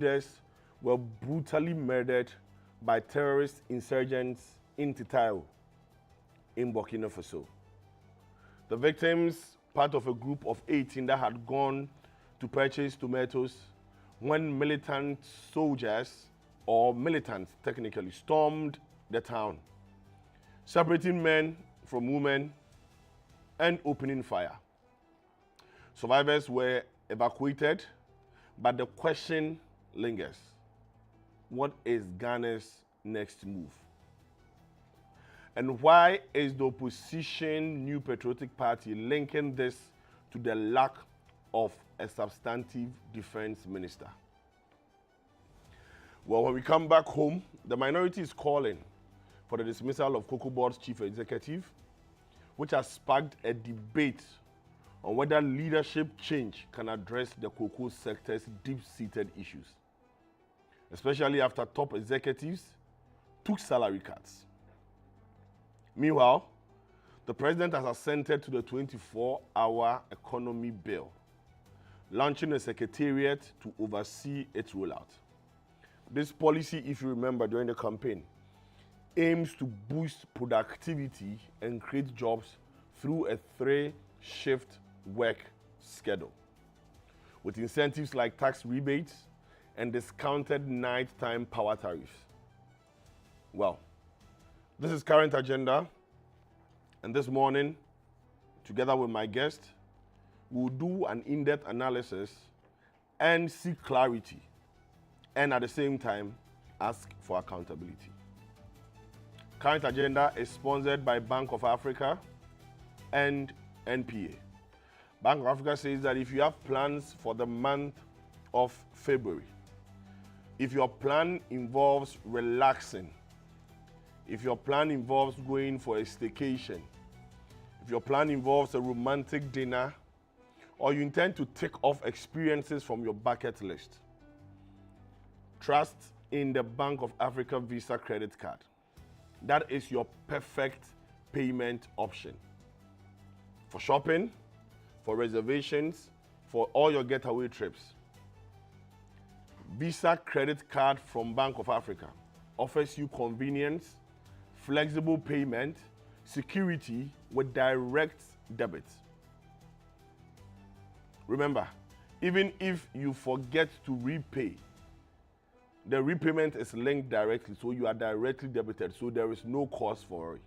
leaders were brutally murdered by terrorist insurgents in Titayo, in Burkina Faso. The victims, part of a group of 18 that had gone to purchase tomatoes when militant soldiers, or militants technically, stormed the town, separating men from women and opening fire. Survivors were evacuated, but the question lingers. What is Ghana's next move? And why is the opposition New Patriotic Party linking this to the lack of a substantive defense minister? Well, when we come back home, the minority is calling for the dismissal of Cocoa Board's chief executive, which has sparked a debate on whether leadership change can address the cocoa sector's deep-seated issues, especially after top executives took salary cuts. Meanwhile, the president has assented to the 24-hour economy bill, launching a secretariat to oversee its rollout. This policy, if you remember during the campaign, aims to boost productivity and create jobs through a 3-shift work schedule, with incentives like tax rebates and discounted nighttime power tariffs. Well, this is Current Agenda, and this morning, together with my guest, we'll do an in-depth analysis and seek clarity, and at the same time, ask for accountability. Current Agenda is sponsored by Bank of Africa and NPA. Bank of Africa says that if you have plans for the month of February, if your plan involves relaxing, if your plan involves going for a staycation, if your plan involves a romantic dinner, or you intend to tick off experiences from your bucket list, trust in the Bank of Africa Visa credit card. That is your perfect payment option for shopping, for reservations, for all your getaway trips. Visa credit card from Bank of Africa offers you convenience, flexible payment, security with direct debit. Remember, even if you forget to repay, the repayment is linked directly, so you are directly debited, so there is no cause for worry.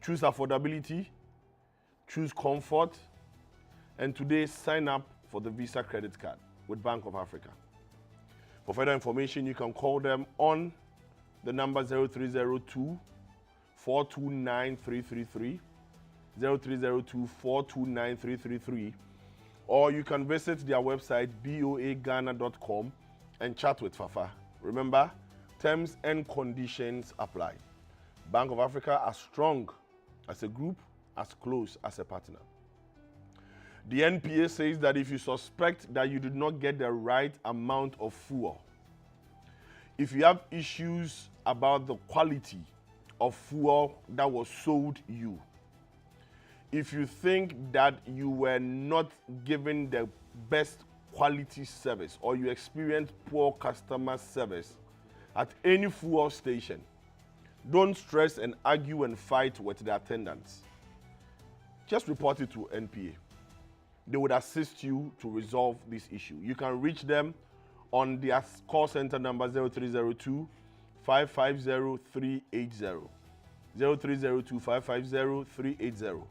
Choose affordability, choose comfort, and today sign up for the Visa credit card with Bank of Africa. For further information, you can call them on the number 0302 429 333, 0302 429 333, or you can visit their website boaghana.com and chat with Fafa. Remember, terms and conditions apply. Bank of Africa as strong as a group, as close as a partner. The NPA says that if you suspect that you did not get the right amount of fuel, if you have issues about the quality of fuel that was sold you, if you think that you were not given the best quality service or you experience poor customer service at any fuel station, don't stress and argue and fight with the attendants. Just report it to NPA. They would assist you to resolve this issue. You can reach them on their call center number 0302 550 380, 0302 550 380,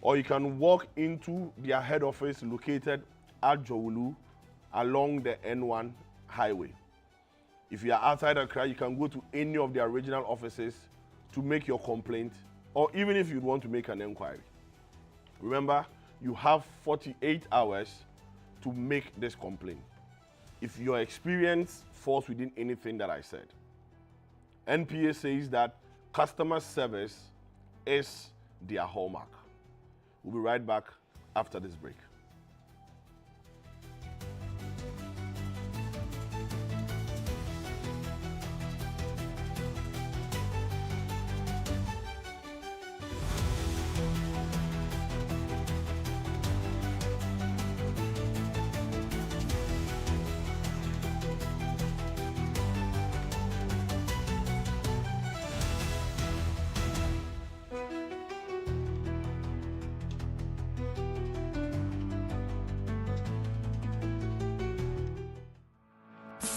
or you can walk into their head office located at Jowulu along the N1 highway. If you are outside Accra, you can go to any of their regional offices to make your complaint, or even if you want to make an inquiry. Remember, you have 48 hours to make this complaint if your experience falls within anything that I said. NPA says that customer service is their hallmark. We'll be right back after this break.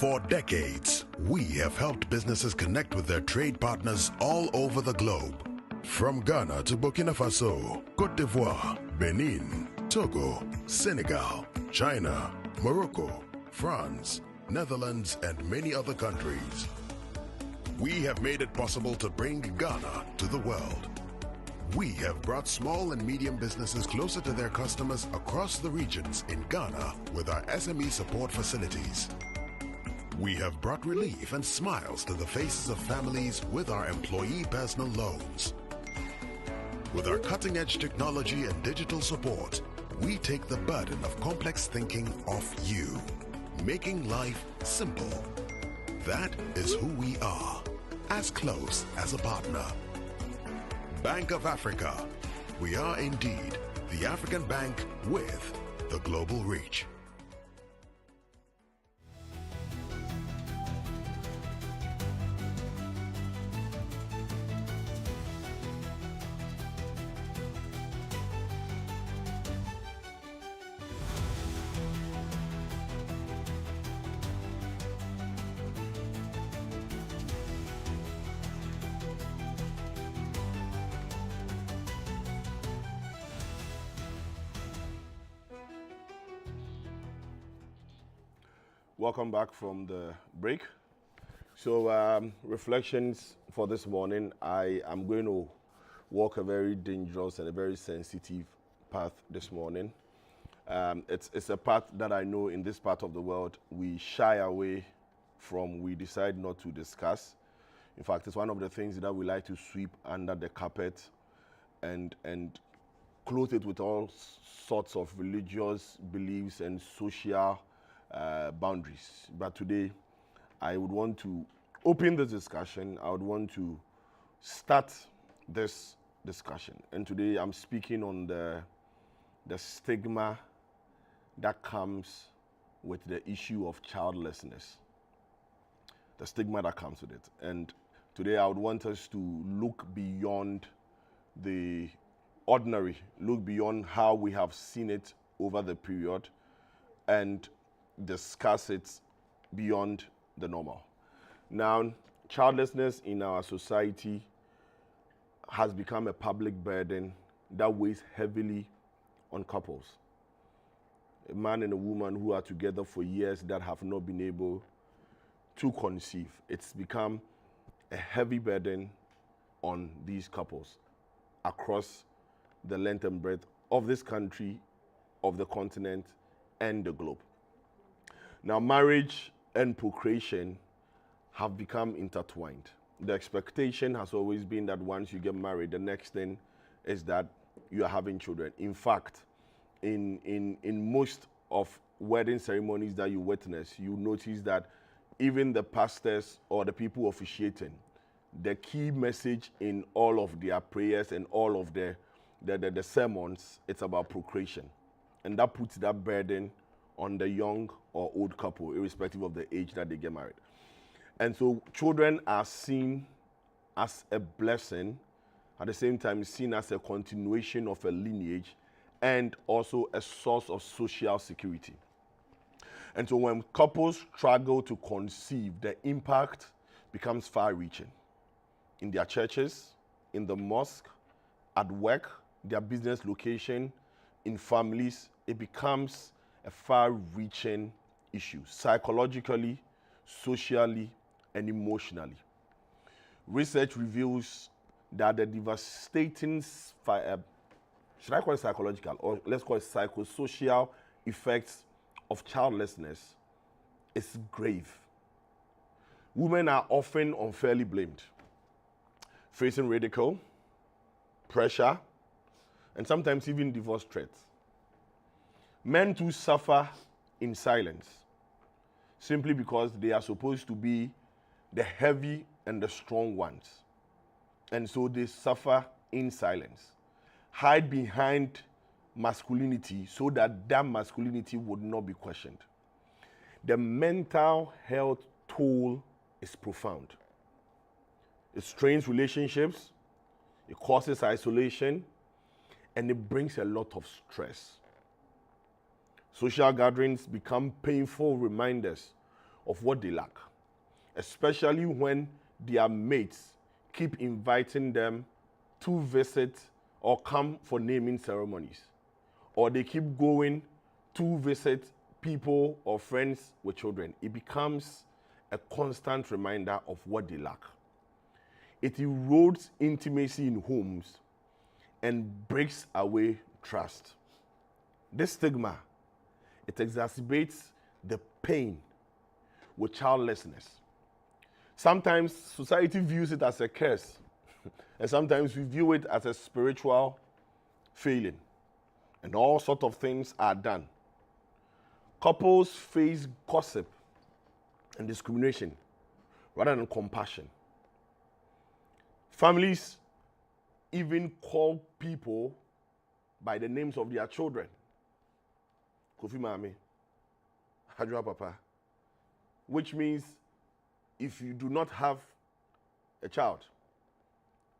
For decades, we have helped businesses connect with their trade partners all over the globe. From Ghana to Burkina Faso, Côte d'Ivoire, Benin, Togo, Senegal, China, Morocco, France, Netherlands, and many other countries. We have made it possible to bring Ghana to the world. We have brought small and medium businesses closer to their customers across the regions in Ghana with our SME support facilities. We have brought relief and smiles to the faces of families with our employee personal loans. With our cutting-edge technology and digital support, we take the burden of complex thinking off you, making life simple. That is who we are, as close as a partner. Bank of Africa. We are indeed the African bank with the global reach. Welcome back from the break. So reflections for this morning. I am going to walk a very dangerous and a very sensitive path this morning. It's a path that I know in this part of the world we shy away from, we decide not to discuss. In fact, it's one of the things that we like to sweep under the carpet and clothe it with all sorts of religious beliefs and social boundaries. But today, I would want to open this discussion. I would want to start this discussion. And today, I'm speaking on the stigma that comes with the issue of childlessness. The stigma that comes with it. And today, I would want us to look beyond the ordinary, look beyond how we have seen it over the period, and discuss it beyond the normal. Now, childlessness in our society has become a public burden that weighs heavily on couples. A man and a woman who are together for years that have not been able to conceive. It's become a heavy burden on these couples across the length and breadth of this country, of the continent, and the globe. Now, marriage and procreation have become intertwined. The expectation has always been that once you get married, the next thing is that you are having children. In fact, in most of wedding ceremonies that you witness, you notice that even the pastors or the people officiating, the key message in all of their prayers and all of the sermons, it's about procreation. And that puts that burden on the young or old couple, irrespective of the age that they get married. And so children are seen as a blessing, at the same time seen as a continuation of a lineage and also a source of social security. And so when couples struggle to conceive, the impact becomes far-reaching. In their churches, in the mosque, at work, their business location, in families, it becomes a far-reaching issue, psychologically, socially, and emotionally. Research reveals that the devastating, should I call it psychological, or let's call it psychosocial effects of childlessness is grave. Women are often unfairly blamed, facing ridicule, pressure, and sometimes even divorce threats. Men too suffer in silence, simply because they are supposed to be the heavy and the strong ones. And so they suffer in silence, hide behind masculinity so that that masculinity would not be questioned. The mental health toll is profound. It strains relationships, it causes isolation, and it brings a lot of stress. Social gatherings become painful reminders of what they lack, especially when their mates keep inviting them to visit or come for naming ceremonies, or they keep going to visit people or friends with children. It becomes a constant reminder of what they lack. It erodes intimacy in homes and breaks away trust. This stigma, it exacerbates the pain with childlessness. Sometimes society views it as a curse, and sometimes we view it as a spiritual failing, and all sorts of things are done. Couples face gossip and discrimination rather than compassion. Families even call people by the names of their children. Kofi Mami, Hajra Papa, which means if you do not have a child,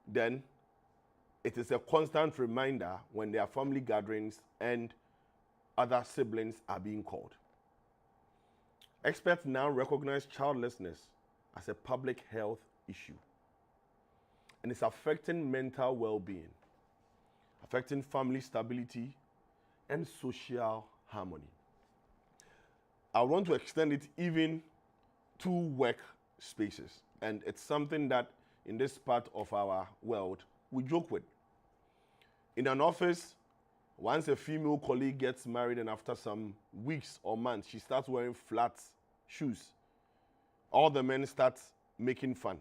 then it is a constant reminder when there are family gatherings and other siblings are being called. Experts now recognize childlessness as a public health issue, and it's affecting mental well-being, affecting family stability and social harmony. I want to extend it even to work spaces, and it's something that in this part of our world we joke with. In an office, once a female colleague gets married and after some weeks or months she starts wearing flat shoes, all the men start making fun.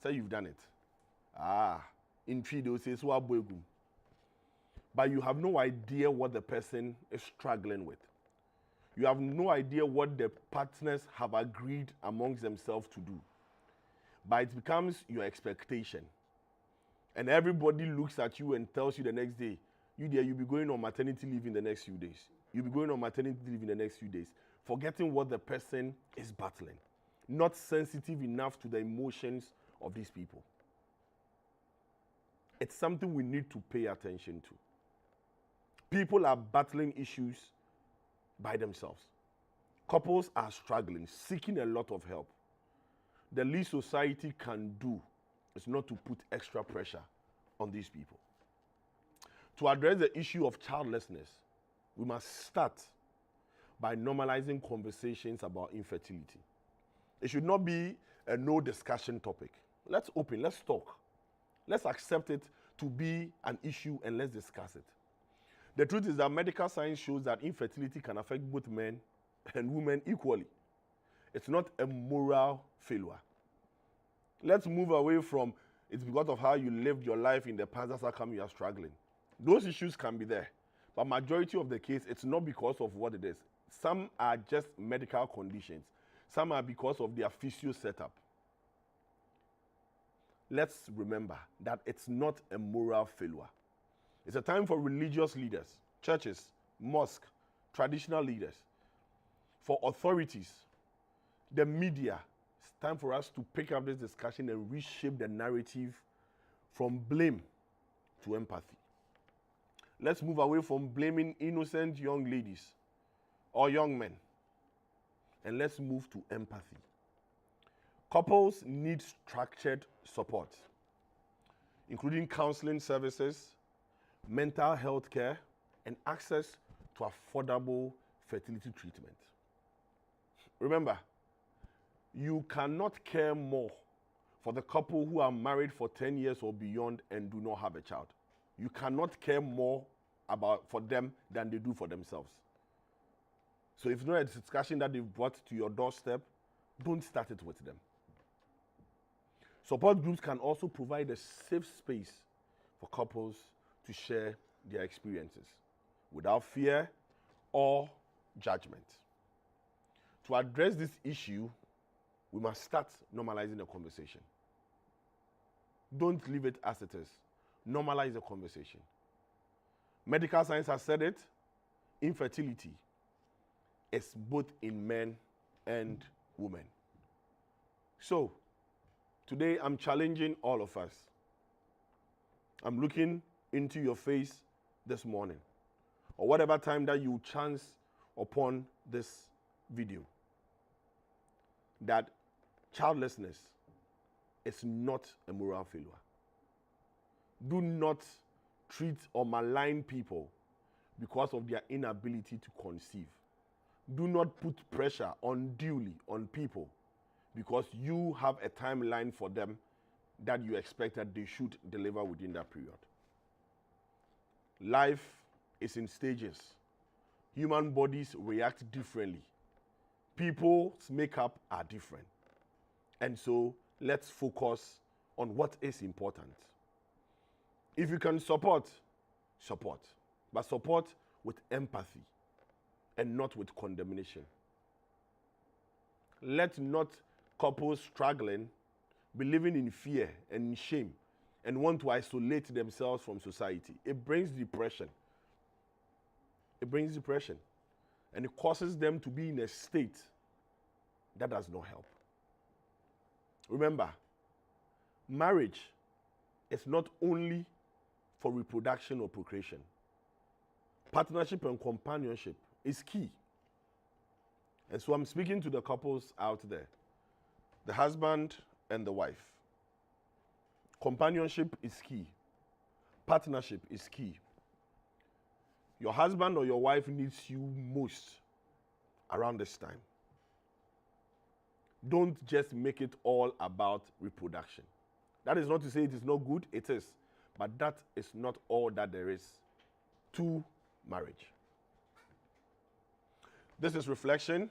Say you've done it. In 3 days, say so. But you have no idea what the person is struggling with. You have no idea what the partners have agreed amongst themselves to do. But it becomes your expectation. And everybody looks at you and tells you the next day, you'll be going on maternity leave in the next few days. You'll be going on maternity leave in the next few days, forgetting what the person is battling, not sensitive enough to the emotions of these people. It's something we need to pay attention to. People are battling issues by themselves. Couples are struggling, seeking a lot of help. The least society can do is not to put extra pressure on these people. To address the issue of childlessness, we must start by normalizing conversations about infertility. It should not be a no discussion topic. Let's talk. Let's accept it to be an issue and let's discuss it. The truth is that medical science shows that infertility can affect both men and women equally. It's not a moral failure. Let's move away from it's because of how you lived your life in the past, that's how come you are struggling. Those issues can be there. But majority of the case, it's not because of what it is. Some are just medical conditions. Some are because of their physio setup. Let's remember that it's not a moral failure. It's a time for religious leaders, churches, mosques, traditional leaders, for authorities, the media. It's time for us to pick up this discussion and reshape the narrative from blame to empathy. Let's move away from blaming innocent young ladies or young men, and let's move to empathy. Couples need structured support, including counseling services, mental health care, and access to affordable fertility treatment. Remember, you cannot care more for the couple who are married for 10 years or beyond and do not have a child. You cannot care more for them than they do for themselves. So if it's not a discussion that they've brought to your doorstep, don't start it with them. Support groups can also provide a safe space for couples to share their experiences without fear or judgment. To address this issue, we must start normalizing the conversation. Don't leave it as it is. Normalize the conversation. Medical science has said it. Infertility is both in men and women. So, today I'm challenging all of us. I'm looking into your face this morning, or whatever time that you chance upon this video that childlessness is not a moral failure. Do not treat or malign people because of their inability to conceive. Do not put pressure unduly on people because you have a timeline for them that you expect that they should deliver within that period. Life is in stages. Human bodies react differently. People's makeup are different. And so let's focus on what is important. If you can support, support. But support with empathy and not with condemnation. Let not couples struggling be living in fear and in shame and want to isolate themselves from society. It brings depression. It brings depression. And it causes them to be in a state that does not help. Remember, marriage is not only for reproduction or procreation. Partnership and companionship is key. And so I'm speaking to the couples out there, the husband and the wife. Companionship is key. Partnership is key. Your husband or your wife needs you most around this time. Don't just make it all about reproduction. That is not to say it is not good, it is. But that is not all that there is to marriage. This is reflection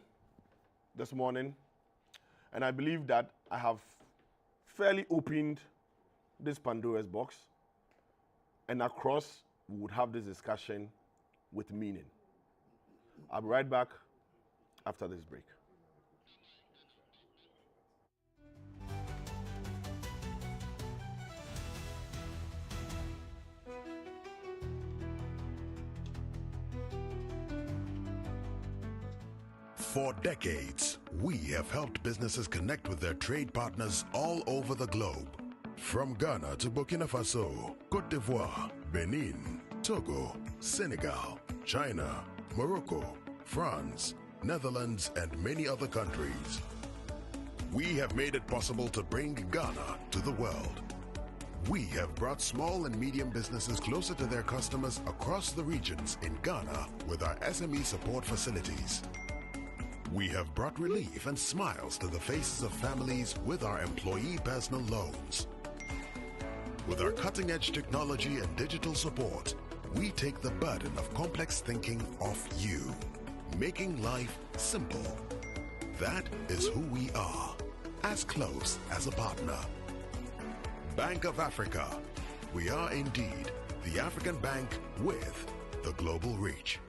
this morning, and I believe that I have fairly opened this Pandora's box, and across we would have this discussion with meaning. I'll be right back after this break. For decades, we have helped businesses connect with their trade partners all over the globe. From Ghana to Burkina Faso, Côte d'Ivoire, Benin, Togo, Senegal, China, Morocco, France, Netherlands, and many other countries. We have made it possible to bring Ghana to the world. We have brought small and medium businesses closer to their customers across the regions in Ghana with our SME support facilities. We have brought relief and smiles to the faces of families with our employee personal loans. With our cutting-edge technology and digital support, we take the burden of complex thinking off you, making life simple. That is who we are, as close as a partner. Bank of Africa. We are indeed the African bank with the global reach.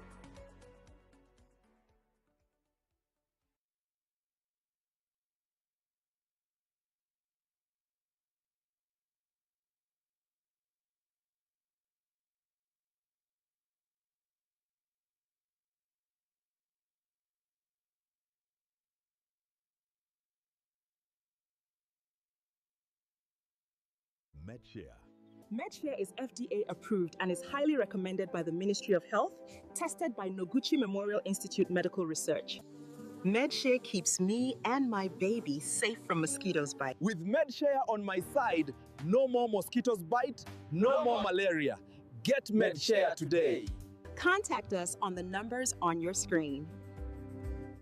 MedShare. MedShare is FDA approved and is highly recommended by the Ministry of Health, tested by Noguchi Memorial Institute Medical Research. MedShare keeps me and my baby safe from mosquitoes bite. With MedShare on my side, no more mosquitoes bite, no more malaria. Get MedShare today. Contact us on the numbers on your screen.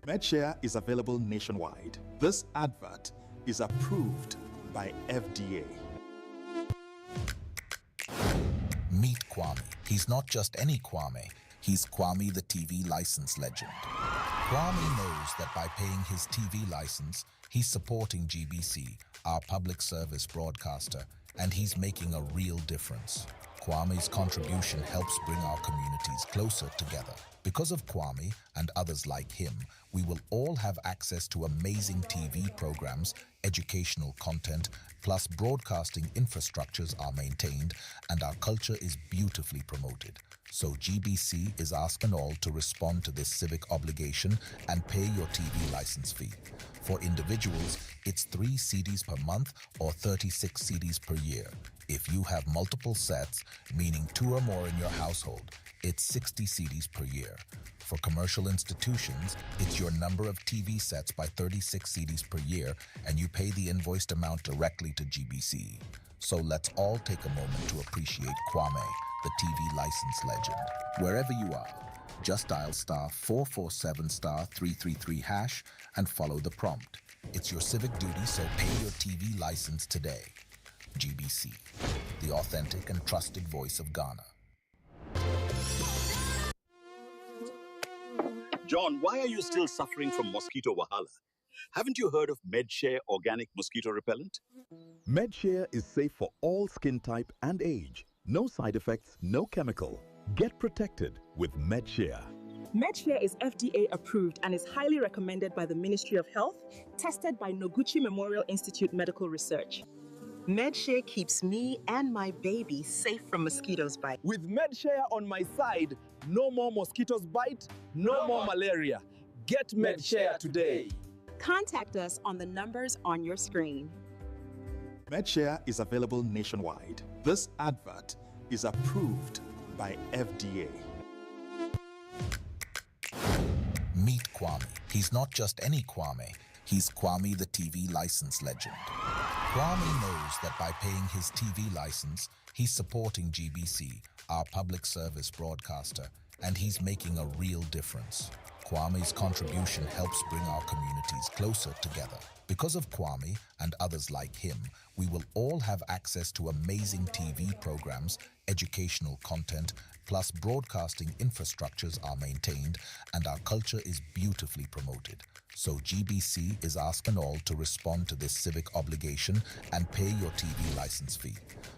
MedShare is available nationwide. This advert is approved by FDA. Meet Kwame. He's not just any Kwame. He's Kwame the TV license legend. Kwame knows that by paying his TV license, he's supporting GBC, our public service broadcaster, and he's making a real difference. Kwame's contribution helps bring our communities closer together. Because of Kwame and others like him, we will all have access to amazing TV programs, educational content, plus broadcasting infrastructures are maintained, and our culture is beautifully promoted. So GBC is asking all to respond to this civic obligation and pay your TV license fee. For individuals, it's 3 CDs per month or 36 CDs per year. If you have multiple sets, meaning 2 or more in your household, it's 60 CDs per year. For commercial institutions, it's your number of TV sets by 36 CDs per year, and you pay the invoiced amount directly to GBC. So let's all take a moment to appreciate Kwame, the TV license legend. Wherever you are, just dial *447*333# and follow the prompt. It's your civic duty, so pay your TV license today. GBC, the authentic and trusted voice of Ghana. John, why are you still suffering from mosquito wahala? Haven't you heard of MedShare Organic Mosquito Repellent? MedShare is safe for all skin type and age. No side effects, no chemical. Get protected with MedShare. MedShare is FDA approved and is highly recommended by the Ministry of Health, tested by Noguchi Memorial Institute Medical Research. MedShare keeps me and my baby safe from mosquitoes bite. With MedShare on my side, no more mosquitoes bite, no more malaria. Get MedShare today. Contact us on the numbers on your screen. MedShare is available nationwide. This advert is approved by FDA. Meet Kwame. He's not just any Kwame. He's Kwame the TV license legend. Kwame knows that by paying his TV license, he's supporting GBC, our public service broadcaster, and he's making a real difference. Kwame's contribution helps bring our communities closer together. Because of Kwame and others like him, we will all have access to amazing TV programs, educational content, plus broadcasting infrastructures are maintained, and our culture is beautifully promoted. So GBC is asking all to respond to this civic obligation and pay your TV license fee.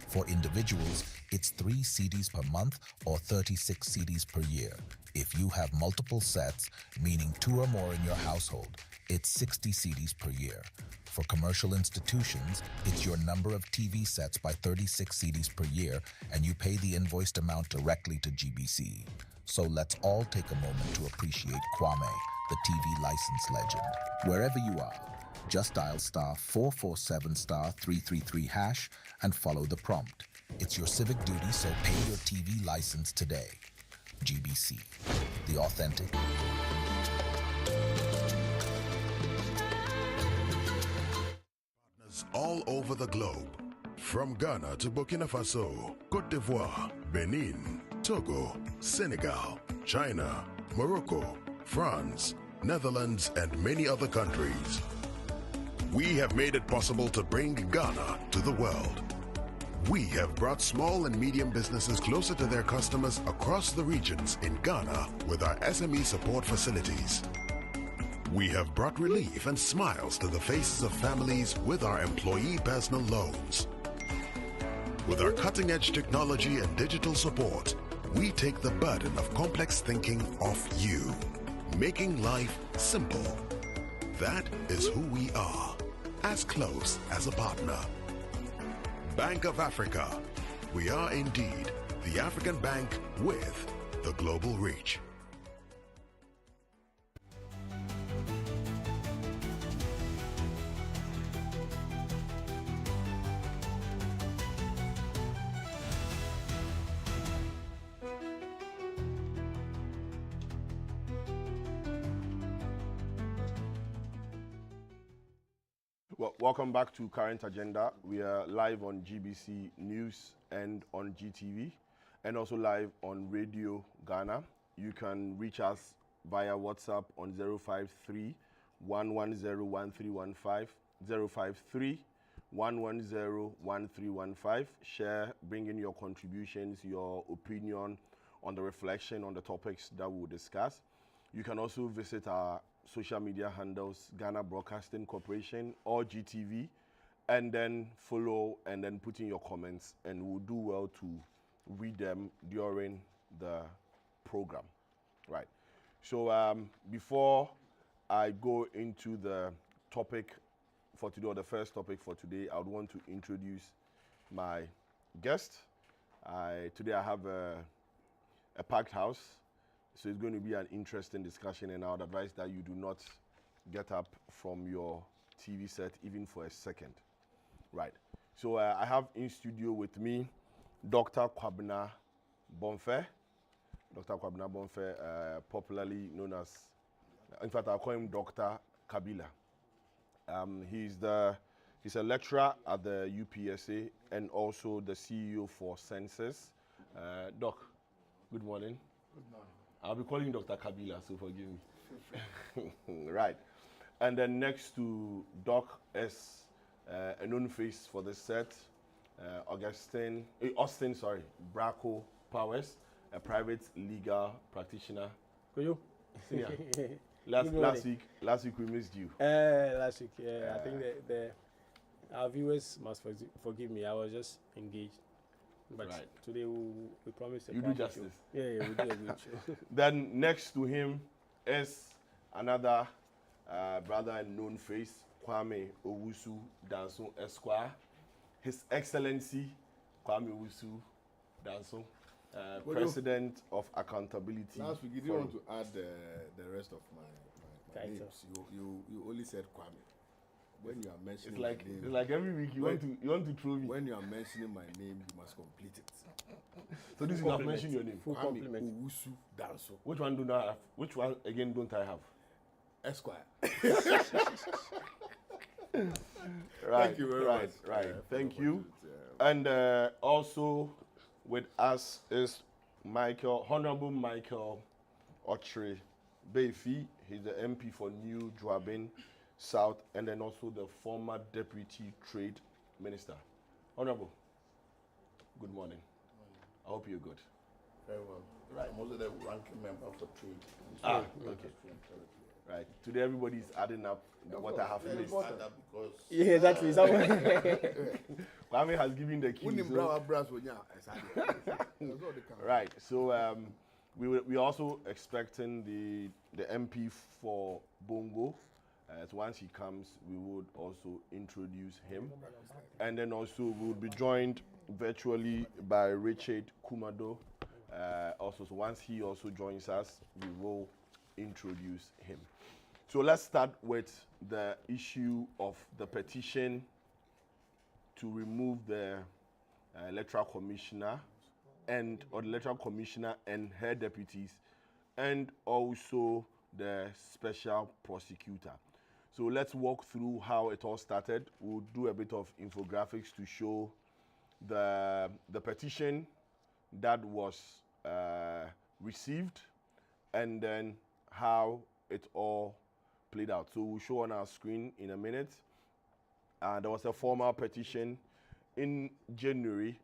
For individuals, it's 3 CDs per month or 36 CDs per year. If you have multiple sets, meaning 2 or more in your household, it's 60 CDs per year. For commercial institutions, it's your number of TV sets by 36 CDs per year, and you pay the invoiced amount directly to GBC. So let's all take a moment to appreciate Kwame, the TV license legend. Wherever you are, just dial *447*333# and follow the prompt. It's your civic duty, so pay your TV license today. GBC, the authentic. Partners all over the globe. From Ghana to Burkina Faso, Côte d'Ivoire, Benin, Togo, Senegal, China, Morocco, France, Netherlands, and many other countries. We have made it possible to bring Ghana to the world. We have brought small and medium businesses closer to their customers across the regions in Ghana with our SME support facilities. We have brought relief and smiles to the faces of families with our employee personal loans. With our cutting-edge technology and digital support, we take the burden of complex thinking off you, making life simple. That is who we are, as close as a partner. Bank of Africa. We are indeed the African bank with the global reach. Well, welcome back to Current Agenda. We are live on GBC News and on GTV, and also live on Radio Ghana. You can reach us via WhatsApp on 053 110 1315, 053 110 1315. Share, bring in your contributions, your opinion on the reflection on the topics that we will discuss. You can also visit our social media handles, Ghana Broadcasting Corporation or GTV, and then follow and then put in your comments, and we'll do well to read them during the program. Right. So before I go into the topic for today, or the first topic for today, I would want to introduce my guest. Today I have a packed house. So it's going to be an interesting discussion, and I would advise that you do not get up from your TV set even for a second. Right. So I have in studio with me Dr. Kwabena Bonfe. Dr. Kwabena Bonfe, popularly known as, in fact, I'll call him Dr. Kabila. He's a lecturer at the UPSA and also the CEO for Census. Doc, good morning. Good morning. I'll be calling Dr. Kabila, so forgive me. Right. And then next to Doc is a known face for the set, Austin Braco Powers, a private legal practitioner. You? Senior. Last week we missed you. Last week, I think our viewers must forgive me. I was just engaged. But right. Today we promised you do justice. Show. Yeah, we do a good show. Then next to him is another brother and known face, Kwame Owusu Danso Esquire. His Excellency Kwame Owusu Danso, President of Accountability. Last week you didn't want to add the rest of my names. You only said Kwame. When you are mentioning my name, it's like every week you want to throw me. When you are mentioning my name, you must complete it. So this is not mention your name. Full compliment. Owusu Danso. Which one do not have? Which one again don't I have? Esquire. Right. Thank you very much. Right. Thank you. And also with us is Honorable Michael Ochre Beifi. He's the MP for New Joabin South, and then also the former Deputy Trade Minister. Honorable, good morning. I hope you're good. Very well. Right. I'm also the ranking member for trade. Okay. Right. Today everybody's adding up what I have missed. Yeah, exactly. Kwame has given the keys. Right. So we're also expecting the MP for Bongo. So once he comes, we would also introduce him. And then also we will be joined virtually by Richard Kumado. So once he also joins us, we will introduce him. So let's start with the issue of the petition to remove the electoral commissioner and her deputies, and also the special prosecutor. So let's walk through how it all started. We'll do a bit of infographics to show the petition that was received, and then how it all played out. So we'll show on our screen in a minute. There was a formal petition in January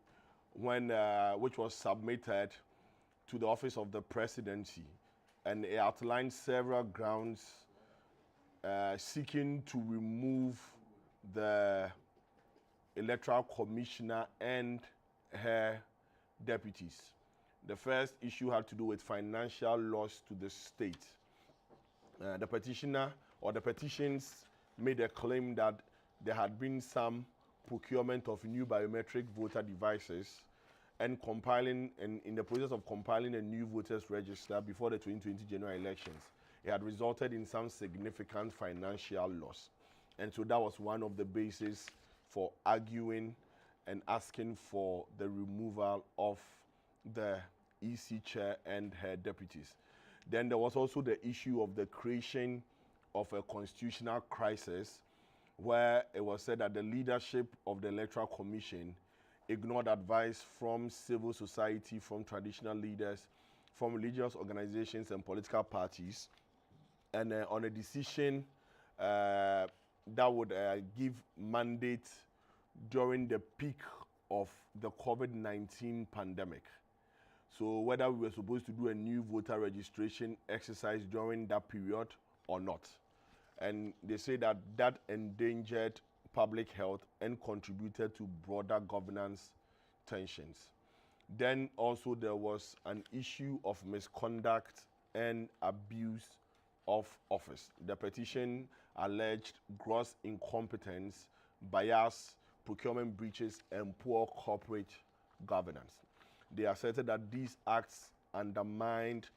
which was submitted to the office of the presidency, and it outlined several grounds seeking to remove the electoral commissioner and her deputies. The first issue had to do with financial loss to the state. The petitioner or the petitions made a claim that there had been some procurement of new biometric voter devices and in the process of compiling a new voters register before the 2020 general elections. It had resulted in some significant financial loss. And so that was one of the bases for arguing and asking for the removal of the EC chair and her deputies. Then there was also the issue of the creation of a constitutional crisis, where it was said that the leadership of the Electoral Commission ignored advice from civil society, from traditional leaders, from religious organizations and political parties, and on a decision that would give mandate during the peak of the COVID-19 pandemic. So whether we were supposed to do a new voter registration exercise during that period or not. And they say that that endangered public health and contributed to broader governance tensions. Then also there was an issue of misconduct and abuse of office. The petition alleged gross incompetence, bias, procurement breaches, and poor corporate governance. They asserted that these acts undermined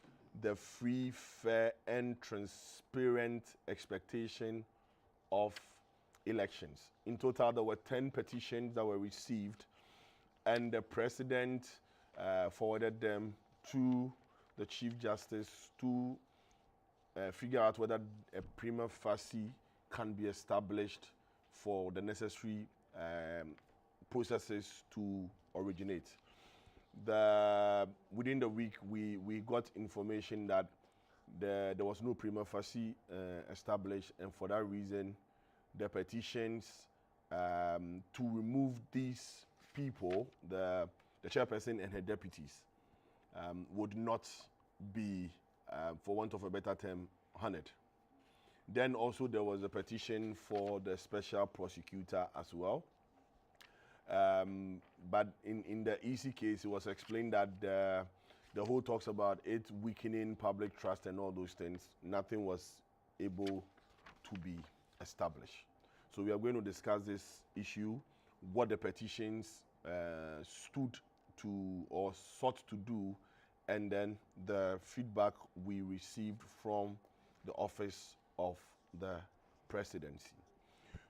the free, fair, and transparent expectation of elections. In total, there were 10 petitions that were received, and the president forwarded them to the Chief Justice to figure out whether a prima facie can be established for the necessary processes to originate. Within the week, we got information that there was no prima facie established, and for that reason, the petitions to remove these people, the chairperson and her deputies, would not be, for want of a better term, honored. Then also there was a petition for the special prosecutor as well. But in the EC case, it was explained that the whole talks about it weakening public trust and all those things. Nothing was able to be established. So we are going to discuss this issue, what the petitions stood to or sought to do, and then the feedback we received from the office of the presidency.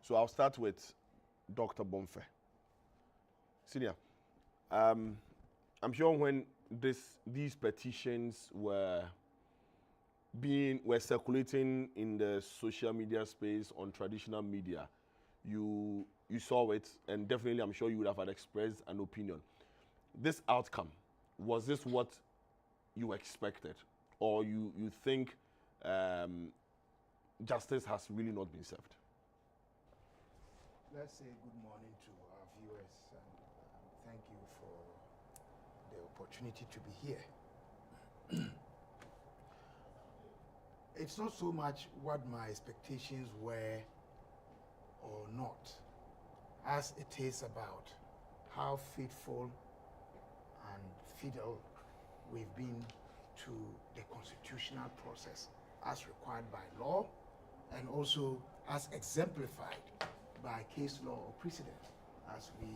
So I'll start with Dr. Bomfe. Senior, I'm sure when these petitions were circulating in the social media space on traditional media, you saw it, and definitely I'm sure you would have expressed an opinion. This outcome, was this what you expected, or you think justice has really not been served? Let's say good morning to our viewers, and thank you for the opportunity to be here. It's not so much what my expectations were or not, as it is about how faithful and fidel we've been to the constitutional process as required by law, and also as exemplified by case law or precedent as we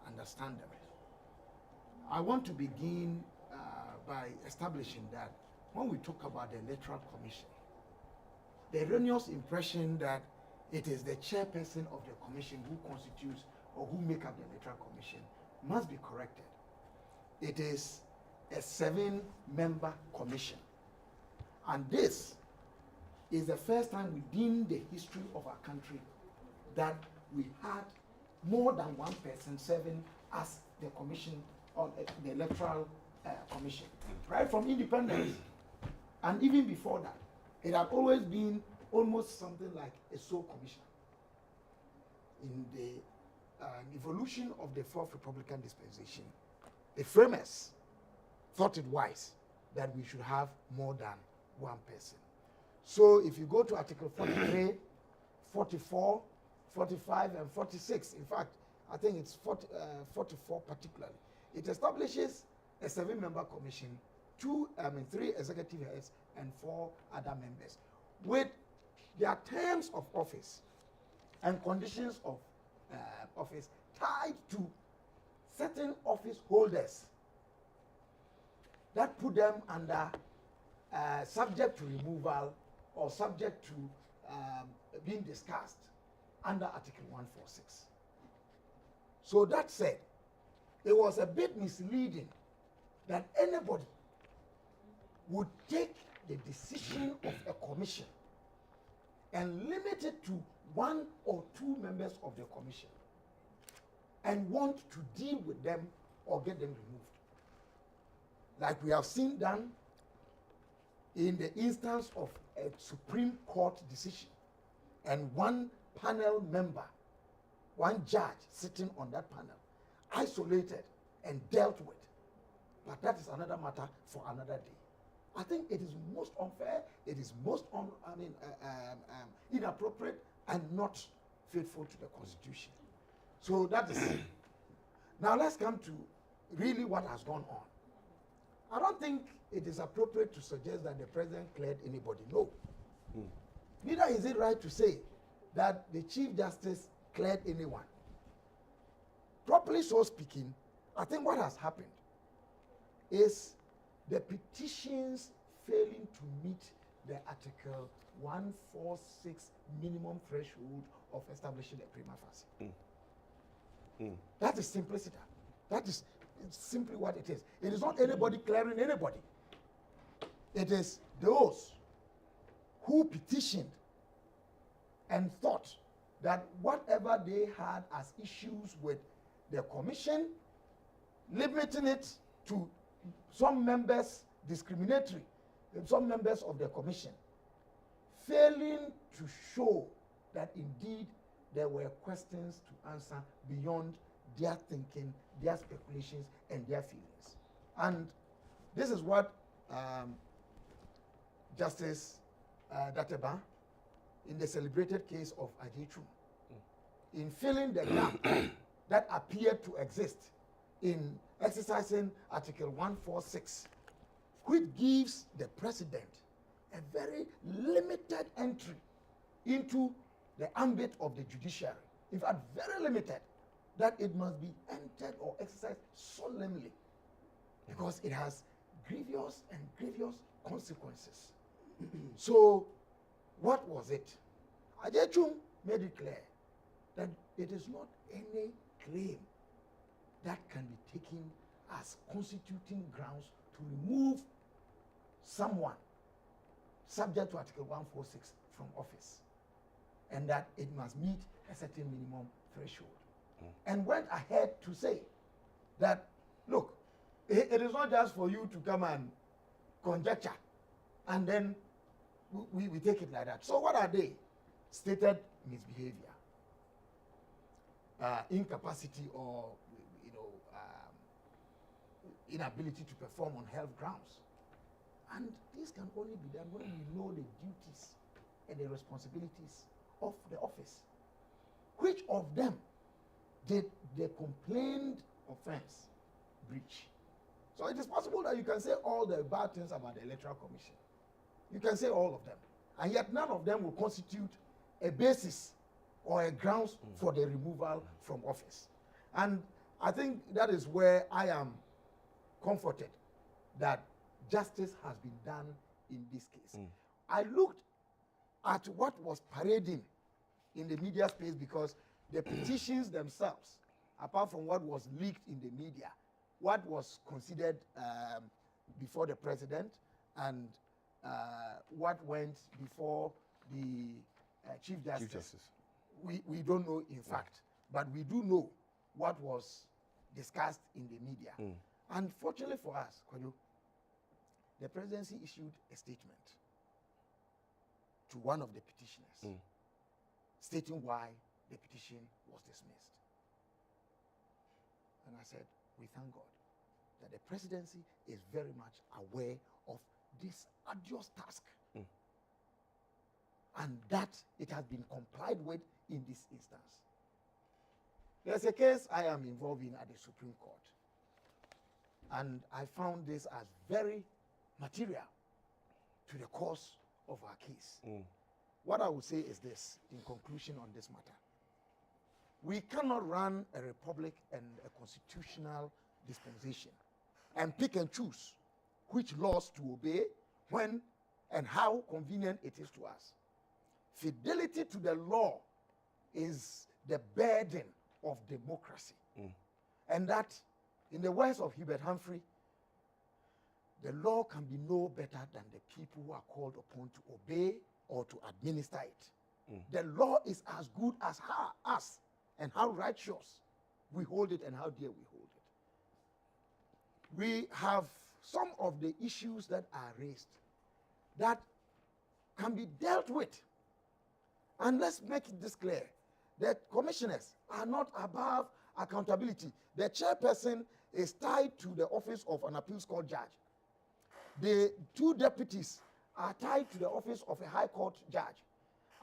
understand them. I want to begin by establishing that when we talk about the Electoral Commission, the erroneous impression that it is the chairperson of the commission who constitutes or who make up the Electoral Commission must be corrected. It is a 7-member commission. And this is the first time within the history of our country that we had more than one person serving as the commission or the Electoral Commission. Right from independence, and even before that, it had always been almost something like a sole commissioner. In the evolution of the Fourth Republican Dispensation, the framers thought it wise that we should have more than one person. So if you go to Article 43, 44, 45, and 46, in fact, I think it's 44 particularly, it establishes a 7-member commission, 3 executive heads, and 4 other members, with their terms of office and conditions of office tied to certain office holders that put them under subject to removal or subject to being discussed under Article 146. So that said, it was a bit misleading that anybody would take the decision of a commission and limit it to 1 or 2 members of the commission and want to deal with them or get them removed. Like we have seen done in the instance of a Supreme Court decision and one panel member, one judge sitting on that panel, isolated and dealt with. But that is another matter for another day. I think it is most unfair, it is most inappropriate and not faithful to the Constitution. So that is it. Now let's come to really what has gone on. I don't think it is appropriate to suggest that the president cleared anybody. No. Neither is it right to say that the Chief Justice cleared anyone. Properly so speaking, I think what has happened is the petitions failing to meet the Article 146 minimum threshold of establishing a prima facie. That is simplicity. That is simply what it is. It is not anybody clearing anybody. It is those who petitioned and thought that whatever they had as issues with the commission, limiting it to some members discriminatory, some members of the commission, failing to show that indeed there were questions to answer beyond their thinking, their speculations, and their feelings. And this is what Justice Dateba, in the celebrated case of Ajechu, in filling the gap that appeared to exist in exercising Article 146, which gives the president a very limited entry into the ambit of the judiciary. In fact, very limited, that it must be entered or exercised solemnly because it has grievous and grievous consequences. So, what was it? Ajechum made it clear that it is not any claim that can be taken as constituting grounds to remove someone subject to Article 146 from office, and that it must meet a certain minimum threshold. And went ahead to say that, look, it is not just for you to come and conjecture and then we take it like that. So what are they? Stated misbehavior, incapacity or inability to perform on health grounds. And this can only be done when we know the duties and the responsibilities of the office. Which of them did the complained offense breach? So it is possible that you can say all the bad things about the Electoral Commission. You can say all of them. And yet none of them will constitute a basis or a grounds for the removal from office. And I think that is where I am comforted that justice has been done in this case. I looked at what was parading in the media space because the petitions themselves, apart from what was leaked in the media, what was considered before the president and what went before the Chief Justice. We don't know in fact, but we do know what was discussed in the media. And fortunately for us, Kwadwo, the presidency issued a statement to one of the petitioners stating why the petition was dismissed. And I said, we thank God that the presidency is very much aware of this arduous task and that it has been complied with in this instance. There's a case I am involved in at the Supreme Court, and I found this as very material to the course of our case. What I would say is this, in conclusion on this matter. We cannot run a republic and a constitutional dispensation and pick and choose which laws to obey, when and how convenient it is to us. Fidelity to the law is the burden of democracy. And that, in the words of Hubert Humphrey, the law can be no better than the people who are called upon to obey or to administer it. The law is as good as us and how righteous we hold it and how dear we hold it. We have some of the issues that are raised that can be dealt with. And let's make this clear. The commissioners are not above accountability. The chairperson is tied to the office of an appeals court judge. The 2 deputies are tied to the office of a high court judge.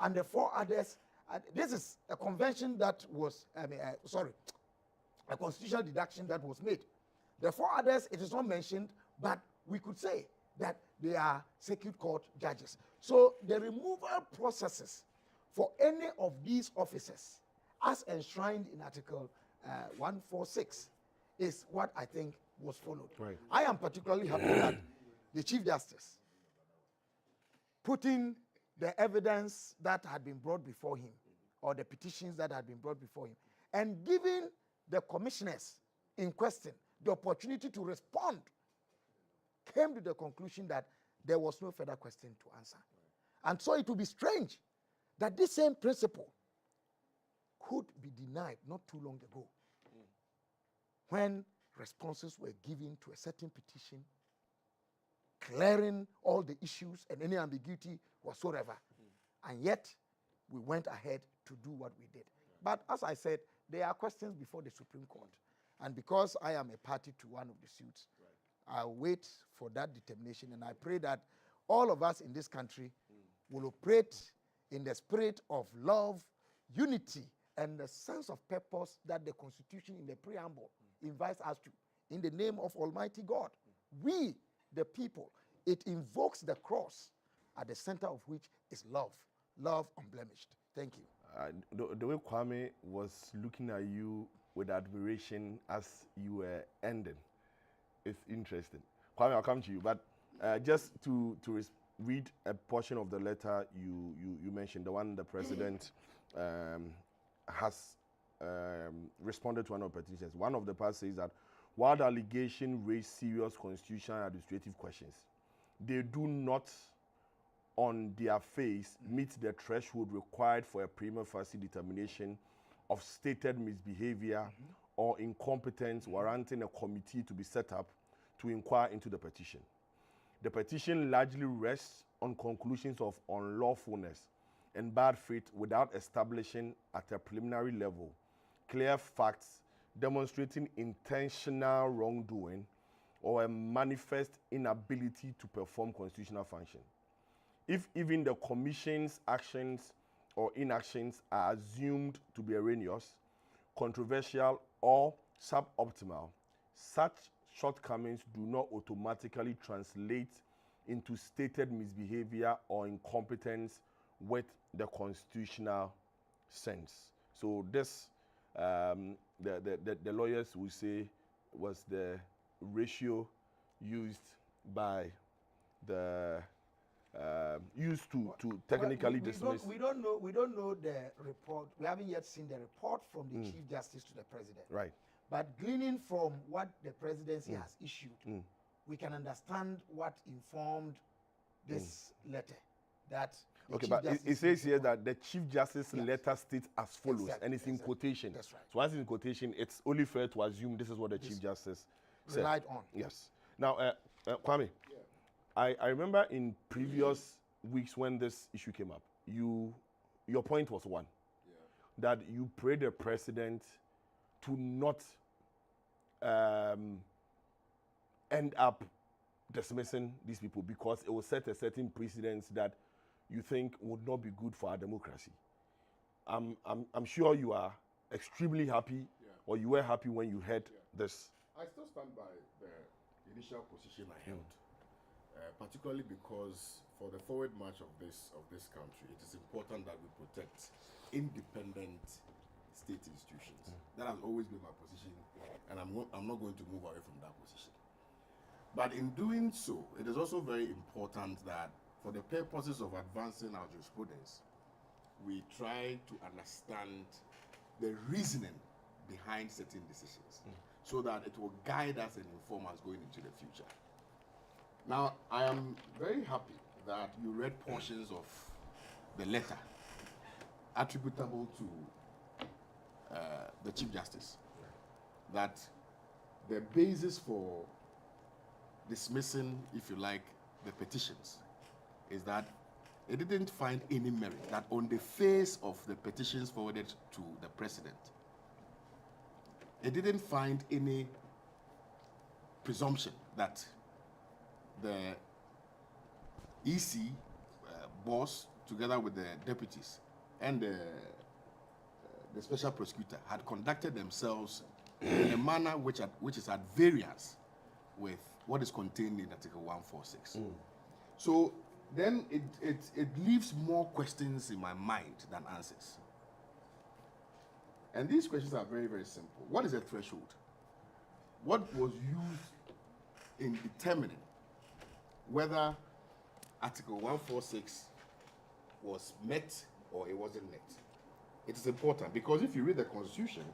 And the 4 others, this is a convention that was, a constitutional deduction that was made. The 4 others, it is not mentioned, but we could say that they are circuit court judges. So the removal processes for any of these officers, as enshrined in Article 146, is what I think was followed. I am particularly happy that the Chief Justice putting the evidence that had been brought before him, or the petitions that had been brought before him, and giving the commissioners in question the opportunity to respond, came to the conclusion that there was no further question to answer. And so it would be strange that this same principle could be denied not too long ago when responses were given to a certain petition, clearing all the issues and any ambiguity whatsoever. And yet, we went ahead to do what we did. But as I said, there are questions before the Supreme Court. And because I am a party to one of the suits, I'll wait for that determination. And I pray that all of us in this country will operate in the spirit of love, unity, and the sense of purpose that the Constitution in the preamble invites us to, in the name of Almighty God. We, the people, it invokes the cross, at the center of which is love, love unblemished. Thank you. The way Kwame was looking at you with admiration as you were ending, it's interesting. Kwame, I'll come to you, but just to read a portion of the letter you mentioned, the one the president has responded to one of the petitions. One of the parts says that while the allegation raised serious constitutional and administrative questions, they do not on their face meet the threshold required for a prima facie determination of stated misbehavior or incompetence warranting a committee to be set up to inquire into the petition. The petition largely rests on conclusions of unlawfulness and bad faith without establishing at a preliminary level clear facts demonstrating intentional wrongdoing or a manifest inability to perform constitutional function. If even the Commission's actions or inactions are assumed to be erroneous, controversial, or suboptimal, such shortcomings do not automatically translate into stated misbehavior or incompetence with the constitutional sense. So this, the lawyers will say, was the ratio used by the used to technically dismiss. We don't know the report. We haven't yet seen the report from the Chief Justice to the President. Right. But gleaning from what the presidency has issued, we can understand what informed this letter. That okay, but it says here that the Chief Justice letter states as follows, and it's in quotation. That's right. So once it's in quotation, it's only fair to assume this is what the Chief Justice said. Relied on. Yes. Now, Kwame, I remember in previous weeks when this issue came up, your point was one, that you prayed the president to not end up dismissing these people because it will set a certain precedence that you think would not be good for our democracy. I'm sure you are extremely happy, or you were happy when you heard this. I still stand by the initial position I held, particularly because for the forward march of this country, it is important that we protect independent state institutions. That has always been my position, and I'm not going to move away from that position. But in doing so, it is also very important that for the purposes of advancing our jurisprudence, we try to understand the reasoning behind certain decisions so that it will guide us and inform us going into the future. Now, I am very happy that you read portions of the letter attributable to the Chief Justice, that the basis for dismissing, if you like, the petitions is that it didn't find any merit, that on the face of the petitions forwarded to the president, it didn't find any presumption that the EC boss, together with the deputies and the special prosecutor, had conducted themselves in a manner which is at variance with what is contained in Article 146. So then it leaves more questions in my mind than answers. And these questions are very, very simple. What is a threshold? What was used in determining whether Article 146 was met or it wasn't met. It is important because if you read the Constitution,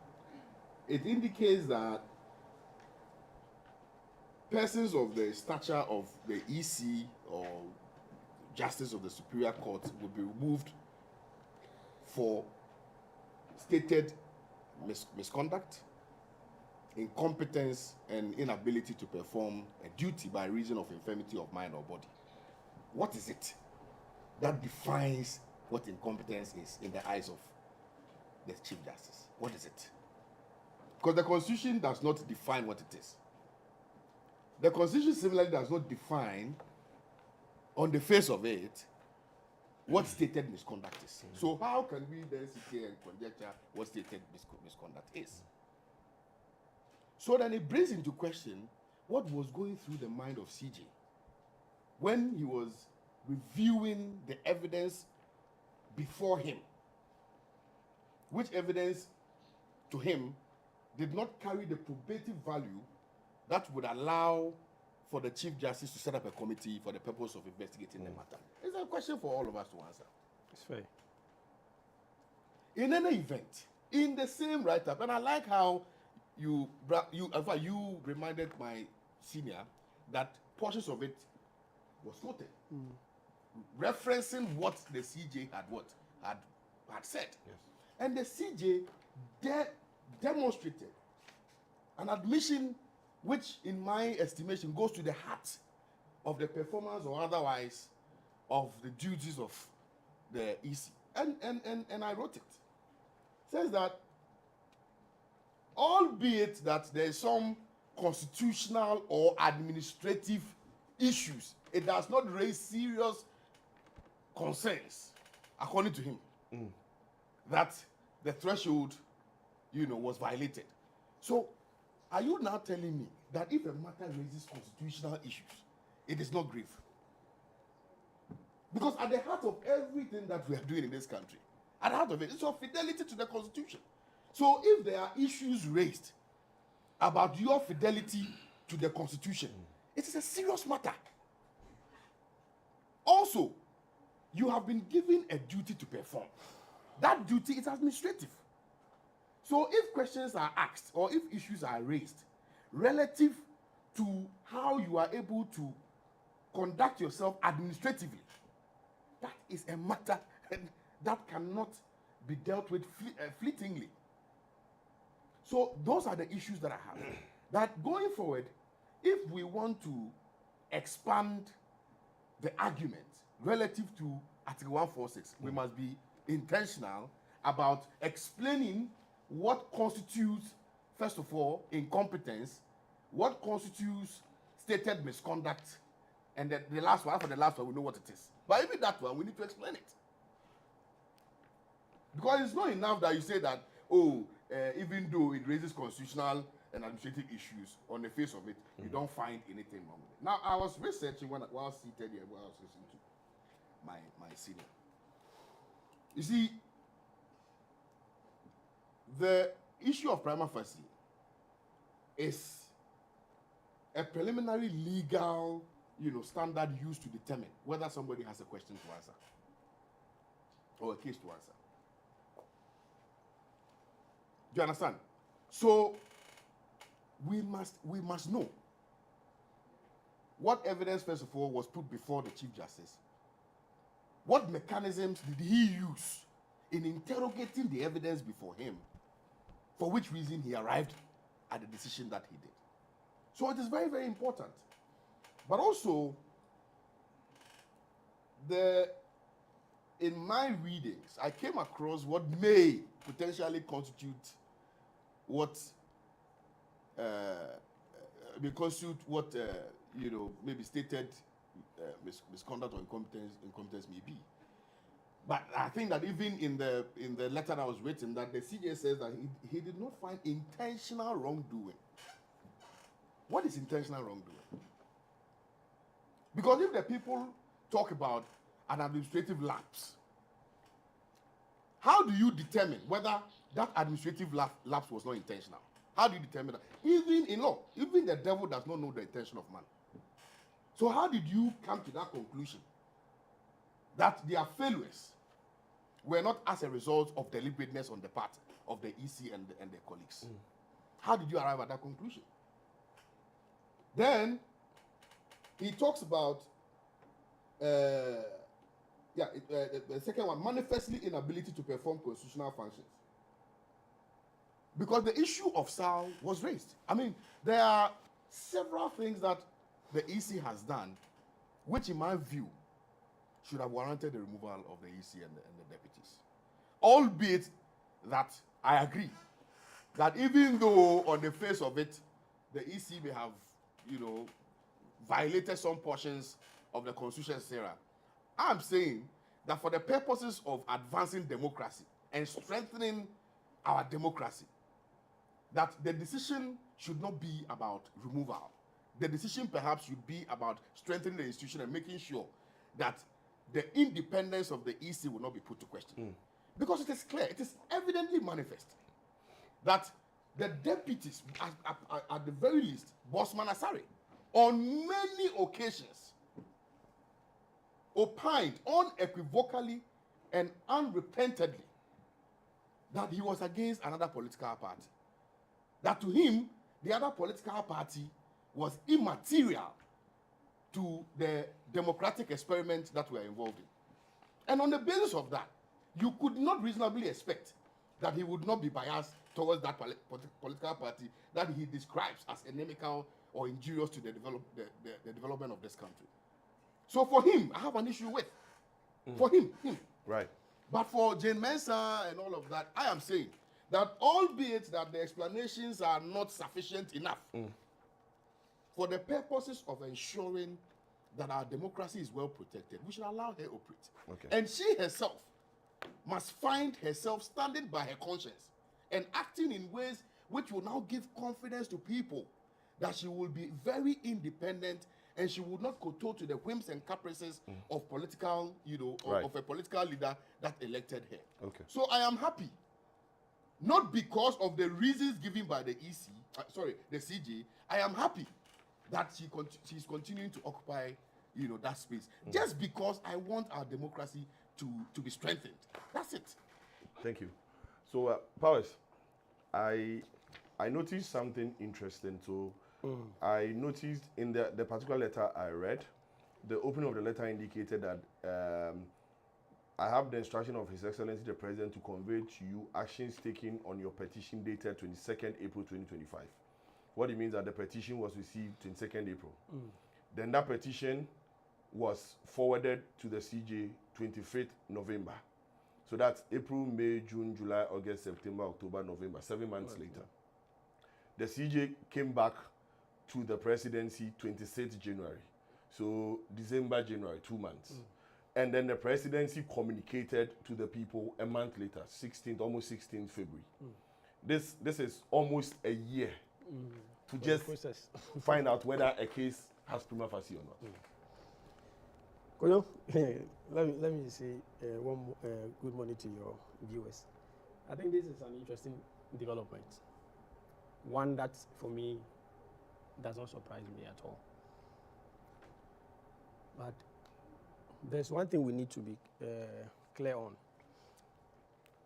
it indicates that persons of the stature of the EC or Justice of the Superior Court will be removed for stated misconduct, incompetence, and inability to perform a duty by reason of infirmity of mind or body. What is it that defines what incompetence is in the eyes of the Chief Justice? What is it? Because the Constitution does not define what it is. The Constitution similarly does not define on the face of it what stated misconduct is. So how can we then sit here and conjecture what stated misconduct is? So then it brings into question what was going through the mind of CJ when he was reviewing the evidence before him, which evidence to him did not carry the probative value that would allow for the Chief Justice to set up a committee for the purpose of investigating the matter. It's a question for all of us to answer. It's fair. In any event, in the same write-up, and I like how you reminded my senior that portions of it was quoted, referencing what the CJ had said. Yes. And the CJ demonstrated an admission which, in my estimation, goes to the heart of the performance or otherwise of the duties of the EC. And I wrote it. It says that, albeit that there is some constitutional or administrative issues, it does not raise serious concerns, according to him, that the threshold, was violated. So, are you now telling me that if a matter raises constitutional issues, it is not grave? Because at the heart of everything that we are doing in this country, at the heart of it, is your fidelity to the Constitution. So if there are issues raised about your fidelity to the Constitution, it is a serious matter. Also, you have been given a duty to perform. That duty is administrative. So if questions are asked or if issues are raised relative to how you are able to conduct yourself administratively, that is a matter that cannot be dealt with fleetingly. So those are the issues that I have. That going forward, if we want to expand the argument relative to Article 146, we must be intentional about explaining what constitutes, first of all, incompetence, what constitutes stated misconduct, and the last one, for the last one, we know what it is. But even that one, we need to explain it. Because it's not enough that you say that, even though it raises constitutional and administrative issues, on the face of it, you don't find anything wrong with it. Now, I was researching while seated here, while I was listening to my senior. You see, the issue of prima facie is a preliminary legal, standard used to determine whether somebody has a question to answer or a case to answer. Do you understand? So we must know what evidence, first of all, was put before the Chief Justice. What mechanisms did he use in interrogating the evidence before him, for which reason he arrived at the decision that he did. So it is very, very important. But also, in my readings, I came across what may potentially constitute maybe stated misconduct or incompetence may be. But I think that even in the letter that was written, that the CJ says that he did not find intentional wrongdoing. What is intentional wrongdoing? Because if the people talk about an administrative lapse, how do you determine whether that administrative lapse was not intentional? How do you determine that? Even in law, even the devil does not know the intention of man. So how did you come to that conclusion that their failures were not as a result of deliberateness on the part of the EC and their colleagues. How did you arrive at that conclusion? Then he talks about the second one, manifestly inability to perform constitutional functions. Because the issue of SAL was raised. I mean, there are several things that the EC has done, which in my view, should have warranted the removal of the EC and the deputies. Albeit that I agree that even though on the face of it, the EC may have, violated some portions of the Constitution, Sarah, I'm saying that for the purposes of advancing democracy and strengthening our democracy, that the decision should not be about removal. The decision perhaps should be about strengthening the institution and making sure that the independence of the EC will not be put to question. Because it is clear, it is evidently manifest that the deputies, at the very least, Bosman Asare, on many occasions, opined unequivocally and unrepentantly that he was against another political party. That to him, the other political party was immaterial to the democratic experiment that we are involved in. And on the basis of that, you could not reasonably expect that he would not be biased towards that political party that he describes as inimical or injurious to the development of this country. So for him, I have an issue with. For him. Right. But for Jane Mensah and all of that, I am saying that albeit that the explanations are not sufficient enough for the purposes of ensuring that our democracy is well protected, we should allow her operate. Okay. And she herself must find herself standing by her conscience and acting in ways which will now give confidence to people that she will be very independent and she would not kowtow to the whims and caprices of political, of a political leader that elected her. Okay. So I am happy, not because of the reasons given by the the CJ. I am happy that she's continuing to occupy, that space, just because I want our democracy to be strengthened. That's it. Thank you. So, Powers, I noticed something interesting. So, I noticed in the particular letter I read, the opening of the letter indicated that I have the instruction of His Excellency the President to convey to you actions taken on your petition dated 22nd April 2025. What it means that the petition was received 22nd April. Then that petition was forwarded to the CJ 25th November. So that's April, May, June, July, August, September, October, November, 7 months later. The CJ came back to the presidency 26th January. So December, January, 2 months. And then the presidency communicated to the people a month later, almost 16th February. This is almost a year to just find out whether a case has prima facie or not. Koyo, let me say good morning to your viewers. I think this is an interesting development. One that, for me, does not surprise me at all. But there's one thing we need to be clear on.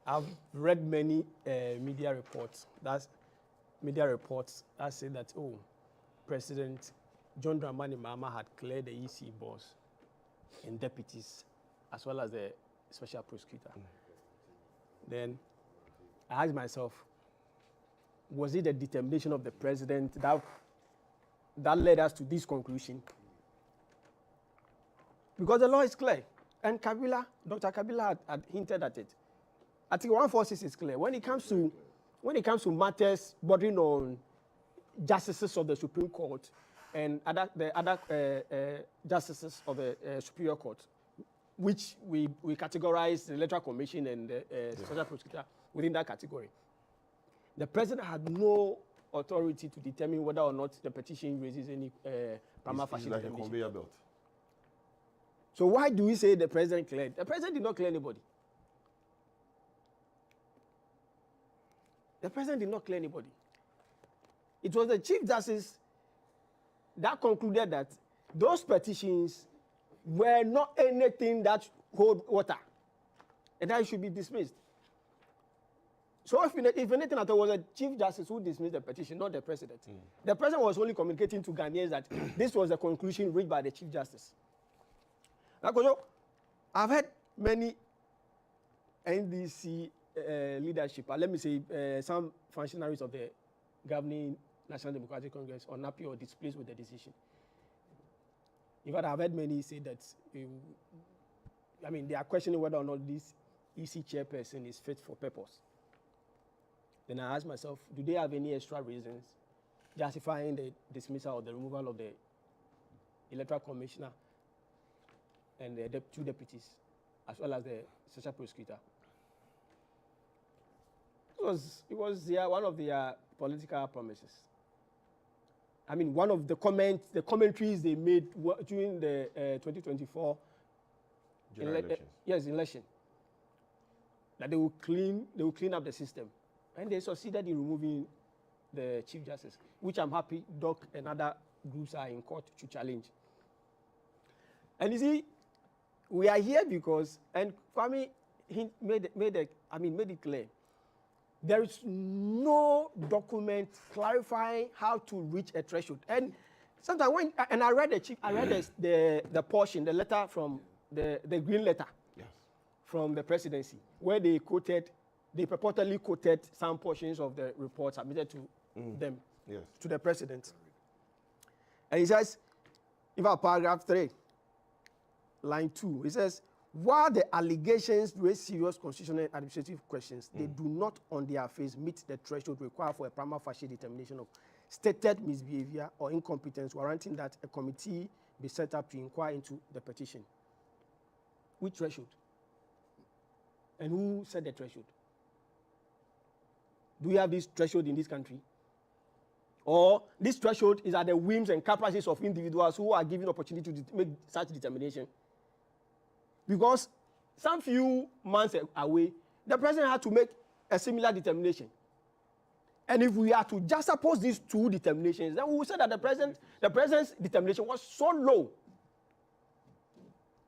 I've read many media reports that say that, President John Dramani Mahama had cleared the EC boss and deputies, as well as the special prosecutor. Then I asked myself, was it the determination of the president that led us to this conclusion? Because the law is clear, and Dr. Kabila had hinted at it. Article 146 is clear. When it comes to matters bordering on justices of the Supreme Court and the other justices of the Superior Court, which we categorize the Electoral Commission and the Special Prosecutor within that category, the president had no authority to determine whether or not the petition raises any prima facie like a determination. conveyor belt. So why do we say the president cleared? The president did not clear anybody. The president did not clear anybody. It was the Chief Justice that concluded that those petitions were not anything that hold water, and that should be dismissed. So if anything at all, was a Chief Justice who dismissed the petition, not the President. The President was only communicating to Ghanaians that this was the conclusion reached by the Chief Justice. I've had many NDC leadership, let me say some functionaries of the governing National Democratic Congress unhappy or displeased with the decision. In fact, I've heard many say that, they are questioning whether or not this EC chairperson is fit for purpose. Then I ask myself, do they have any extra reasons justifying the dismissal or the removal of the electoral commissioner and the two deputies, as well as the special prosecutor? It was one of their political promises. One of the commentaries they made during the 2024 election, that they will clean up the system, and they succeeded in removing the Chief Justice, which I'm happy DOC and other groups are in court to challenge. And you see, we are here because, and Kwame made it clear, there is no document clarifying how to reach a threshold. And sometimes I read the portion, the letter from the green letter from the presidency, where they purportedly quoted some portions of the report submitted to them, to the president. And he says, paragraph 3, line 2, he says, while the allegations raise serious constitutional and administrative questions, they do not on their face meet the threshold required for a prima facie determination of stated misbehavior or incompetence, warranting that a committee be set up to inquire into the petition. Which threshold? And who set the threshold? Do we have this threshold in this country? Or this threshold is at the whims and caprices of individuals who are given opportunity to make such determination? Because some few months away, the president had to make a similar determination. And if we are to juxtapose these two determinations, then we will say that the president's determination was so low.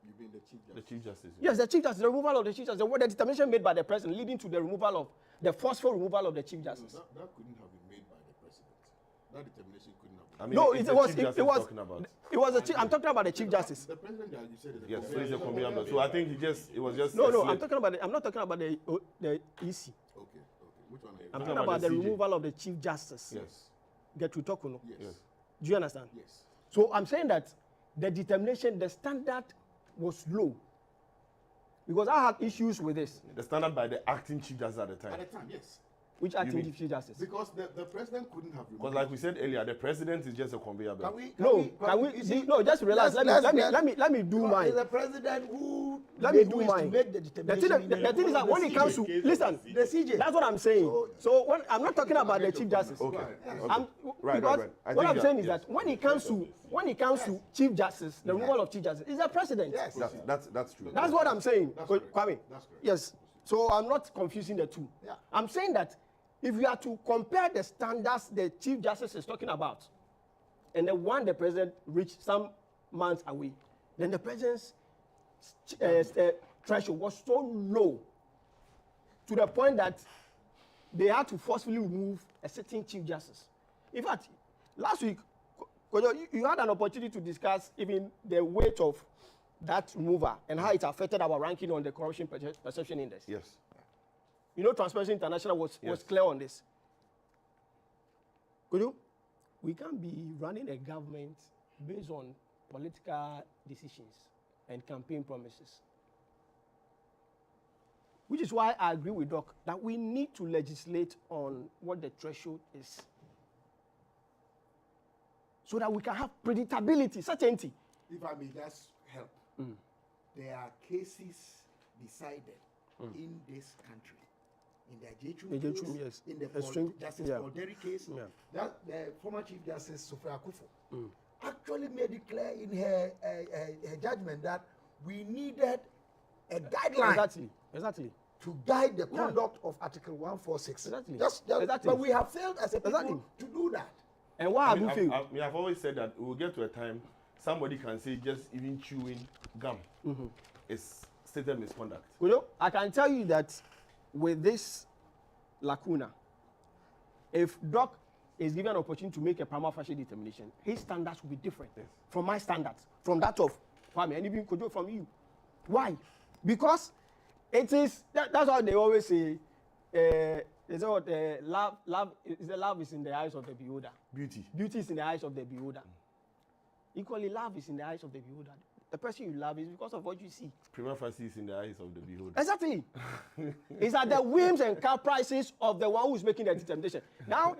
You mean the Chief Justice? The Chief Justice. Yes, the Chief Justice, the removal of the Chief Justice, the determination made by the president leading to the removal of, the forceful removal of the Chief Justice. No, that couldn't have been made by the president. That determination couldn't have been. I'm talking about the Chief Justice. The president that you said is yes, so he's a commander. So I think it was just. No, I'm not talking about the EC. Okay. Which one are you? I'm talking about the removal of the Chief Justice. Yes. Gertrude Torkornoo. Yes. Do you understand? Yes. So I'm saying that the determination, the standard was low. Because I had issues with this. The standard by the acting Chief Justice at the time. At the time, yes. Which acting Chief Justice? Because the president couldn't have. Because like we said earlier, the president is just a conveyor belt. Just relax. Let me do mine. It's the president who let me do mine. To make the determination. The thing is that when it comes to listen, the CJ. That's what I'm saying. So when I'm not talking about the Chief Justice. Okay. Right. What I'm saying is that when it comes to Chief Justice, the removal of Chief Justice is the president. Yes. That's true. That's what I'm saying. Kwame. That's correct. Yes. So I'm not confusing the two. Yeah. I'm saying that if we are to compare the standards the Chief Justice is talking about and the one the president reached some months away, then the president's threshold was so low to the point that they had to forcefully remove a certain Chief Justice. In fact, last week, you had an opportunity to discuss even the weight of that removal and how it affected our ranking on the Corruption Perception Index. Yes. You know, Transparency International was clear on this. We can't be running a government based on political decisions and campaign promises. Which is why I agree with Doc that we need to legislate on what the threshold is. So that we can have predictability, certainty. If I may just help, there are cases decided in this country. In the J2 case, in the Justice Paul Derry case, that the former Chief Justice Sophia Akufo actually made it clear in her judgment that we needed a guideline exactly to guide the conduct of Article 146. Exactly. But we have failed as a people to do that. And why have we failed? I've always said that we will get to a time somebody can say just even chewing gum is stated misconduct. You know, I can tell you that with this lacuna, if Doc is given an opportunity to make a prima facie determination, his standards will be different from my standards, from that of Kwame, and even Kojo from you. Why? Because it is, that's why they always say, they say what, love is in the eyes of the beholder. Beauty. Beauty is in the eyes of the beholder. Equally, love is in the eyes of the beholder. The person you love is because of what you see. Prima facie is in the eyes of the beholder. Exactly. It's at the whims and caprices of the one who's making the determination. Now,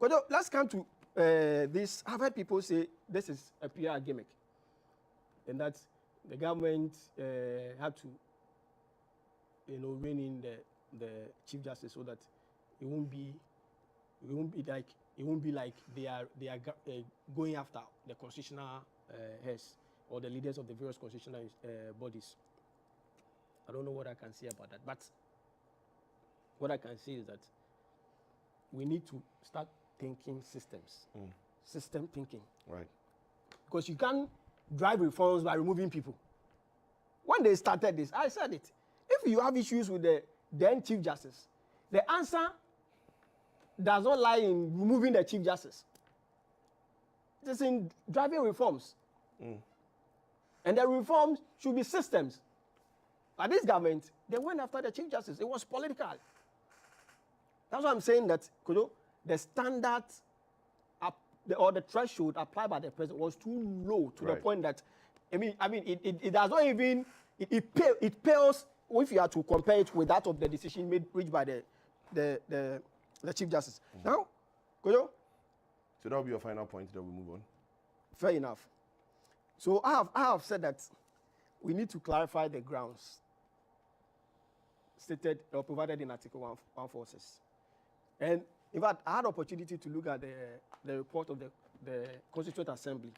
Kojo, let's come to this. I've heard people say this is a PR gimmick, and that the government had to, rein in the Chief Justice so that it won't be like they are going after the constitutional heads or the leaders of the various constitutional bodies. I don't know what I can say about that, but what I can say is that we need to start thinking systems, system thinking. Right. Because you can't drive reforms by removing people. When they started this, I said it. If you have issues with the then Chief Justice, the answer does not lie in removing the Chief Justice. It is in driving reforms. And the reforms should be systems. But this government, they went after the Chief Justice. It was political. That's why I'm saying that, Kojo, the standards or the threshold applied by the president was too low to the point that, it does not even, it pales if you are to compare it with that of the decision reached by the Chief Justice. Now, Kojo. So that will be your final point, then we move on. Fair enough. So I have said that we need to clarify the grounds stated or provided in Article 146. And in fact, I had opportunity to look at the report of the Constituent Assembly.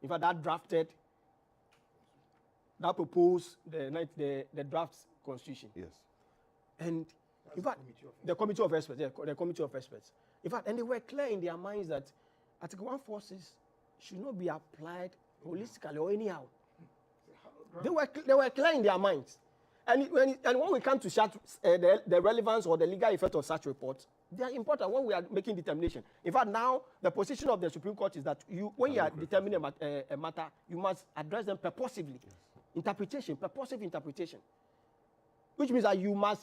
In fact, that proposed the draft constitution. Yes. And in fact, the Committee of Experts, the Committee of Experts. In fact, and they were clear in their minds that Article 146 should not be applied holistically or anyhow. They were clear in their minds. And when we come to the relevance or the legal effect of such reports, they are important when we are making determination. In fact, now the position of the Supreme Court is that when you are determining a matter, you must address them purposively. Yes. Interpretation, purposive interpretation. Which means that you must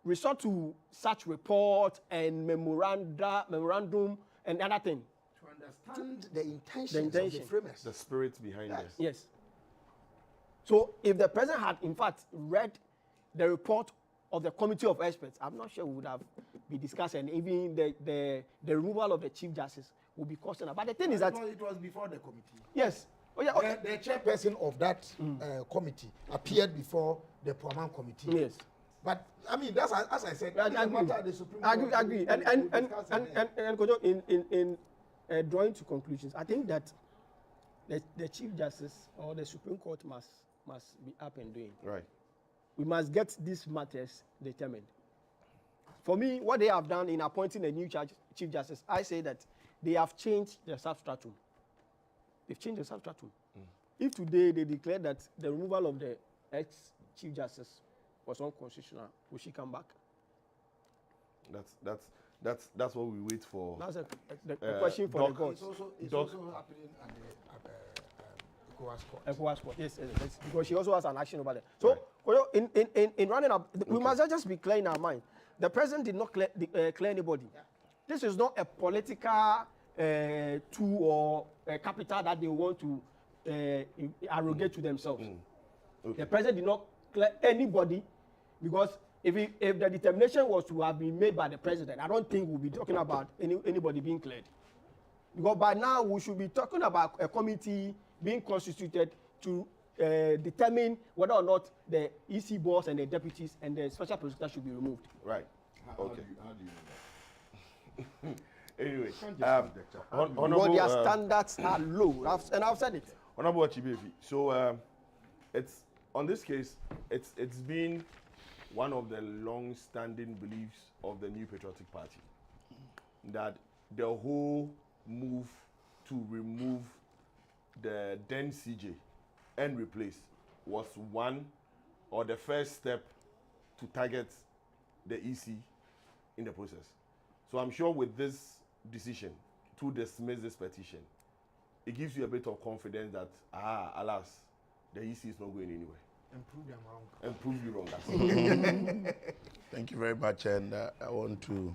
resort to such report and memorandum and other thing. To understand the intentions of the framers. The spirit behind it. Yes. So if the president had, in fact, read the report of the Committee of Experts, I'm not sure we would have been discussing. Even the removal of the Chief Justice would be questionable. But the thing is that it was before the committee. Yes. Oh, yeah, okay. The chairperson of that committee appeared before the Puaman committee. Yes. But I mean, that's as I said. I agree. And in drawing to conclusions, I think that the Chief Justice or the Supreme Court must be up and doing. Right. We must get these matters determined. For me, what they have done in appointing a new Chief Justice, I say that they have changed the substratum. They've changed the substratum. If today they declare that the removal of the ex-Chief Justice was unconstitutional, will she come back? That's what we wait for. That's the question for the gods. It's also happening at the ECOWAS court. Yes, because she also has an action over there. So, in running up, we must just be clear in our mind. The president did not clear anybody. Yeah. This is not a political tool or a capital that they want to arrogate to themselves. Okay. The president did not clear anybody because if the determination was to have been made by the president, I don't think we'll be talking about anybody being cleared. Because by now we should be talking about a committee being constituted to determine whether or not the EC boss and the deputies and the special prosecutor should be removed. Right. Okay. How do you know that? Anyway, but their standards are low, and I've said it. Honorable Chibevi, so it's on this case, it's been one of the long-standing beliefs of the New Patriotic Party that the whole move to remove the then CJ and replace was one or the first step to target the EC in the process. So I'm sure with this decision to dismiss this petition, it gives you a bit of confidence that, alas, the EC is not going anywhere. And prove them wrong. And prove you wrong. Thank you very much, and I want to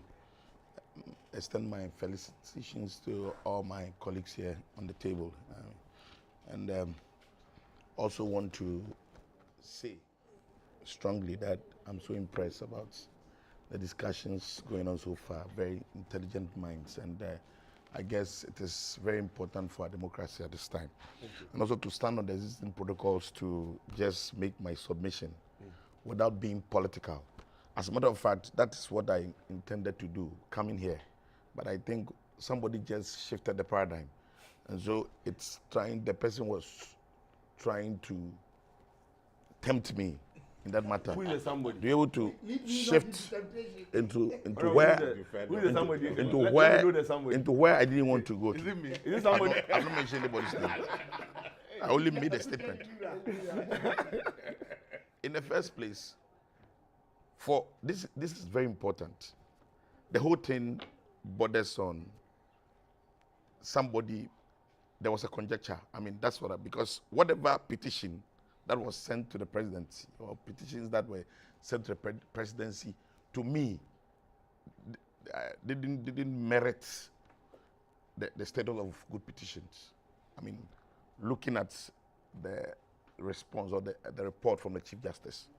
extend my felicitations to all my colleagues here on the table, and also want to say strongly that I'm so impressed about the discussions going on so far. Very intelligent minds, and I guess it is very important for our democracy at this time. And also to stand on the existing protocols to just make my submission without being political. As a matter of fact, that is what I intended to do, coming here. But I think somebody just shifted the paradigm. And so the person was trying to tempt me in that matter. Who is somebody? To be able to shift into where I didn't want to go to. Is it me? Is it somebody? I've not mentioned anybody's name. I only made a statement. In the first place, for this is very important. The whole thing borders on somebody. There was a conjecture. I mean, that's because whatever petition that was sent to the presidency or petitions that were sent to the presidency, to me, didn't merit the status of good petitions. I mean, looking at the response or the report from the Chief Justice.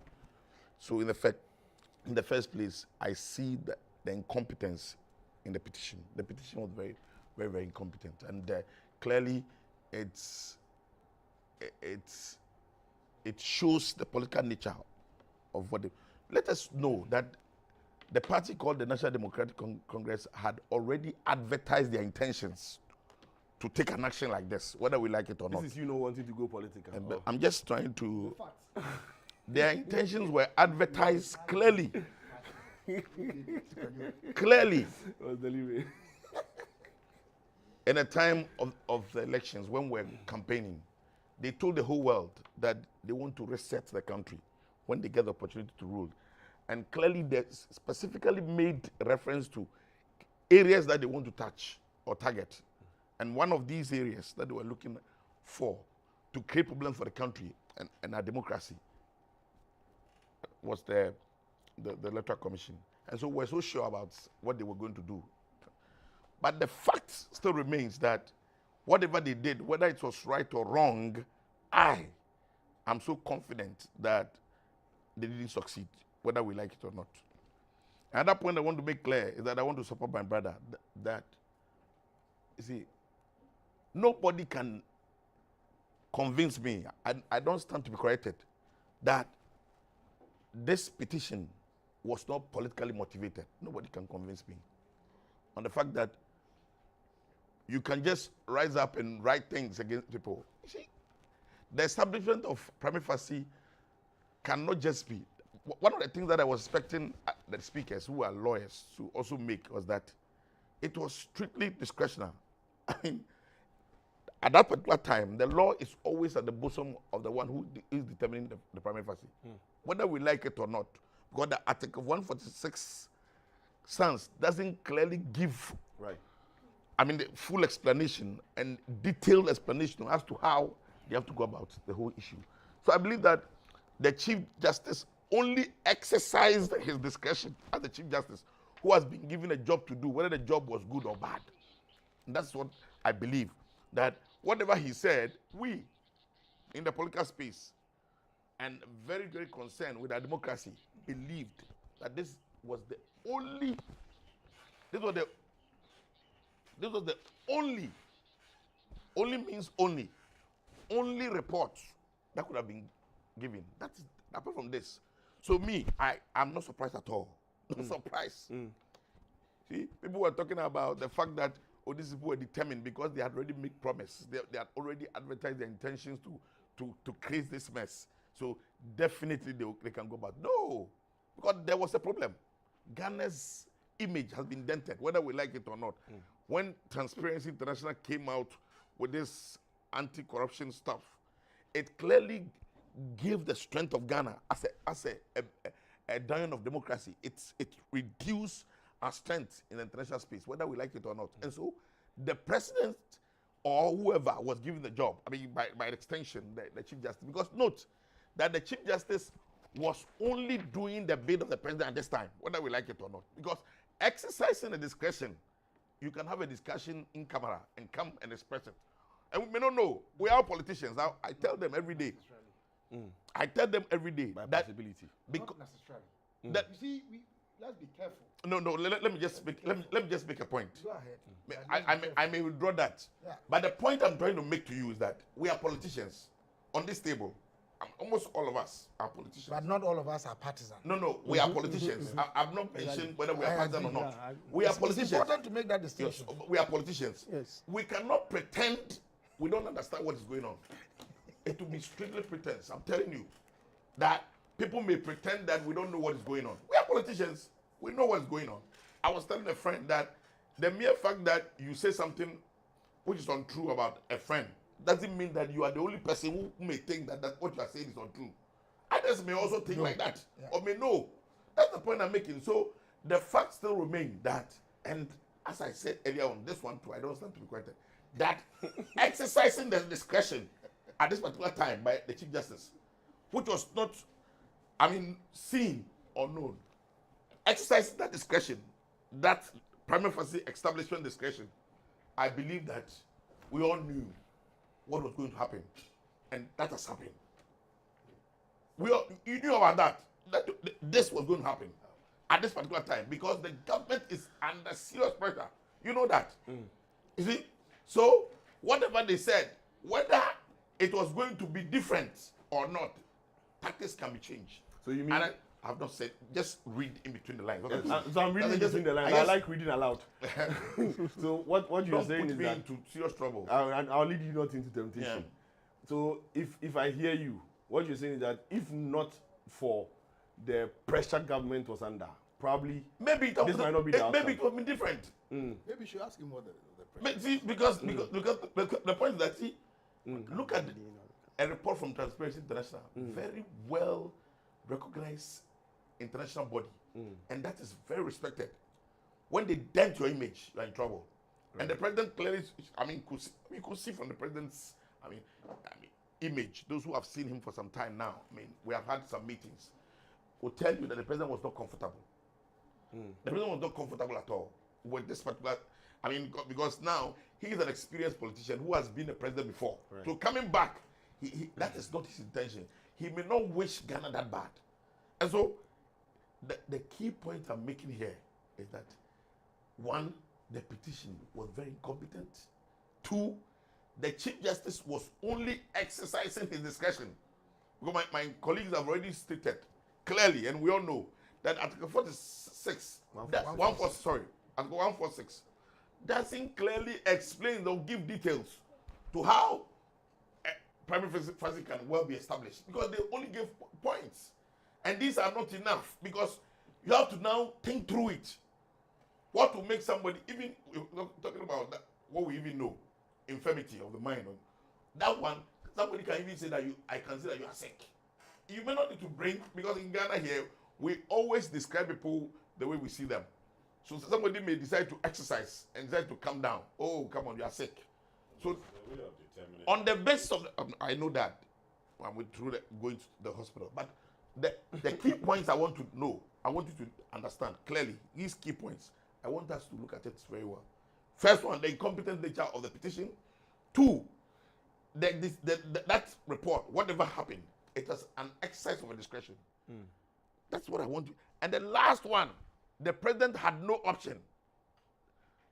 So in the first place, I see the incompetence in the petition. The petition was very, very, very incompetent, and clearly, it shows the political nature of what. Let us know that the party called the National Democratic Congress had already advertised their intentions to take an action like this, whether we like it or not. This is you not wanting to go political. I'm just trying to. Their intentions were advertised clearly. Clearly. In a time of the elections, when we're campaigning, they told the whole world that they want to reset the country when they get the opportunity to rule. And clearly they specifically made reference to areas that they want to touch or target. And one of these areas that they were looking for to create problems for the country and our democracy was the Electoral Commission. And so we're so sure about what they were going to do. But the fact still remains that whatever they did, whether it was right or wrong, I am so confident that they didn't succeed, whether we like it or not. Another point I want to make clear is that I want to support my brother, that, you see, nobody can convince me, I don't stand to be corrected, that this petition was not politically motivated. Nobody can convince me on the fact that you can just rise up and write things against people. You see, the establishment of prima facie cannot just be. One of the things that I was expecting the speakers, who are lawyers, to also make was that it was strictly discretionary. I mean, at that particular time, the law is always at the bosom of the one who is determining the prima facie, whether we like it or not. Because the Article 146 stance doesn't clearly give the full explanation and detailed explanation as to how they have to go about the whole issue. So I believe that the Chief Justice only exercised his discretion as the Chief Justice, who has been given a job to do, whether the job was good or bad. And that's what I believe, that whatever he said, we in the political space and very, very concerned with our democracy believed that this was the only only report that could have been given. That's apart from this. So me, I'm not surprised at all. Not surprised. See, people were talking about the fact that these people were determined because they had already made promise. They had already advertised their intentions to create this mess. So definitely they can go back. No, because there was a problem. Ghana's image has been dented, whether we like it or not. When Transparency International came out with this anti-corruption stuff, it clearly gave the strength of Ghana as a diamond of democracy. It reduced our strength in the international space, whether we like it or not. And so the president or whoever was given the job, I mean, by extension, the Chief Justice, because note that the Chief Justice was only doing the bid of the president at this time, whether we like it or not. Because exercising the discretion, you can have a discussion in camera and come and express it. And we may not know. We are politicians. I tell them every day. I tell them every day by that possibility. Not necessarily. That You see, let's be careful. no. Let me just make a point. Go ahead. I may withdraw that. Yeah. But the point I'm trying to make to you is that we are politicians. On this table, almost all of us are politicians. But not all of us are partisan. No, we are politicians. I've not mentioned whether we are partisan or not. We are politicians. It's important to make that distinction. Yes, we are politicians. Yes. We cannot pretend we don't understand what is going on. It will be strictly pretense. I'm telling you that people may pretend that we don't know what is going on. We are politicians. We know what's going on. I was telling a friend that the mere fact that you say something which is untrue about a friend doesn't mean that you are the only person who may think that what you are saying is untrue. Others may also think like that, or may know. That's the point I'm making. So the fact still remains that, and as I said earlier on, this one too, I don't stand to be corrected, that exercising the discretion at this particular time by the Chief Justice, which was not, seen or known, exercising that discretion, that prima facie establishment discretion, I believe that we all knew what was going to happen, and that has happened. You knew about that this was going to happen at this particular time because the government is under serious pressure. You know that. You see? So, whatever they said, whether it was going to be different or not, tactics can be changed. So you mean? And I have not said, just read in between the lines. So I'm reading between the lines. I like reading aloud. So what you're saying is that... Don't put me into serious trouble. I'll lead you not into temptation. Yeah. So if I hear you, what you're saying is that if not for the pressure government was under, probably maybe this might not be the outcome. Maybe it would be different. Maybe you should ask him what the But see, because the point is that, see, look at a report from Transparency International, very well recognized international body, and that is very respected. When they dent your image, you are in trouble. Right. And the president clearly, we could see from the president's, image, those who have seen him for some time now, we have had some meetings, will tell you that the president was not comfortable. The president was not comfortable at all with this particular, because now he is an experienced politician who has been a president before. Right. So coming back, that is not his intention. He may not wish Ghana that bad. And so, the key point I'm making here is that, one, the petition was very incompetent. Two, the Chief Justice was only exercising his discretion. Because my colleagues have already stated clearly, and we all know, that Article 46, Article 146, doesn't clearly explain or give details to how primary facie can well be established, because they only give points. And these are not enough, because you have to now think through it. What will make somebody, even talking about that, what we even know, infirmity of the mind, that one, somebody can even say that I can say that you are sick. You may not need to bring, because in Ghana here, we always describe people the way we see them. So somebody may decide to exercise and decide to come down. Oh, come on, you are sick. So on the basis of, I know that when we through going to the hospital, but the key points I want to know, I want you to understand clearly, these key points, I want us to look at it very well. First one, the incompetent nature of the petition. Two, that report, whatever happened, it was an exercise of a discretion. That's what I want you. And the last one, the president had no option.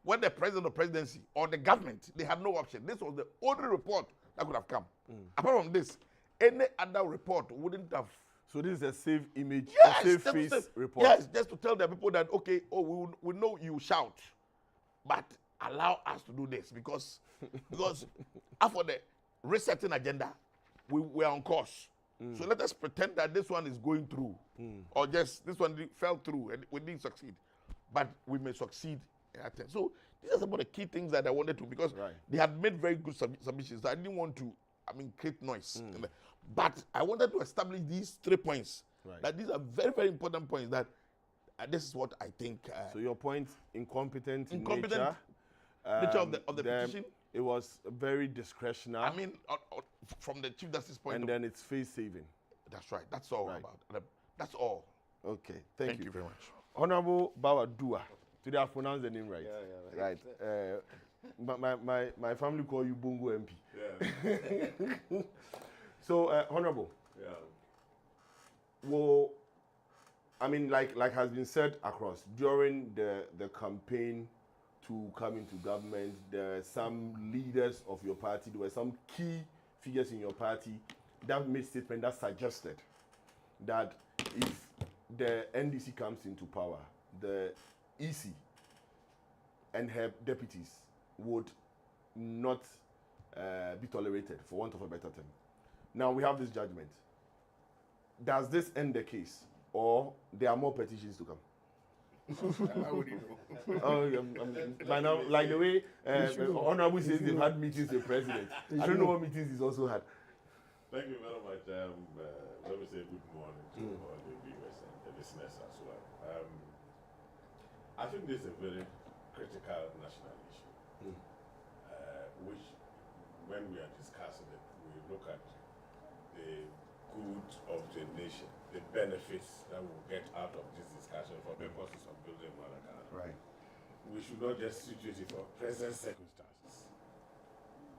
When the president of presidency or the government, they had no option. This was the only report that could have come. Apart from this, any other report wouldn't have. So this is a safe image, yes, a safe face report. Yes, just to tell the people that, okay, we know you shout, but allow us to do this because after the resetting agenda, we are on course. So let us pretend that this one is going through, or just this one fell through and we didn't succeed, but we may succeed. So these are some of the key things that I wanted to, because they had made very good submissions. So I didn't want to, create noise. But I wanted to establish these 3 points. Right. That these are very, very important points. That this is what I think. So your point, incompetent Incompetent nature of the petition. It was very discretionary. I mean, from the Chief Justice point and of then it's face saving. That's right. That's all about. That's all. Okay. Thank you very much. Honorable Bawadua. Today I pronounced the name right. Yeah. Right. My family call you Bongo MP. Yeah. So, Honorable. Yeah. Well, I mean, like has been said across, during the campaign to come into government, there are some leaders of your party, there were some key figures in your party that made statement that suggested that if the NDC comes into power, the EC and her deputies would not be tolerated, for want of a better term. Now we have this judgment. Does this end the case, or there are more petitions to come? How would you know? Oh, by now, like the way Honorable says they've had meetings with the president. I don't know what meetings he's also had. Thank you very much. Let me say good morning to all the viewers and the listeners as well. I think this is a very critical national issue, which, when we are discussing it, we look at the good of the nation, the benefits that we'll get out of this discussion for purposes of building Malakana. Right. We should not just situate it for present circumstances.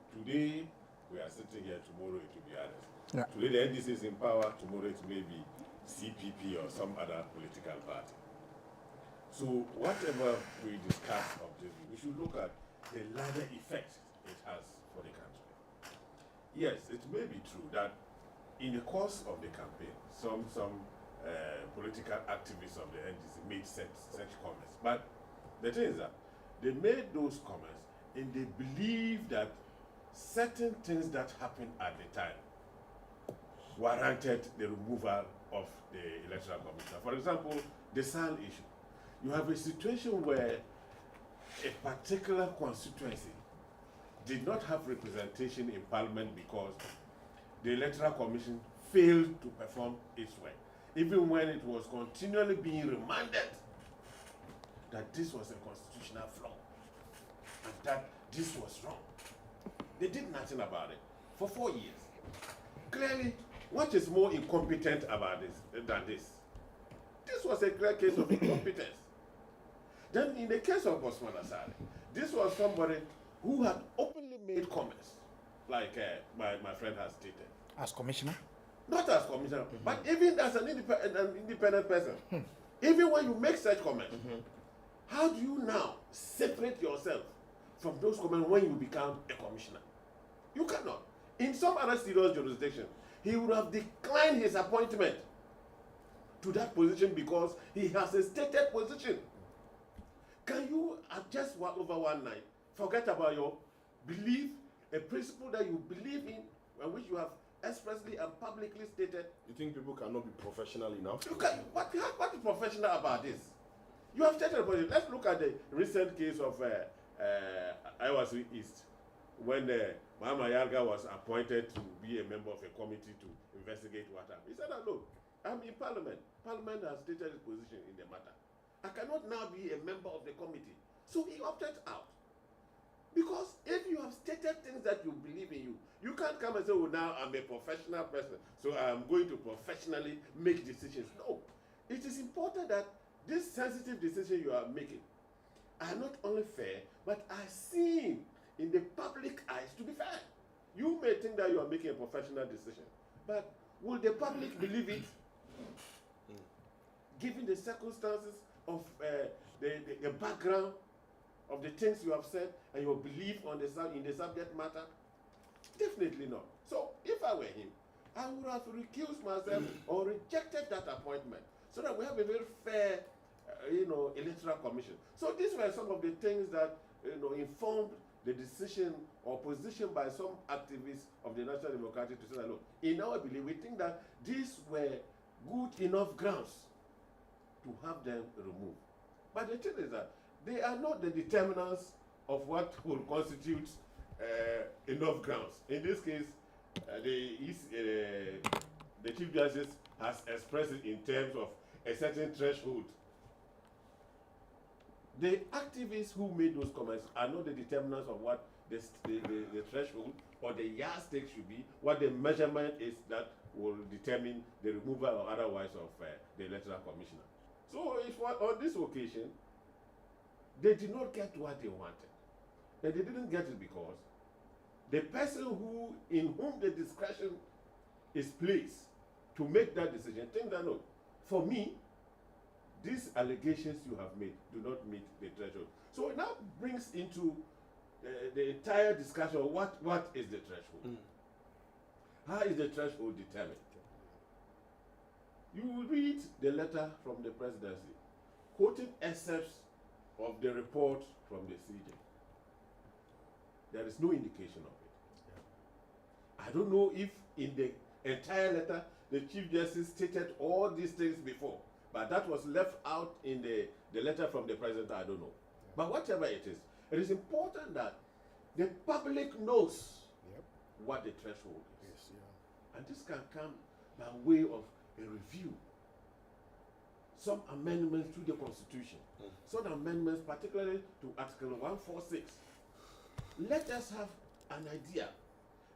Today, we are sitting here, tomorrow it will be others. Yeah. Today the NDC is in power, tomorrow it may be CPP or some other political party. So whatever we discuss of this, we should look at the larger effect it has for the country. Yes, it may be true that in the course of the campaign, some political activists of the NDC made such comments. But the thing is that they made those comments and they believe that certain things that happened at the time warranted the removal of the electoral commissioner. For example, the SAL issue. You have a situation where a particular constituency did not have representation in parliament because the electoral commission failed to perform its work, even when it was continually being reminded that this was a constitutional flaw and that this was wrong. They did nothing about it for 4 years. Clearly, what is more incompetent about this than this? This was a clear case of incompetence. Then in the case of Osman Asare, this was somebody who had openly made comments, like my friend has stated. As commissioner? Not as commissioner, but even as an independent person. Even when you make such comments, how do you now separate yourself from those comments when you become a commissioner? You cannot. In some other serious jurisdiction, he would have declined his appointment to that position because he has a stated position. Can you just over one night forget about your belief, a principle that you believe in, and which you have expressly and publicly stated? You think people cannot be professional enough? You can. What is professional about this? You have stated a position. Let's look at the recent case of Iwasu East, when Mahama Yarga was appointed to be a member of a committee to investigate what happened. He said, look, I'm in Parliament. Parliament has stated its position in the matter. I cannot now be a member of the committee. So he opted out. Because if you have stated things that you believe in, you can't come and say, oh, now I'm a professional person, so I'm going to professionally make decisions. No. It is important that these sensitive decisions you are making are not only fair, but are seen in the public eyes to be fair. You may think that you are making a professional decision, but will the public believe it? Given the circumstances of the background of the things you have said and your belief in the subject matter? Definitely not. So if I were him, I would have recused myself or rejected that appointment so that we have a very fair electoral commission. So these were some of the things that informed the decision or position by some activists of the National Democratic to say that, look, in our belief, we think that these were good enough grounds to have them removed. But the thing is that they are not the determinants of what will constitute enough grounds. In this case, the Chief Justice has expressed it in terms of a certain threshold. The activists who made those comments are not the determinants of what the threshold or the yardstick should be, what the measurement is that will determine the removal or otherwise of the electoral commissioner. So if on this occasion, they did not get what they wanted. And they didn't get it because the person in whom the discretion is placed to make that decision, think that, no, for me, these allegations you have made do not meet the threshold. So it now brings into the entire discussion of what is the threshold? How is the threshold determined? You will read the letter from the presidency, quoting excerpts of the report from the CJ. There is no indication of it. I don't know if in the entire letter the Chief Justice stated all these things before, but that was left out in the letter from the president. I don't know. But whatever it is important that the public knows what the threshold is. And this can come by way of a review. Some amendments to the Constitution, some amendments particularly to Article 146. Let us have an idea.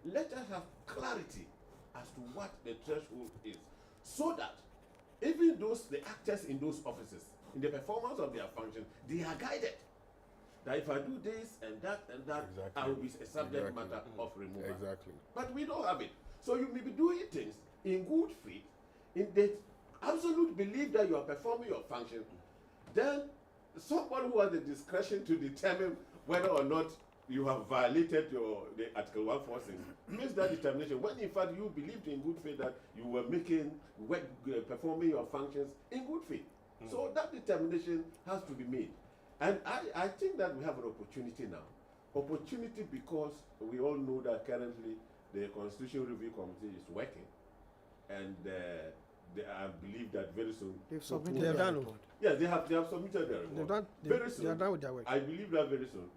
Let us have clarity as to what the threshold is, so that even the actors in those offices, in the performance of their function, they are guided. That if I do this and that, I will be a subject matter of removal. Exactly. But we don't have it. So you may be doing things in good faith, in the absolute belief that you are performing your function. Then someone who has the discretion to determine whether or not you have violated the Article 146 makes that determination when in fact you believed in good faith that you were performing your functions in good faith. So that determination has to be made. And I think that we have an opportunity now. Opportunity because we all know that currently the Constitutional Review Committee is working. And I believe that very soon they've submitted their report. Yes, they have submitted their report. Very soon. They are done with their work. I believe that very soon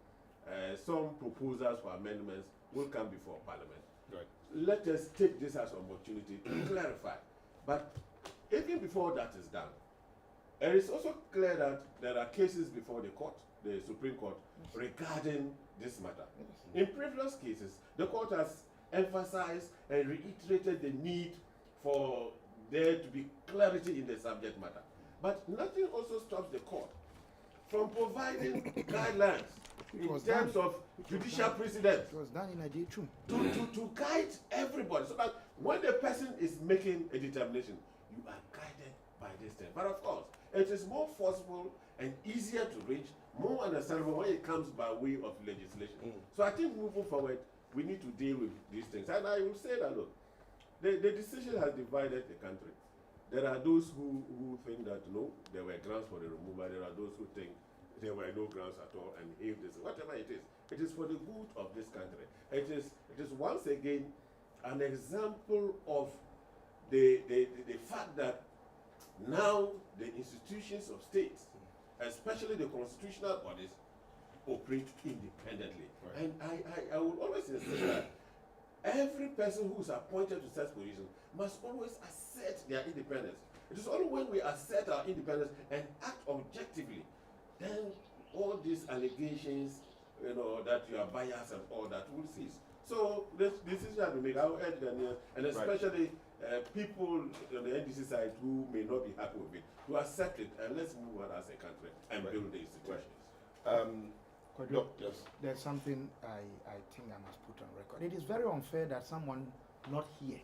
some proposals for amendments will come before Parliament. Right. Let us take this as an opportunity to clarify. But even before that is done, it is also clear that there are cases before the court, the Supreme Court, regarding this matter. In previous cases, the court has emphasized and reiterated the need for there to be clarity in the subject matter. But nothing also stops the court from providing guidelines in terms of judicial precedent. It was done in a day-two. To guide everybody, so that when the person is making a determination, you are guided by this thing. But of course, it is more forceful and easier to reach, more understandable when it comes by way of legislation. So I think moving forward, we need to deal with these things. And I will say that, look, the decision has divided the country. There are those who think that, no, there were grounds for the removal. There are those who think there were no grounds at all and hail this. Whatever it is for the good of this country. It is once again an example of the fact that now the institutions of states, especially the constitutional bodies, operate independently. Right. And I will always insist that every person who is appointed to such position must always assert their independence. It is only when we assert our independence and act objectively, then all these allegations, that you are biased and all that will cease. So this decision has been made. I will urge Ghanaians, and especially people on the NDC side who may not be happy with it, to accept it, and let's move on as a country and build the institutions. Yes. There's something I think I must put on record. It is very unfair that someone not here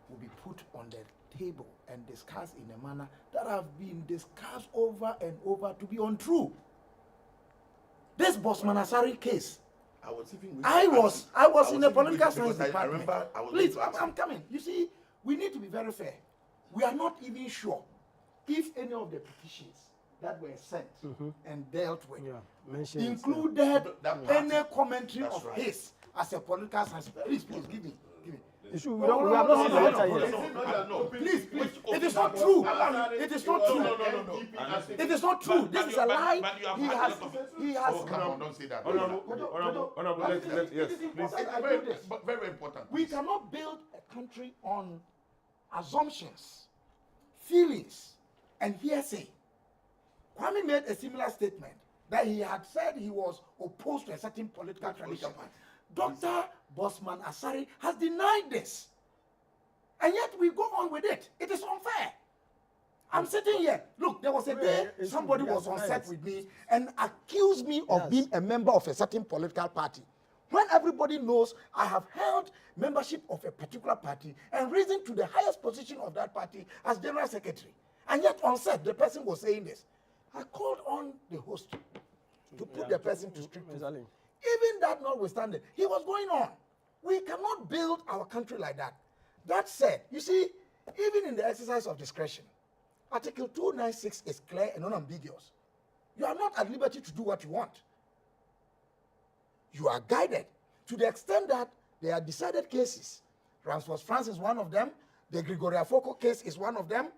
will be put on the table and discussed in a manner that have been discussed over and over to be untrue. This Bosman Asari case. I was in the political science department. Please, I'm coming. You see, we need to be very fair. We are not even sure if any of the petitions that were sent and dealt with included any commentary of his as a political science. Please give me. We have not seen the letter yet. Please, it is not true. It is not true. It is not true. This is a lie. He has. Come on, don't say that. Honorable, yes, please. Very important. We cannot build a country on assumptions, feelings, and hearsay. Kwame made a similar statement that he had said he was opposed to a certain political tradition. Dr. Bosman Asare has denied this. And yet we go on with it. It is unfair. I'm sitting here. Look, there was a day somebody was on set with me and accused me of being a member of a certain political party. When everybody knows I have held membership of a particular party and risen to the highest position of that party as general secretary. And yet on set, the person was saying this. I called on the host to put the person to strict proof. Even that notwithstanding, he was going on. We cannot build our country like that. That said, you see, even in the exercise of discretion, Article 296 is clear and unambiguous. You are not at liberty to do what you want. You are guided to the extent that there are decided cases. Ransford France is one of them. The Gregoria Foko case is one of them.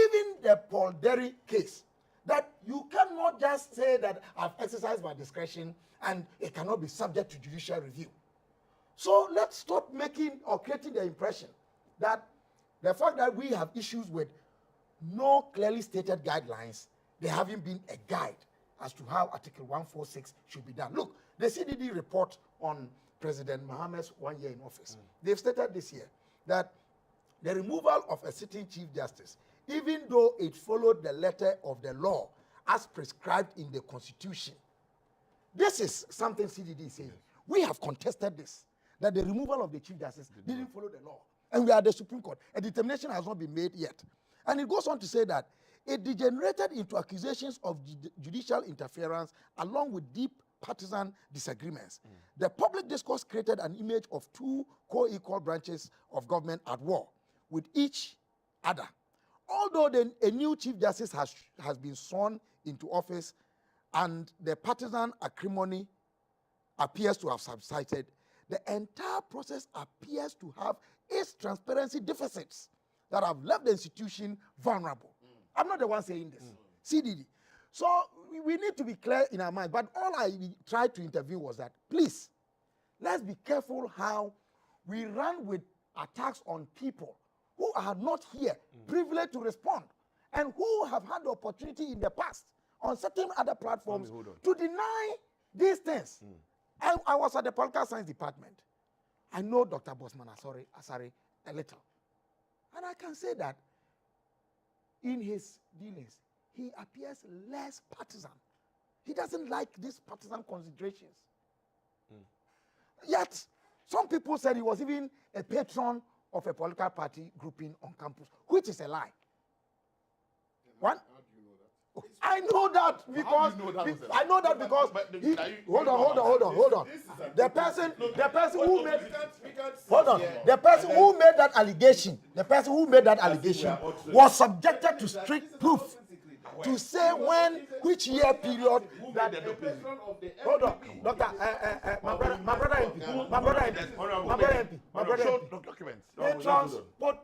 Even the Paul Derry case. That you cannot just say that I've exercised my discretion and it cannot be subject to judicial review. So let's stop making or creating the impression that the fact that we have issues with no clearly stated guidelines, there haven't been a guide as to how Article 146 should be done. Look, the CDD report on President Mohammed's 1 year in office, they've stated this year that the removal of a sitting Chief Justice, even though it followed the letter of the law as prescribed in the Constitution. This is something CDD is saying. We have contested this, that the removal of the Chief Justice didn't follow the law. And we are the Supreme Court. A determination has not been made yet. And it goes on to say that it degenerated into accusations of judicial interference along with deep partisan disagreements. The public discourse created an image of two co-equal branches of government at war with each other. Although a new Chief Justice has been sworn into office and the partisan acrimony appears to have subsided, the entire process appears to have its transparency deficits that have left the institution vulnerable. I'm not the one saying this. CDD. So we need to be clear in our mind. But all I tried to intervene was that, please, let's be careful how we run with attacks on people who are not here, privileged to respond, and who have had the opportunity in the past on certain other platforms to deny these things. I was at the political science department. I know Dr. Bosman Asare a little. And I can say that in his dealings, he appears less partisan. He doesn't like these partisan considerations. Yet, some people said he was even a patron of a political party grouping on campus, which is a lie. One, I know that because I know that because hold on. The person who made the person who made that allegation was subjected to strict proof to say when, which year period that. Hold on, Doctor, my brother MP.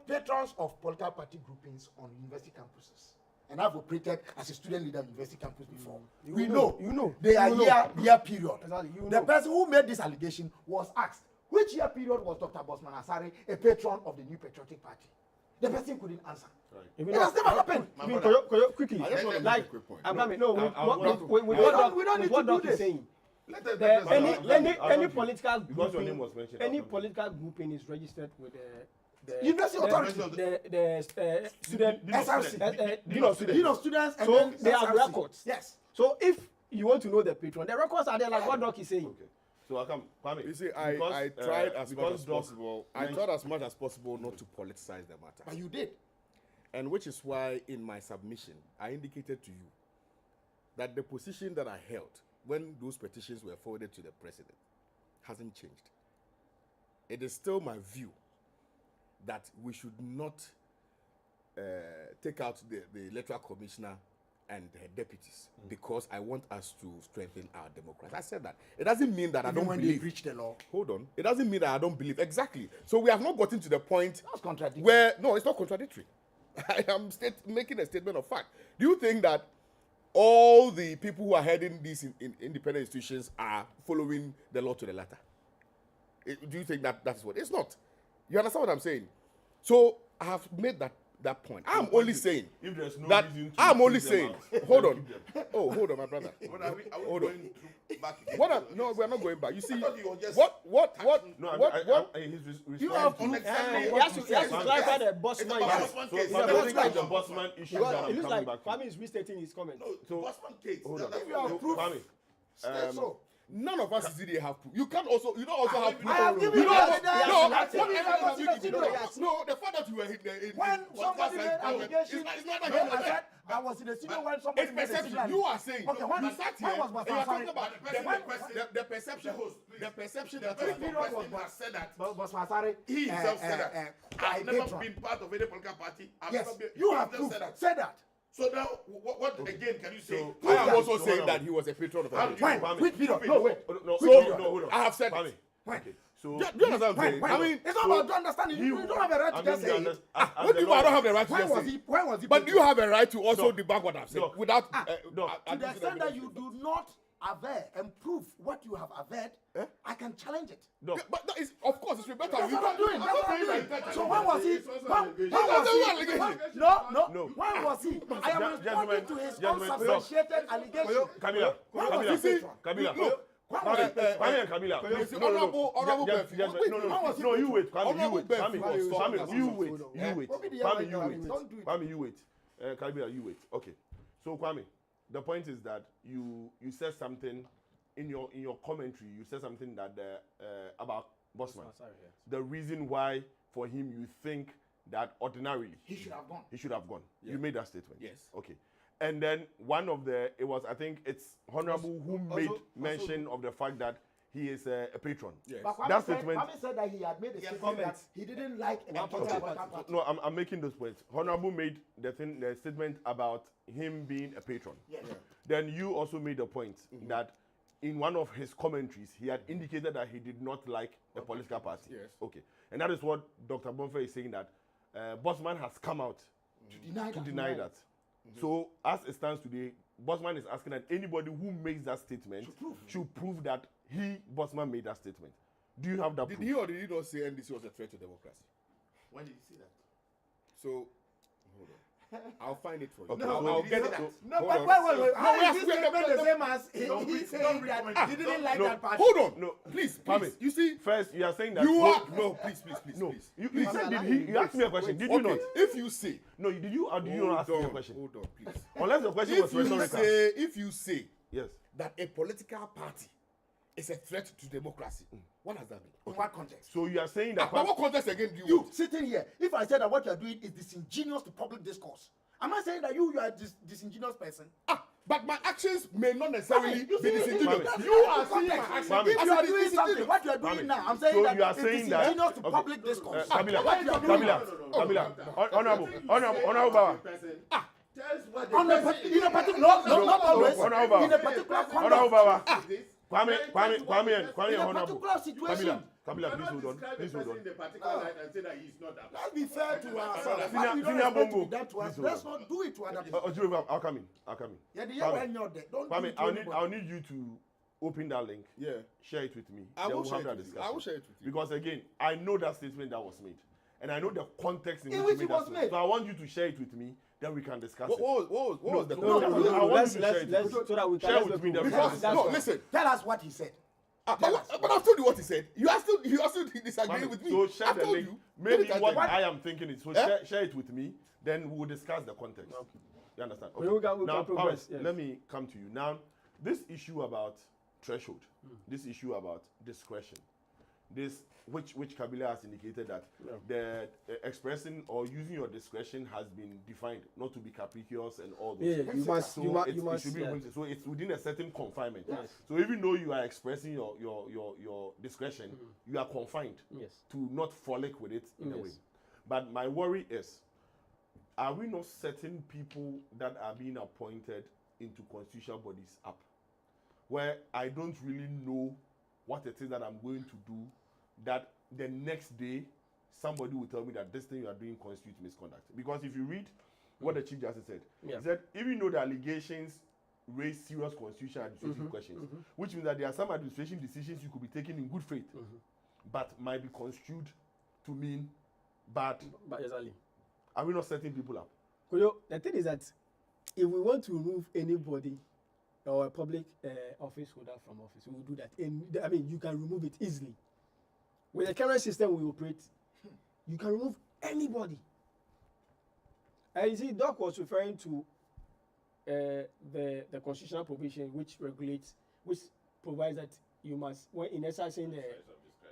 Patrons of political party groupings on university campuses. And I've operated as a student leader on university campus before. You know. They are year period. Exactly. The person who made this allegation was asked, which year period was Dr. Bosman Asare a patron of the New Patriotic Party? The person couldn't answer. It has never happened. Quickly, I just want to make a quick point. We don't need to do this. Any political grouping is registered with the University Authority, the student SRC, Dean of Students, so they have records. Yes. So if you want to know the patron, the records are there, like what Doc is saying. Okay. So I come, Kwame. You see, I tried as much as possible. I tried as much as possible not to politicize the matter. But you did. And which is why in my submission, I indicated to you that the position that I held when those petitions were forwarded to the president hasn't changed. It is still my view that we should not take out the electoral commissioner and her deputies because I want us to strengthen our democracy. I said that. It doesn't mean that I Even don't when believe. they breach the law. Hold on. It doesn't mean that I don't believe. Exactly. So we have not gotten to the point That's contradictory. where no, it's not contradictory. I am making a statement of fact. Do you think that all the people who are heading these independent institutions are following the law to the letter? Do you think that that's what? It's not. You understand what I'm saying? So I have made that point. I'm only saying if there's no that reason to I'm only keep them saying. out, Hold then on. keep them. Oh, hold on, my brother. But are we Hold going on. back again? No, we're not going back. You see, thought you were just- what? No, he's You have to. He has to clarify the bossman. Bossman case. So I think it's the bossman issue that It I'm looks coming like back to. Kwame is restating his comment. So, Bossman case. Hold on. If you have proof, Kwame, say so. None of us is really have proof. You don't also have proof. I have given You you don't evidence. no, That's what it. evidence have you That's given? it. No, the fact that you were in When somebody made it's allegation, not that no, you I were said I was in the studio when somebody It's made a perception. signal. You are saying. Okay, when you sat here. was and you are talking about the The perception that Which period was president has said that. Boss Masari? He himself said that. I've I never patron. been part of any political party. I've Yes, never been. you He have himself proof. said that. Say that. So now, what again can you say? I am also So saying hold on. that he was a patron of How the do you- When? Kwame. Which period? No, wait. No, So- hold on. I have said Kwame. it. When? Okay. So Do you understand what I'm saying? When? I mean, It's not about understanding. You don't have a right to just say it. what do you mean I don't have the right to When just was say he? it? When was he? But you have a right to also No. debunk what I've said No. without. No. To the adducing extent that evidence. you do not aver and prove what you have averred, I can challenge it. No. Yeah, but that is, of course, it's better. That's You what I'm can't- doing. I'm That's not what I'm saying doing. that- So when was he? It's also When an allegation. was It's he? also an allegation. No. When was he? I am Gentlemen, responding to his gentlemen, unsubstantiated allegation. Kabila. When was Kabila. he patron? Kabila. No. Kwame, Kwame and Kabila. Please, No, no, no. Honorable Just- Benfi. just- Wait, no, when no, was he no, you patron? wait. Kwame, you Honorable wait. Benfi Kwame, was Kwame, talking you about wait. something. You wait. What did he Kwame, have you to wait. do? Don't do it. Kwame, you wait. Kabila, you wait. Okay. So Kwame, the point is that you said something in your commentary. You said something that about Bossman. The reason why for him you think that ordinarily He should have gone. he should have gone. Yeah. You made that statement. Yes. Okay. And then I think it's Honorable who made mention of the fact that he is a patron. Yes. But That Kwame statement. said that he had made a statement comment. that he didn't like a One particular point. political party. No, I'm making those points. Honorable made the statement about him being a patron. Yes. Then you also made a point that in one of his commentaries he had indicated that he did not like a political party. Yes. Okay. And that is what Dr. Bonfe is saying, that Bossman has come out To deny that. So as it stands today, Bossman is asking that anybody who makes that statement should prove that Bossman made that statement. Do you have that Did proof? he or did he not say NDC was a threat to democracy? When did you see that? So, hold on. I'll find it for you. Okay, I'll, so- I'll get it. so- No, Hold but on. wait. How No, is this wait, statement no, the same as don't he read- saying don't that read- he didn't like no, that party? Hold on. No, Please. Kwame. You see, First, you are saying that you are no. Please. no. Please. You said did he? You asked me a question. Did you Okay, not? if you say, No, did you or did you not ask me a question? Hold on, please. Unless the question was rhetorical. If you say Yes. that a political party is a threat to democracy, what does that mean? In what context? So you are saying that. But what context again do you You want? sitting here, if I said that what you are doing is disingenuous to public discourse, am I saying that you are a disingenuous person? But my actions may not necessarily You be see, disingenuous. that's You the are seeing my context. actions. Kwame. If as you are it is doing something, disingenuous. what you are doing Kwame. now, I'm saying So that you are it's saying that- disingenuous to okay. public discourse. Kabila, What you are doing- Honorable Bauer. Honorable in a particular, not always. Honorable Bauer. In a particular Honorable context. Bauer. Kwame and In a Honorable. particular situation. Kabila, please hold on. Please hold on. Let's be fair to ourselves. Senior- What we don't Senior expect to Bongo. be done to us, Please hold let's not do it to other people. Ojuwe, I'll come in. Yeah, the year when you're there, don't do Kwame, it to I'll anybody. need you to open that link. Yeah. Share it with me. I Then will we'll share have it that with you. discussion. I will share it with you. Because again, I know that statement that was made. And I know the context in In which which you it made that was statement. made. So I want you to share it with me, then we can discuss What it. was the No, context? I want you to share let's it with me. so that we can Share let's with me go the through. context. No, listen. Tell us what he said. But I've told you what he said. You are still disagreeing with me. So share I've the told link. you. Maybe Look at what them. I am thinking is, so share it with me, then we'll discuss the context. You understand? We can Now, progress, Powers, yes. let me come to you. Now, this issue about threshold, this issue about discretion, this which Kabila has indicated that the expressing or using your discretion has been defined not to be capricious and all those. Yeah, things. you must- So you must- it you must, should be yeah. so it's within a certain confinement. Yes. So even though you are expressing your discretion, you are confined Yes. to not frolic with it in a Yes. way. But my worry is, are we not setting people that are being appointed into constitutional bodies up, where I don't really know what it is that I'm going to do, that the next day somebody will tell me that this thing you are doing constitutes misconduct? Because if you read what the Chief Justice said, he said even though the allegations raise serious constitutional administrative questions, which means that there are some administration decisions you could be taking in good faith, but might be construed to mean bad. But exactly. Are we not setting people up? The thing is that if we want to remove anybody or a public office holder from office, we will do that. And I mean, you can remove it easily. With the current system we operate, you can remove anybody. And you see, Doc was referring to the constitutional provision which provides that you must, when in exercising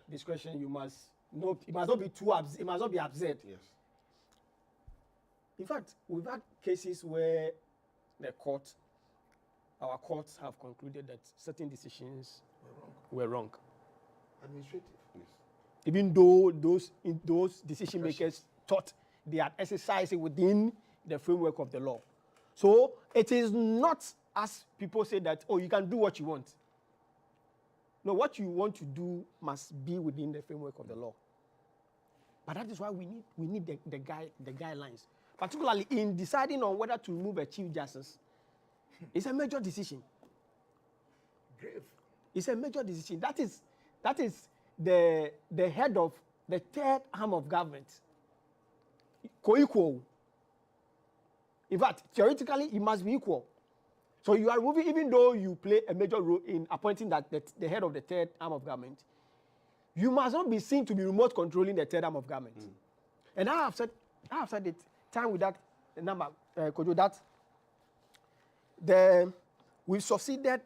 discretion, you must not, it must not be too absurd. It must not be absurd. Yes. In fact, we've had cases where our courts have concluded that certain decisions were wrong. Administrative. Yes. Even though those decision makers thought they had exercised it within the framework of the law. So it is not as people say that, oh, you can do what you want. No, what you want to do must be within the framework of the law. But that is why we need the guidelines, particularly in deciding on whether to remove a chief justice. It's a major decision. Grave. It's a major decision. That is the head of the third arm of government. Co-equal. In fact, theoretically, it must be equal. So you are removing, even though you play a major role in appointing the head of the third arm of government, you must not be seen to be remote controlling the third arm of government. And I have said it time with that number, Kojo, that we've succeeded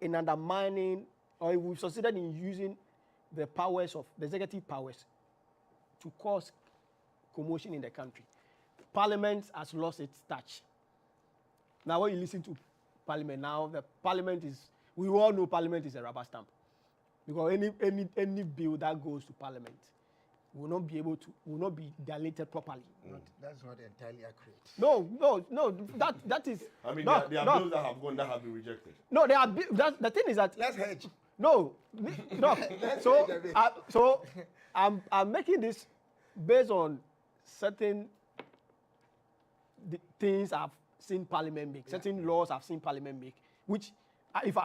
in undermining, or we've succeeded in using the powers of the executive powers to cause commotion in the country. Parliament has lost its touch. Now, when you listen to Parliament now, the Parliament is, we all know Parliament is a rubber stamp. Because any bill that goes to Parliament will not be dilated properly. That's not entirely accurate. No, that is. I mean, there are bills that have gone that have been rejected. No, there are the thing is that. Let's hedge. No. So I'm making this based on certain things I've seen Parliament make, certain laws I've seen Parliament make, which if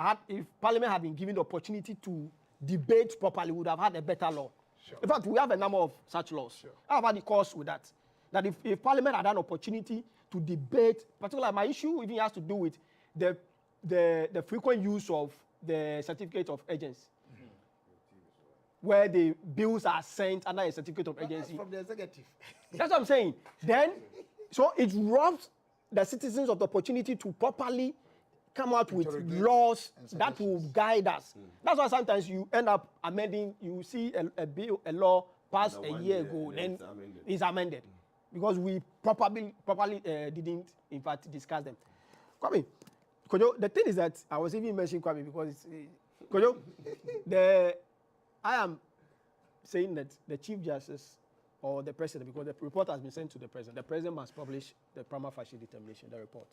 Parliament had been given the opportunity to debate properly, would have had a better law. Sure. In fact, we have a number of such laws. Sure. How about the course with that? That if Parliament had an opportunity to debate, particularly my issue even has to do with the frequent use of the certificate of agency, where the bills are sent under a certificate of agency. From the executive. That's what I'm saying. Then, so it robs the citizens of the opportunity to properly come out with laws that will guide us. That's why sometimes you end up amending, you see a law passed a year ago, then it's amended. Because we properly didn't, in fact, discuss them. Kwame, Kojo, the thing is that I was even mentioning Kwame because Kojo, I am saying that the Chief Justice or the President, because the report has been sent to the President must publish the prima facie determination, the report.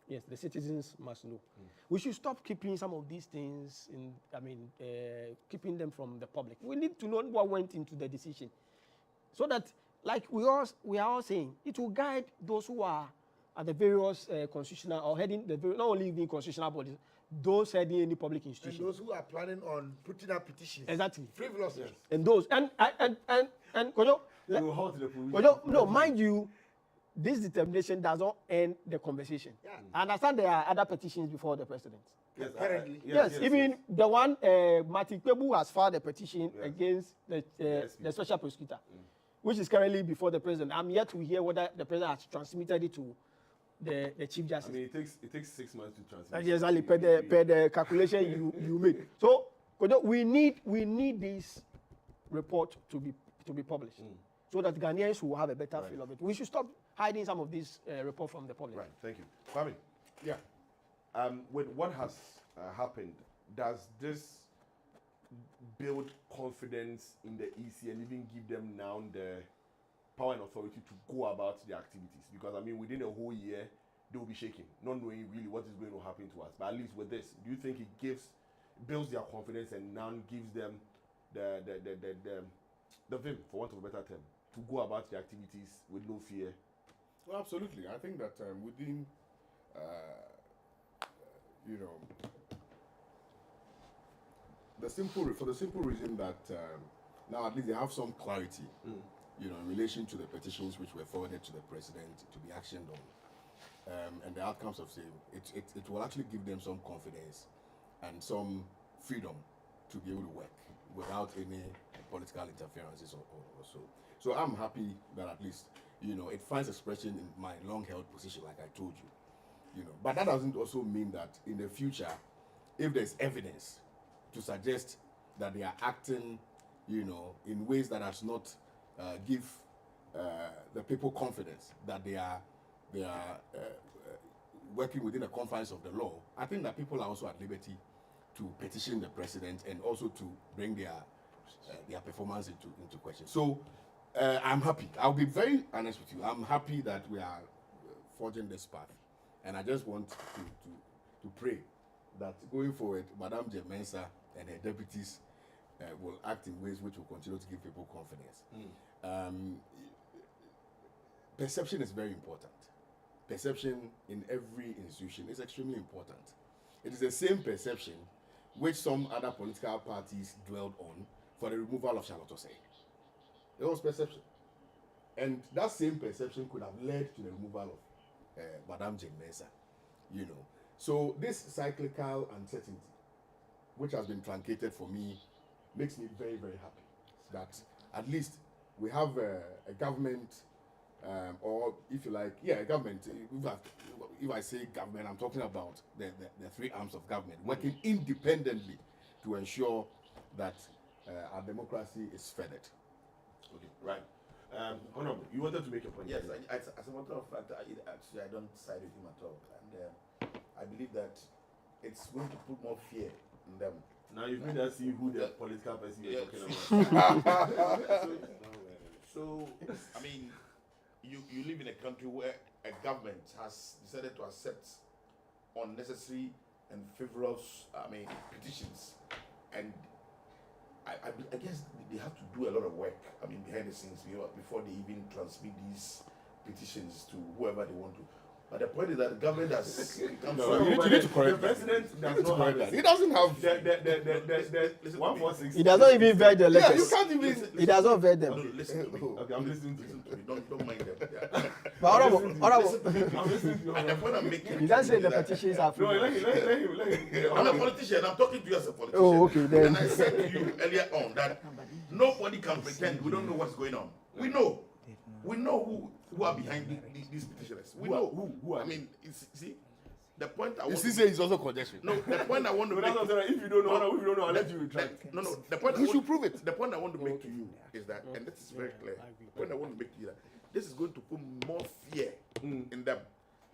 Yes, the citizens must know. We should stop keeping some of these things keeping them from the public. We need to know what went into the decision. So that, like we are all saying, it will guide those who are at the various constitutional or heading not only the constitutional bodies, those heading any public institution. And those who are planning on putting up petitions. Exactly. Frivolous. Yes. And those and Kojo, no, mind you, this determination does not end the conversation. Yeah. I understand there are other petitions before the president. Yes, apparently. Yes, even the one Martin Kwebu has filed a petition against the special prosecutor, which is currently before the president. I'm yet to hear whether the president has transmitted it to the Chief Justice. I mean, it takes 6 months to transmit. Exactly, per the calculation you made. So, we need this report to be published, so that Ghanaians will have a better feel of it. We should stop hiding some of these reports from the public. Right. Thank you, Kwame. Yeah. With what has happened, does this build confidence in the EC and even give them now power and authority to go about their activities. Because I mean, within a whole year, they will be shaking, not knowing really what is going to happen to us. But at least with this, do you think it builds their confidence and now gives them the vim, for want of a better term, to go about their activities with no fear? Well, absolutely. I think that within, for the simple reason that now at least they have some clarity, in relation to the petitions which were forwarded to the president to be actioned on, and the outcomes of same. It will actually give them some confidence and some freedom to be able to work without any political interferences or so. So I'm happy that at least, it finds expression in my long-held position, like I told you. But that doesn't also mean that in the future, if there's evidence to suggest that they are acting, in ways that does not give the people confidence that they are working within the confines of the law, I think that people are also at liberty to petition the president and also to bring their performance into question. So I'm happy. I'll be very honest with you. I'm happy that we are forging this path, and I just want to pray that going forward, Madame J. Mensah and her deputies will act in ways which will continue to give people confidence. Perception is very important. Perception in every institution is extremely important. It is the same perception which some other political parties dwelled on for the removal of Charlotte Osei. It was perception. And that same perception could have led to the removal of Madame Jane Mensah. So this cyclical uncertainty, which has been truncated for me, makes me very, very happy that at least we have a government, or if you like, a government. If I say government, I'm talking about the three arms of government working independently to ensure that our democracy is furthered. Okay, right. Honorable, you wanted to make a point. Yes, as a matter of fact, I don't side with him at all. And I believe that it's going to put more fear in them. Now you've made us see who the political person you're talking about. So, I mean, you live in a country where a government has decided to accept unnecessary and frivolous, petitions. And I guess they have to do a lot of work, behind the scenes before they even transmit these petitions to whoever they want to. But the point is that the government has become you need to correct the president does not have that. He doesn't have the 146. He does not even vet the letters. Yeah, you can't even. He does not vet them. No, listen to me. Okay, I'm listening to you. Don't mind them. Yeah. But honorable, I'm listening to you. And the point I'm making. he doesn't say the petitions are free. No, let him. I'm a politician. I'm talking to you as a politician. Oh, okay, then. And I said to you earlier on that nobody can pretend we don't know what's going on. We know. We know who are behind these petitioners. We know who. I mean, see, the point I want. You say he's also congestion. No, the point I want to make. If you don't know, I'll let you retract. No. The point you should prove it. The point I want to make to you is that, and this is very clear. The point I want to make to you that this is going to put more fear in them.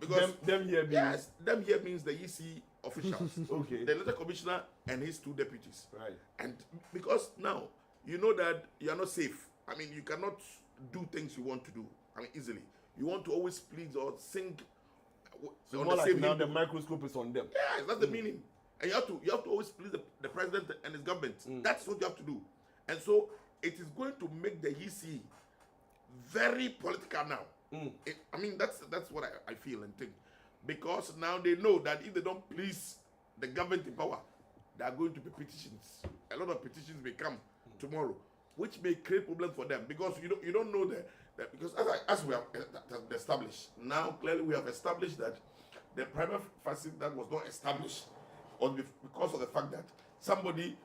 Because them here means them here means the EC officials. Okay. The elected commissioner and his two deputies. Right. And because now you know that you are not safe. I mean, you cannot do things you want to do. Easily. You want to always please or sing so on more the like same now hymn. the microscope is on them. Yeah, that's the meaning. And you have to always please the president and his government. That's what you have to do. And so it is going to make the EC very political now. That's what I feel and think. Because now they know that if they don't please the government in power, there are going to be petitions. A lot of petitions may come tomorrow, which may create problems for them because you don't know that because as we have established now, clearly we have established that the prima facie that was not established because of the fact that somebody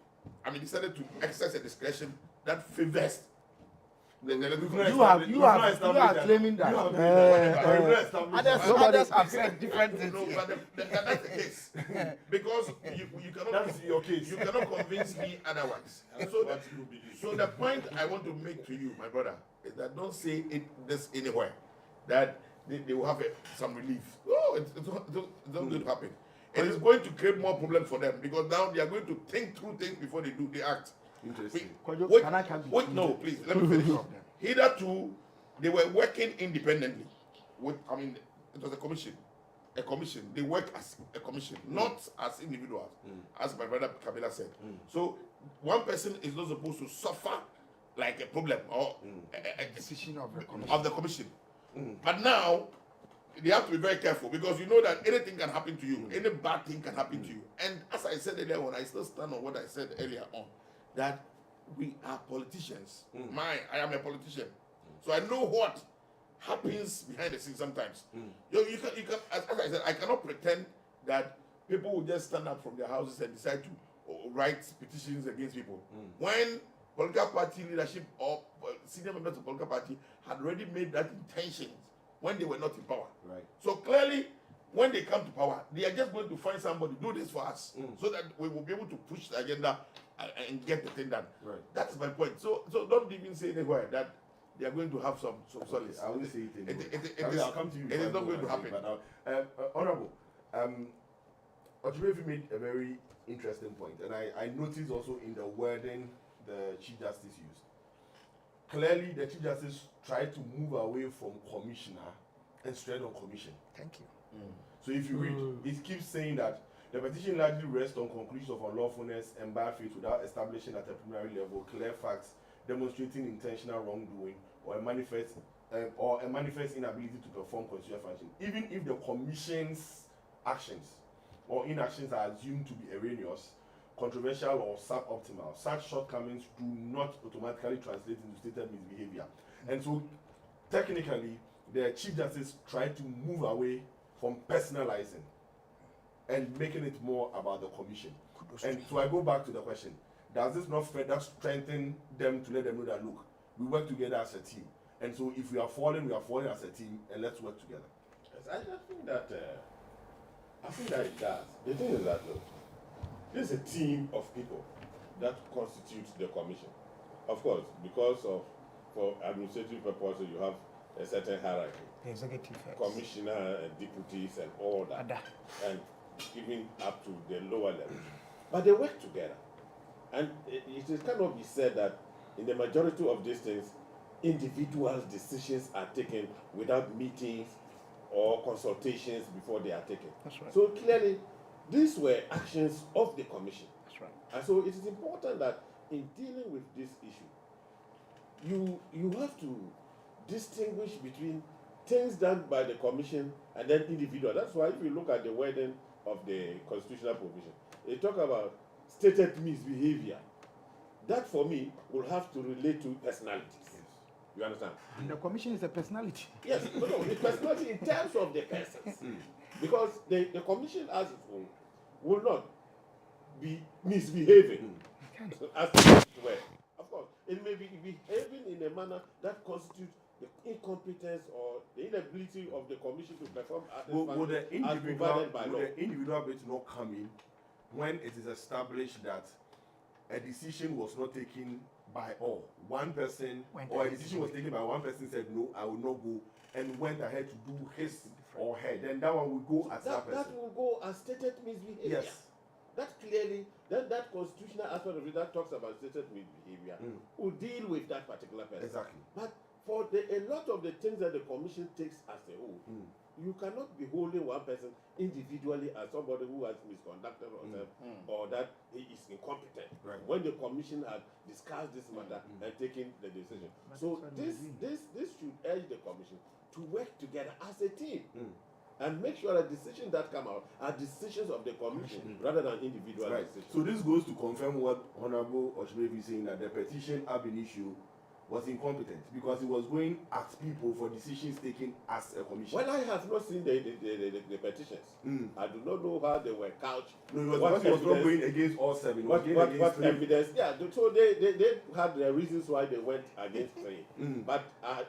decided to exercise a discretion that favors You are claiming that. Others have said different things. No, but that's the case. Because you cannot. That's your case. You cannot convince me otherwise. So the point I want to make to you, my brother, is that don't say this anywhere. That they will have some relief. No, it's not going to happen. It is going to create more problems for them because now they are going to think through things before they act. Interesting. No, please, let me finish. Hitherto, they were working independently. It was a commission. They work as a commission, not as individuals, as my brother Kabila said. So one person is not supposed to suffer like a problem or a decision of the commission. But now they have to be very careful because you know that anything can happen to you, any bad thing can happen to you. And as I said earlier on, I still stand on what I said earlier on, that we are politicians. I am a politician, so I know what happens behind the scenes sometimes. You can, as I said, I cannot pretend that people will just stand up from their houses and decide to write petitions against people. When political party leadership or senior members of political party had already made that intention when they were not in power. Right. So clearly, when they come to power, they are just going to find somebody do this for us, so that we will be able to push the agenda and get the thing done. Right. That's my point. So don't even say anywhere that they are going to have some solace. I won't say it. I'll come to you. It is not going to happen. Honorable, Ochimefi made a very interesting point, and I noticed also in the wording the Chief Justice used. Clearly, the Chief Justice tried to move away from commissioner and straight on commission. Thank you. So if you read, it keeps saying that the petition largely rests on conclusions of unlawfulness and bad faith without establishing at a preliminary level clear facts demonstrating intentional wrongdoing or a manifest inability to perform constitutional function. Even if the commission's actions or inactions are assumed to be erroneous, controversial or suboptimal, such shortcomings do not automatically translate into stated misbehavior. And so technically, the Chief Justice tried to move away from personalizing and making it more about the commission. And so I go back to the question, does this not further strengthen them to let them know that, look, we work together as a team. And so if we are falling as a team, and let's work together. Yes, I think that it does. The thing is that, look, this is a team of people that constitutes the commission. Of course, because for administrative purposes, you have a certain hierarchy. The executive heads. Commissioner and deputies and all that. And even up to the lower level. But they work together. And it cannot be said that in the majority of these things, individual decisions are taken without meetings or consultations before they are taken. That's right. So clearly, these were actions of the commission. That's right. And so it is important that in dealing with this issue, you have to distinguish between things done by the commission and then individual. That's why if you look at the wording of the constitutional provision, they talk about stated misbehavior. That for me will have to relate to personalities. Yes. You understand? And the commission is a personality. Yes, no, the personality in terms of the persons. Because the commission as its own will not be misbehaving as it were. Of course, it may be behaving in a manner that constitutes the incompetence or the inability of the commission to perform Will the as provided by law. The individual bit not come in when it is established that a decision was not taken by all? One person, or a decision was taken by one person, said, no, I will not go, and went ahead to do his or her, then that one will go as that person. That will go as stated misbehavior. Yes. That clearly, that constitutional aspect of it that talks about stated misbehavior will deal with that particular person. Exactly. But for a lot of the things that the commission takes as a whole, you cannot be holding one person individually as somebody who has misconducted himself or that he is incompetent. Right. When the commission had discussed this matter and taken the decision. So this should urge the commission to work together as a team and make sure that decisions that come out are decisions of the commission rather than individual decisions. So this goes to confirm what Honorable Ochimefi is saying, that the petition ab initio was incompetent because he was going at people for decisions taken as a commission. Well, I have not seen the petitions. I do not know how they were couched. No, he was not going against all seven. What evidence? Yeah, so they had their reasons why they went against three. But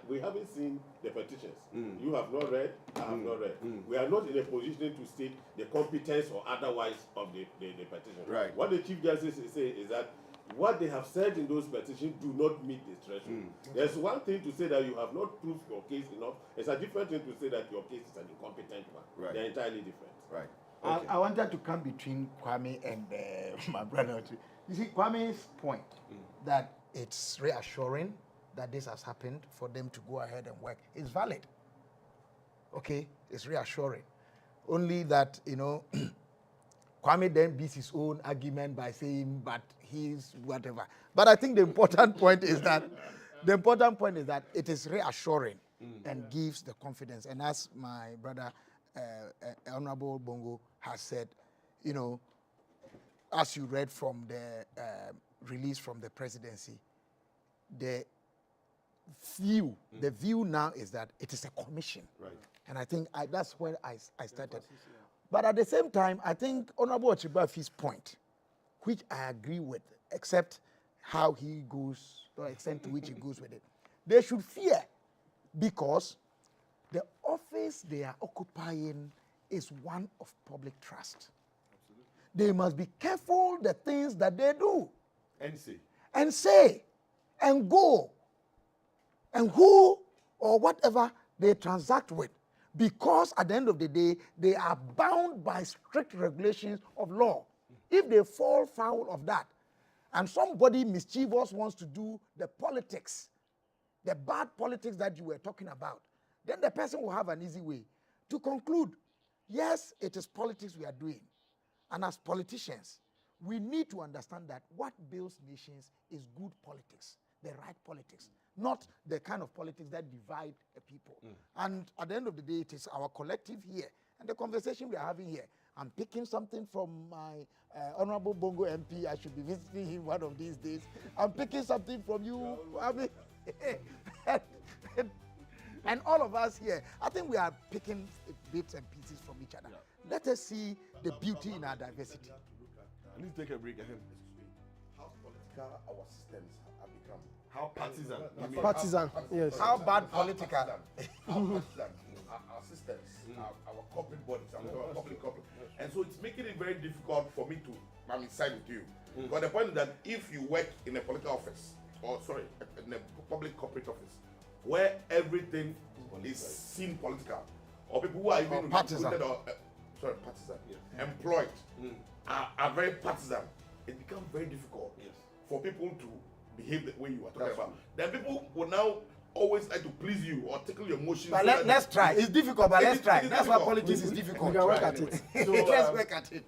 we haven't seen the petitions. You have not read, I have not read. We are not in a position to state the competence or otherwise of the petition. Right. What the Chief Justice is saying is that what they have said in those petitions do not meet the threshold. There's one thing to say that you have not proved your case enough. It's a different thing to say that your case is an incompetent one. Right. They're entirely different. Right. Okay. I wanted to come between Kwame and my brother. You see, Kwame's point that it's reassuring that this has happened, for them to go ahead and work, is valid. Okay, it's reassuring. Only that, Kwame then beats his own argument by saying, but he's whatever. But I think the important point is that it is reassuring and gives the confidence. And as my brother, Honorable Bongo, has said, as you read from the release from the presidency, the view now is that it is a commission. Right. And I think that's where I started. But at the same time, I think Honorable Ochibafi's point, which I agree with, except how he goes, the extent to which he goes with it, they should fear, because the office they are occupying is one of public trust. They must be careful the things that they do. And say, and go, and who or whatever they transact with. Because at the end of the day, they are bound by strict regulations of law. If they fall foul of that, and somebody mischievous wants to do the politics, the bad politics that you were talking about, then the person will have an easy way to conclude, yes, it is politics we are doing. And as politicians, we need to understand that what builds nations is good politics, the right politics, not the kind of politics that divide a people. And at the end of the day, it is our collective here. And the conversation we are having here, I'm picking something from my Honorable Bongo MP. I should be visiting him one of these days. I'm picking something from you. I mean, and all of us here, I think we are picking bits and pieces from each other. Let us see the beauty in our diversity. I need to take a break. How political our systems have become. How partisan. Partisan, yes. How bad political. How partisan our systems, our corporate bodies, our public corporate. And so it's making it very difficult for me to side with you. But the point is that if you work in a political office, in a public corporate office, where everything is seen political, or people who are even partisan, employed, are very partisan, it becomes very difficult for people to behave the way you are talking about. Then people will now always like to please you or tickle your emotions. But let's try. It's difficult, but let's try. That's why politics is difficult. We can work at it. So, let's work at it.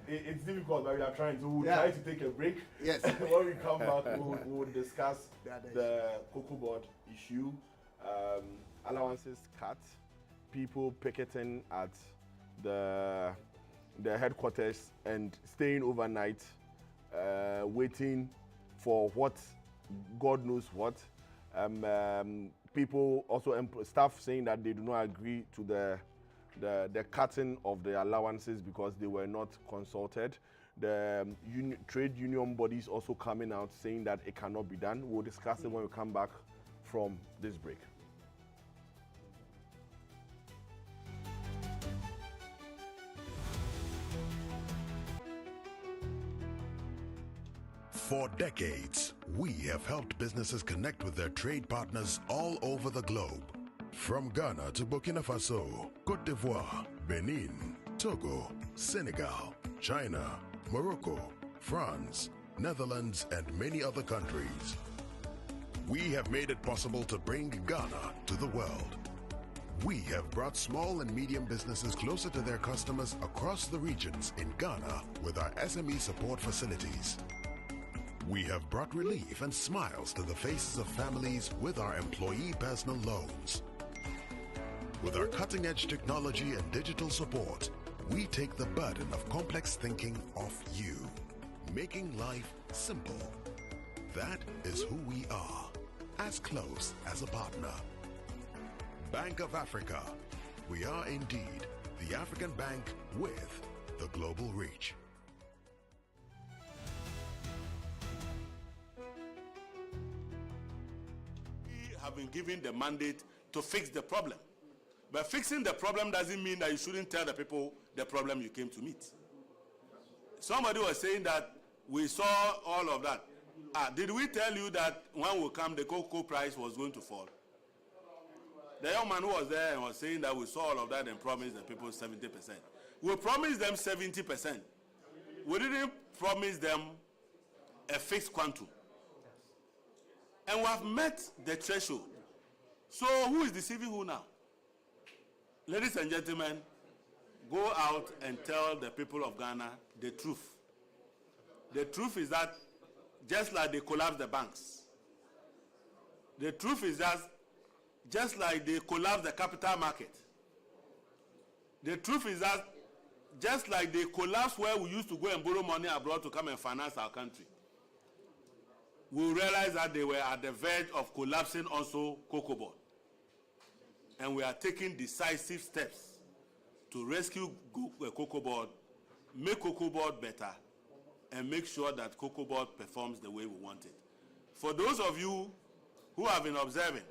It's difficult, but we are trying to. We'll try to take a break. Yes. When we come back, we'll discuss the Cocoa Board issue, allowances cut, people picketing at the headquarters and staying overnight, waiting for what, God knows what. People also, staff saying that they do not agree to the cutting of the allowances because they were not consulted. The trade union bodies also coming out saying that it cannot be done. We'll discuss it when we come back from this break. For decades, we have helped businesses connect with their trade partners all over the globe. From Ghana to Burkina Faso, Côte d'Ivoire, Benin, Togo, Senegal, China, Morocco, France, Netherlands, and many other countries. We have made it possible to bring Ghana to the world. We have brought small and medium businesses closer to their customers across the regions in Ghana with our SME support facilities. We have brought relief and smiles to the faces of families with our employee personal loans. With our cutting-edge technology and digital support, we take the burden of complex thinking off you, making life simple. That is who we are, as close as a partner. Bank of Africa. We are indeed the African bank with the global reach. Have been given the mandate to fix the problem. But fixing the problem doesn't mean that you shouldn't tell the people the problem you came to meet. Somebody was saying that we saw all of that. Did we tell you that when we come, the cocoa price was going to fall? The young man who was there and was saying that we saw all of that and promised the people 70%. We promised them 70%. We didn't promise them a fixed quantum. And we have met the threshold. So who is deceiving who now? Ladies and gentlemen, go out and tell the people of Ghana the truth. The truth is that just like they collapsed the banks, the truth is that just like they collapsed the capital market, the truth is that just like they collapsed where we used to go and borrow money abroad to come and finance our country, we realized that they were at the verge of collapsing also Cocoa Board. And we are taking decisive steps to rescue Cocoa Board, make Cocoa Board better, and make sure that Cocoa Board performs the way we want it. For those of you who have been observing,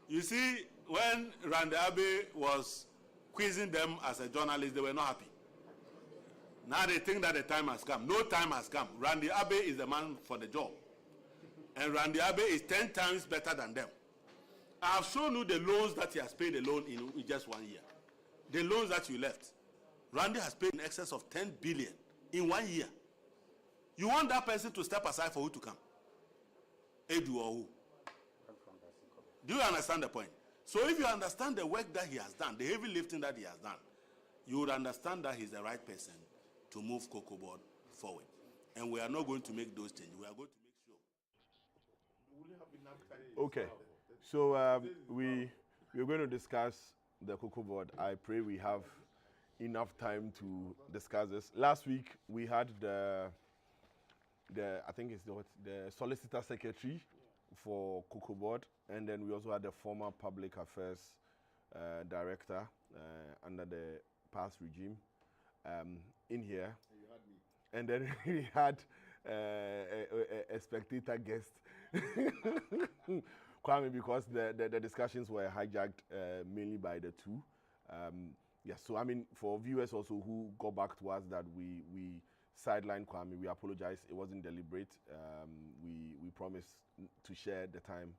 you see, when Randy Abe was quizzing them as a journalist, they were not happy. Now they think that the time has come. No time has come. Randy Abe is the man for the job. And Randy Abe is 10 times better than them. I have shown you the loans that he has paid alone in just 1 year. The loans that you left. Randy has paid in excess of 10 billion in 1 year. You want that person to step aside for who to come? Edu or who? Do you understand the point? So if you understand the work that he has done, the heavy lifting that he has done, you would understand that he's the right person to move Cocoa Board forward. And we are not going to make those changes. We are going to make sure. Okay. So we're going to discuss the Cocoa Board. I pray we have enough time to discuss this. Last week we had the I think it's the Solicitor Secretary for Cocoa Board, and then we also had the former Public Affairs Director under the past regime in here. And then we had a spectator guest, Kwame, because the discussions were hijacked mainly by the two. Yes, so I mean, for viewers also who got back to us that we sidelined Kwame, we apologize. It wasn't deliberate. We promised to share the time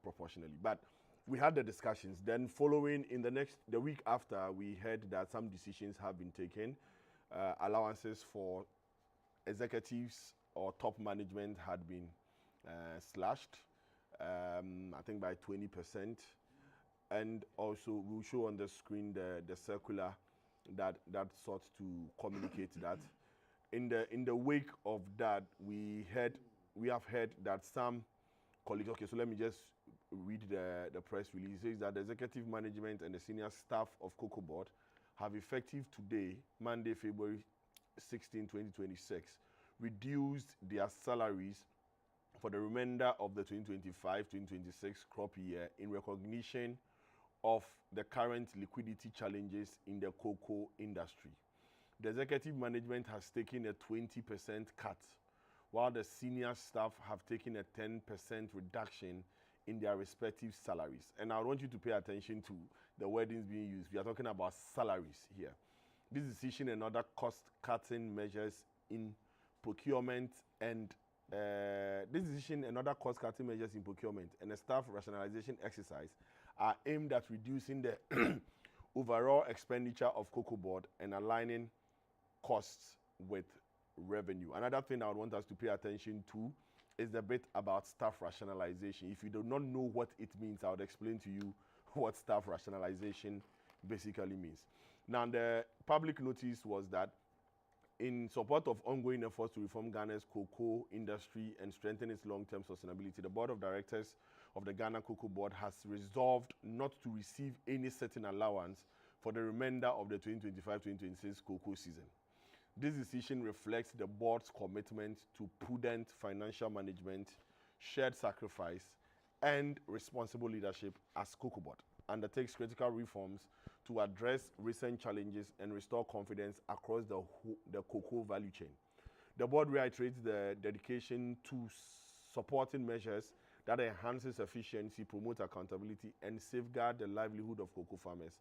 proportionally. But we had the discussions. Then following in the week after, we heard that some decisions have been taken. Allowances for executives or top management had been slashed, I think by 20%. And also we'll show on the screen the circular that sought to communicate that. In the wake of that, we have heard that some colleagues, okay, so let me just read the press release. It says that the executive management and the senior staff of Cocoa Board have effective today, Monday, February 16, 2026, reduced their salaries for the remainder of the 2025-2026 crop year in recognition of the current liquidity challenges in the cocoa industry. The executive management has taken a 20% cut, while the senior staff have taken a 10% reduction in their respective salaries. And I want you to pay attention to the wordings being used. We are talking about salaries here. This decision and other cost-cutting measures in procurement and a staff rationalization exercise are aimed at reducing the overall expenditure of Cocoa Board and aligning costs with revenue. Another thing I would want us to pay attention to is the bit about staff rationalization. If you do not know what it means, I would explain to you what staff rationalization basically means. Now, the public notice was that in support of ongoing efforts to reform Ghana's cocoa industry and strengthen its long-term sustainability, the Board of Directors of the Ghana Cocoa Board has resolved not to receive any certain allowance for the remainder of the 2025-2026 cocoa season. This decision reflects the board's commitment to prudent financial management, shared sacrifice, and responsible leadership as Cocoa Board undertakes critical reforms to address recent challenges and restore confidence across the cocoa value chain. The board reiterates the dedication to supporting measures that enhances efficiency, promote accountability, and safeguard the livelihood of cocoa farmers,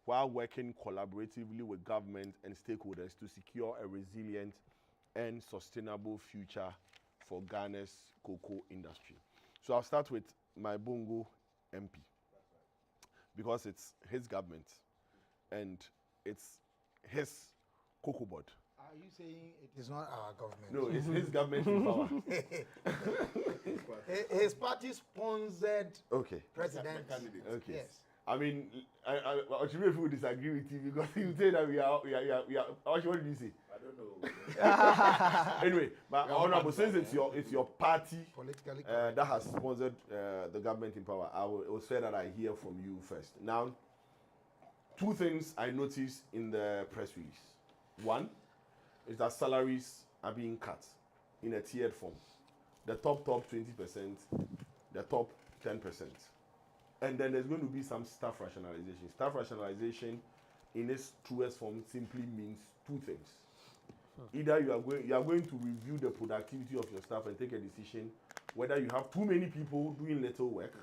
while working collaboratively with government and stakeholders to secure a resilient and sustainable future for Ghana's cocoa industry. So I'll start with my Bongo MP, because it's his government and it's his Cocoa Board. Are you saying it is not our government? No, it's his government in power. His party sponsored president. Okay. Yes. I mean, I should if we disagree with you because you say that we are. What did you say? I don't know. Anyway, but honorable, since it's your party politically that has sponsored the government in power, it was fair that I hear from you first. Now, two things I noticed in the press release. One is that salaries are being cut in a tiered form. The top 20%, the top 10%. And then there's going to be some staff rationalization. Staff rationalization in its truest form simply means two things. Either you are going to review the productivity of your staff and take a decision whether you have too many people doing little work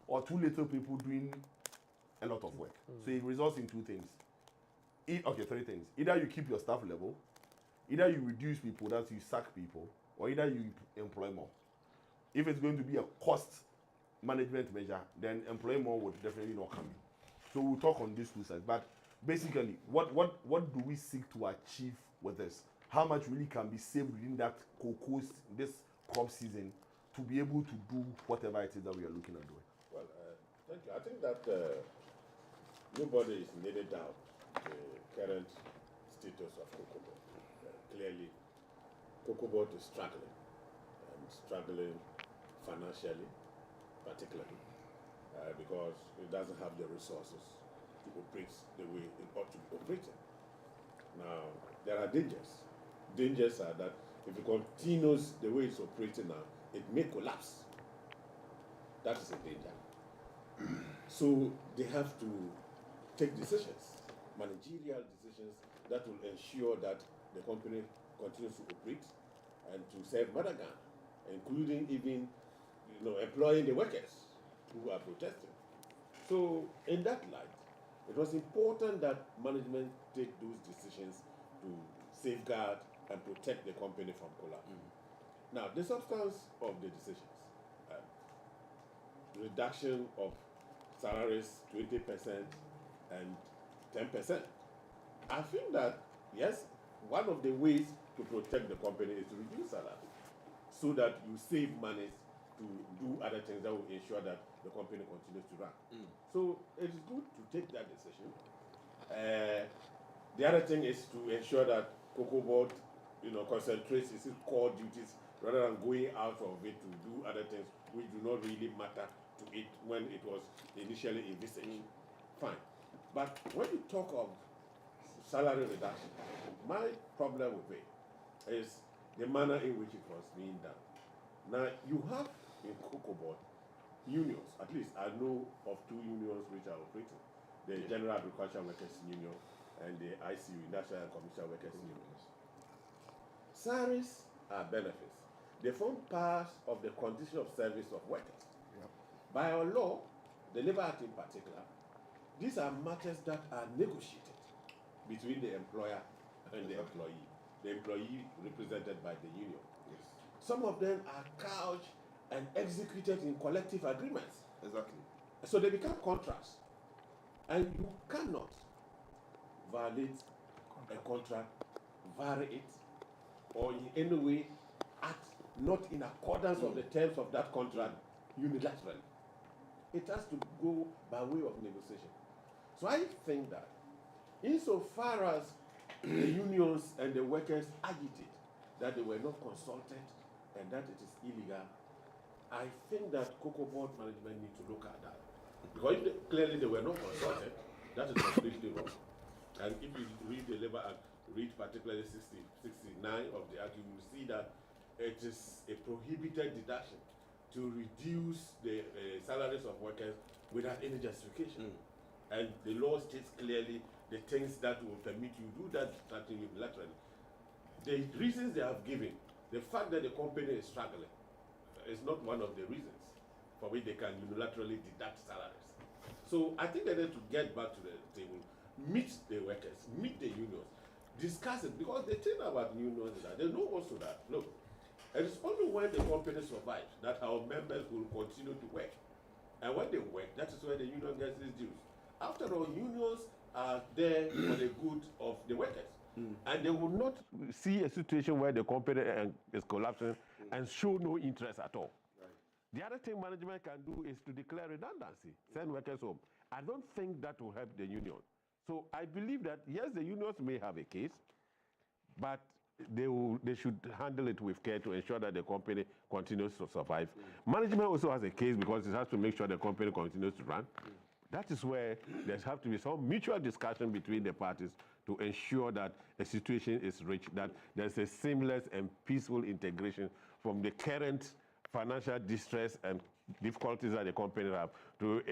or too little people doing a lot of work. So it results in two things. Three things. Either you keep your staff level, either you reduce people, that you sack people, or either you employ more. If it's going to be a cost management measure, then employ more would definitely not come in. So we'll talk on these two sides. But basically, what do we seek to achieve with this? How much really can be saved within that this crop season to be able to do whatever it is that we are looking at doing? Well, thank you. I think that nobody is in any doubt the current status of COCOBOD. Clearly, COCOBOD is struggling financially, particularly because it doesn't have the resources to operate the way it ought to be operating. Now, there are dangers. Dangers are that if it continues the way it's operating now, it may collapse. That is a danger. So they have to take decisions, managerial decisions that will ensure that the company continues to operate and to serve Mother Ghana, including even employing the workers who are protesting. So in that light, it was important that management take those decisions to safeguard and protect the company from collapse. Now, the substance of the decisions, reduction of salaries 20% and 10%. I think that, yes, one of the ways to protect the company is to reduce salary so that you save money to do other things that will ensure that the company continues to run. So it is good to take that decision. The other thing is to ensure that COCOBOD, concentrates its core duties rather than going out of it to do other things which do not really matter to it when it was initially envisaged. Fine. But when you talk of salary reduction, my problem with it is the manner in which it was being done. Now, you have in COCOBOD unions, at least I know of two unions which are operating, the General Agricultural Workers Union and the ICU, Industrial and Commercial Workers Unions. Salaries are benefits. They form part of the condition of service of workers. By our law, the Labour Act in particular, these are matters that are negotiated between the employer and the employee. The employee represented by the union. Some of them are couched and executed in collective agreements. Exactly. So they become contracts. And you cannot violate a contract, vary it, or in any way act not in accordance with the terms of that contract unilaterally. It has to go by way of negotiation. So I think that insofar as the unions and the workers agitate that they were not consulted and that it is illegal, I think that COCOBOD management need to look at that. Because clearly they were not consulted, that is completely wrong. And if you read the Labour Act, read particularly 69 of the Act, you will see that it is a prohibited deduction to reduce the salaries of workers without any justification. And the law states clearly the things that will permit you to do that unilaterally. The reasons they have given, the fact that the company is struggling, is not one of the reasons for which they can unilaterally deduct salaries. So I think they need to get back to the table, meet the workers, meet the unions, discuss it, because the thing about unions is that they know also that, look, it is only when the company survives that our members will continue to work. And when they work, that is where the union gets its dues. After all, unions are there for the good of the workers. and they will not see a situation where the company is collapsing and show no interest at all. The other thing management can do is to declare redundancy, send workers home. I don't think that will help the union. So I believe that, yes, the unions may have a case, but they should handle it with care to ensure that the company continues to survive. Management also has a case because it has to make sure the company continues to run. That is where there has to be some mutual discussion between the parties to ensure that a situation is reached, that there's a seamless and peaceful integration from the current financial distress and difficulties that the company have to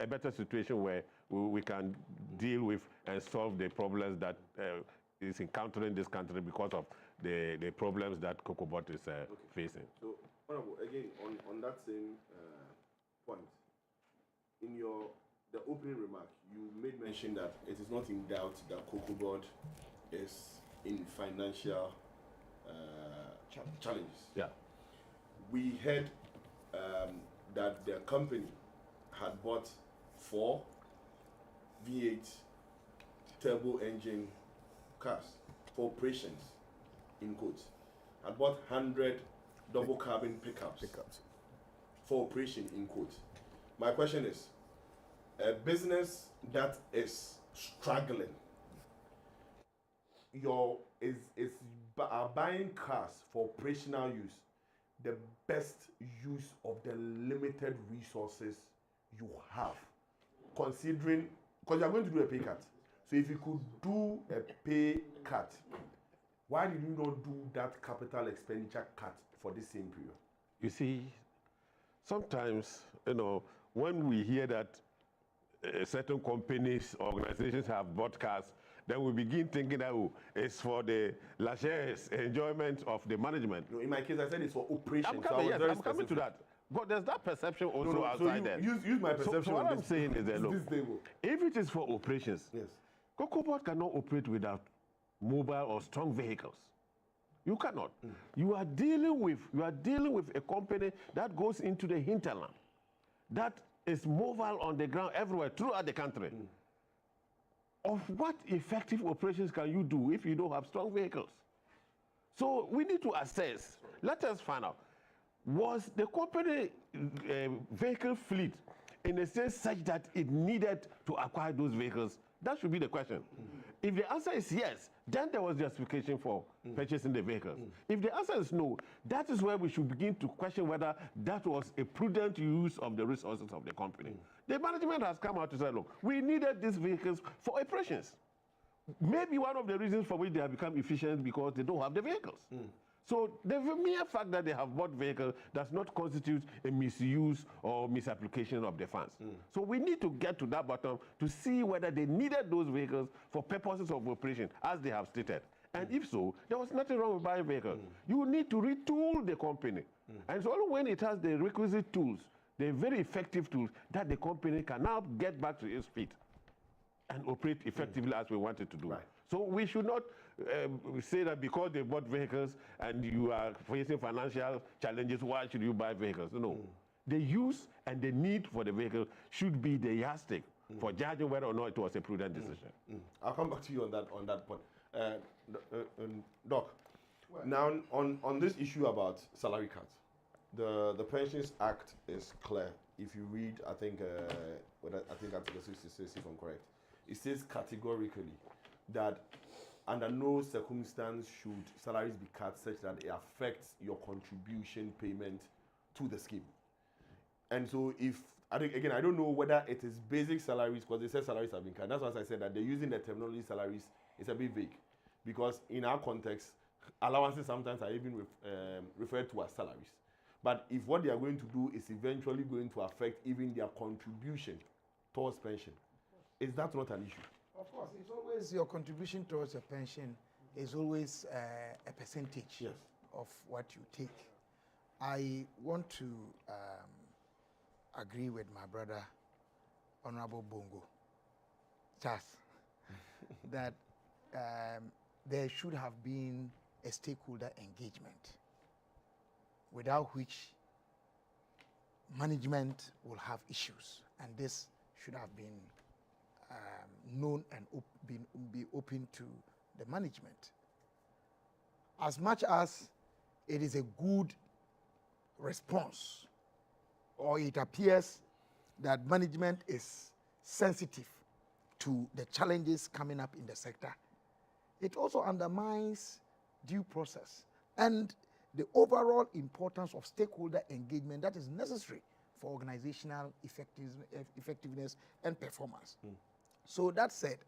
a better situation where we can deal with and solve the problems that is encountering this country because of the problems that COCOBOT is facing. So, Honorable, again, on that same point, in the opening remark, you made mention that it is not in doubt that COCOBOT is in financial challenges. Yeah. We heard that the company had bought 4 V8 turbo engine cars for operations, in quotes. Had bought 100 double cabin pickups for operation, in quotes. My question is, a business that is struggling, are buying cars for operational use the best use of the limited resources you have, considering, because you are going to do a pay cut. So if you could do a pay cut, why did you not do that capital expenditure cut for the same period? You see, sometimes, when we hear that certain companies, organizations have bought cars, then we begin thinking that it's for the lascivious enjoyment of the management. No, in my case, I said it's for operation. I'm coming to that. But there's that perception also outside there. Use my perception. So what I'm saying is that, look, if it is for operations, yes, COCOBOT cannot operate without mobile or strong vehicles. You cannot. You are dealing with a company that goes into the hinterland, that is mobile on the ground everywhere throughout the country. Of what effective operations can you do if you don't have strong vehicles? So we need to assess. Let us find out, was the company vehicle fleet in a sense such that it needed to acquire those vehicles? That should be the question. If the answer is yes, then there was justification for purchasing the vehicles. If the answer is no, that is where we should begin to question whether that was a prudent use of the resources of the company. The management has come out to say, look, we needed these vehicles for operations. Maybe one of the reasons for which they have become efficient because they don't have the vehicles. So the mere fact that they have bought vehicles does not constitute a misuse or misapplication of the funds. So we need to get to that bottom to see whether they needed those vehicles for purposes of operation, as they have stated. And if so, there was nothing wrong with buying vehicles. You need to retool the company. And it's only when it has the requisite tools, the very effective tools, that the company can now get back to its feet and operate effectively as we want it to do. So we should not say that because they bought vehicles and you are facing financial challenges, why should you buy vehicles? No. The use and the need for the vehicle should be the yardstick for judging whether or not it was a prudent decision. I'll come back to you on that point. Doc, now on this issue about salary cuts, the Pensions Act is clear. If you read, I think Article 66, if I'm correct, it says categorically that under no circumstance should salaries be cut such that it affects your contribution payment to the scheme. And so I don't know whether it is basic salaries, because they said salaries have been cut. That's why I said that they're using the terminology salaries. It's a bit vague, because in our context, allowances sometimes are even referred to as salaries. But if what they are going to do is eventually going to affect even their contribution towards pension, is that not an issue? Of course, it's always your contribution towards a pension is always a percentage of what you take. I want to agree with my brother, Honorable Bongo, Charles, that there should have been a stakeholder engagement, without which management will have issues, and this should have been known and be open to the management. As much as it is a good response, or it appears that management is sensitive to the challenges coming up in the sector, it also undermines due process and the overall importance of stakeholder engagement that is necessary for organizational effectiveness and performance. So that said,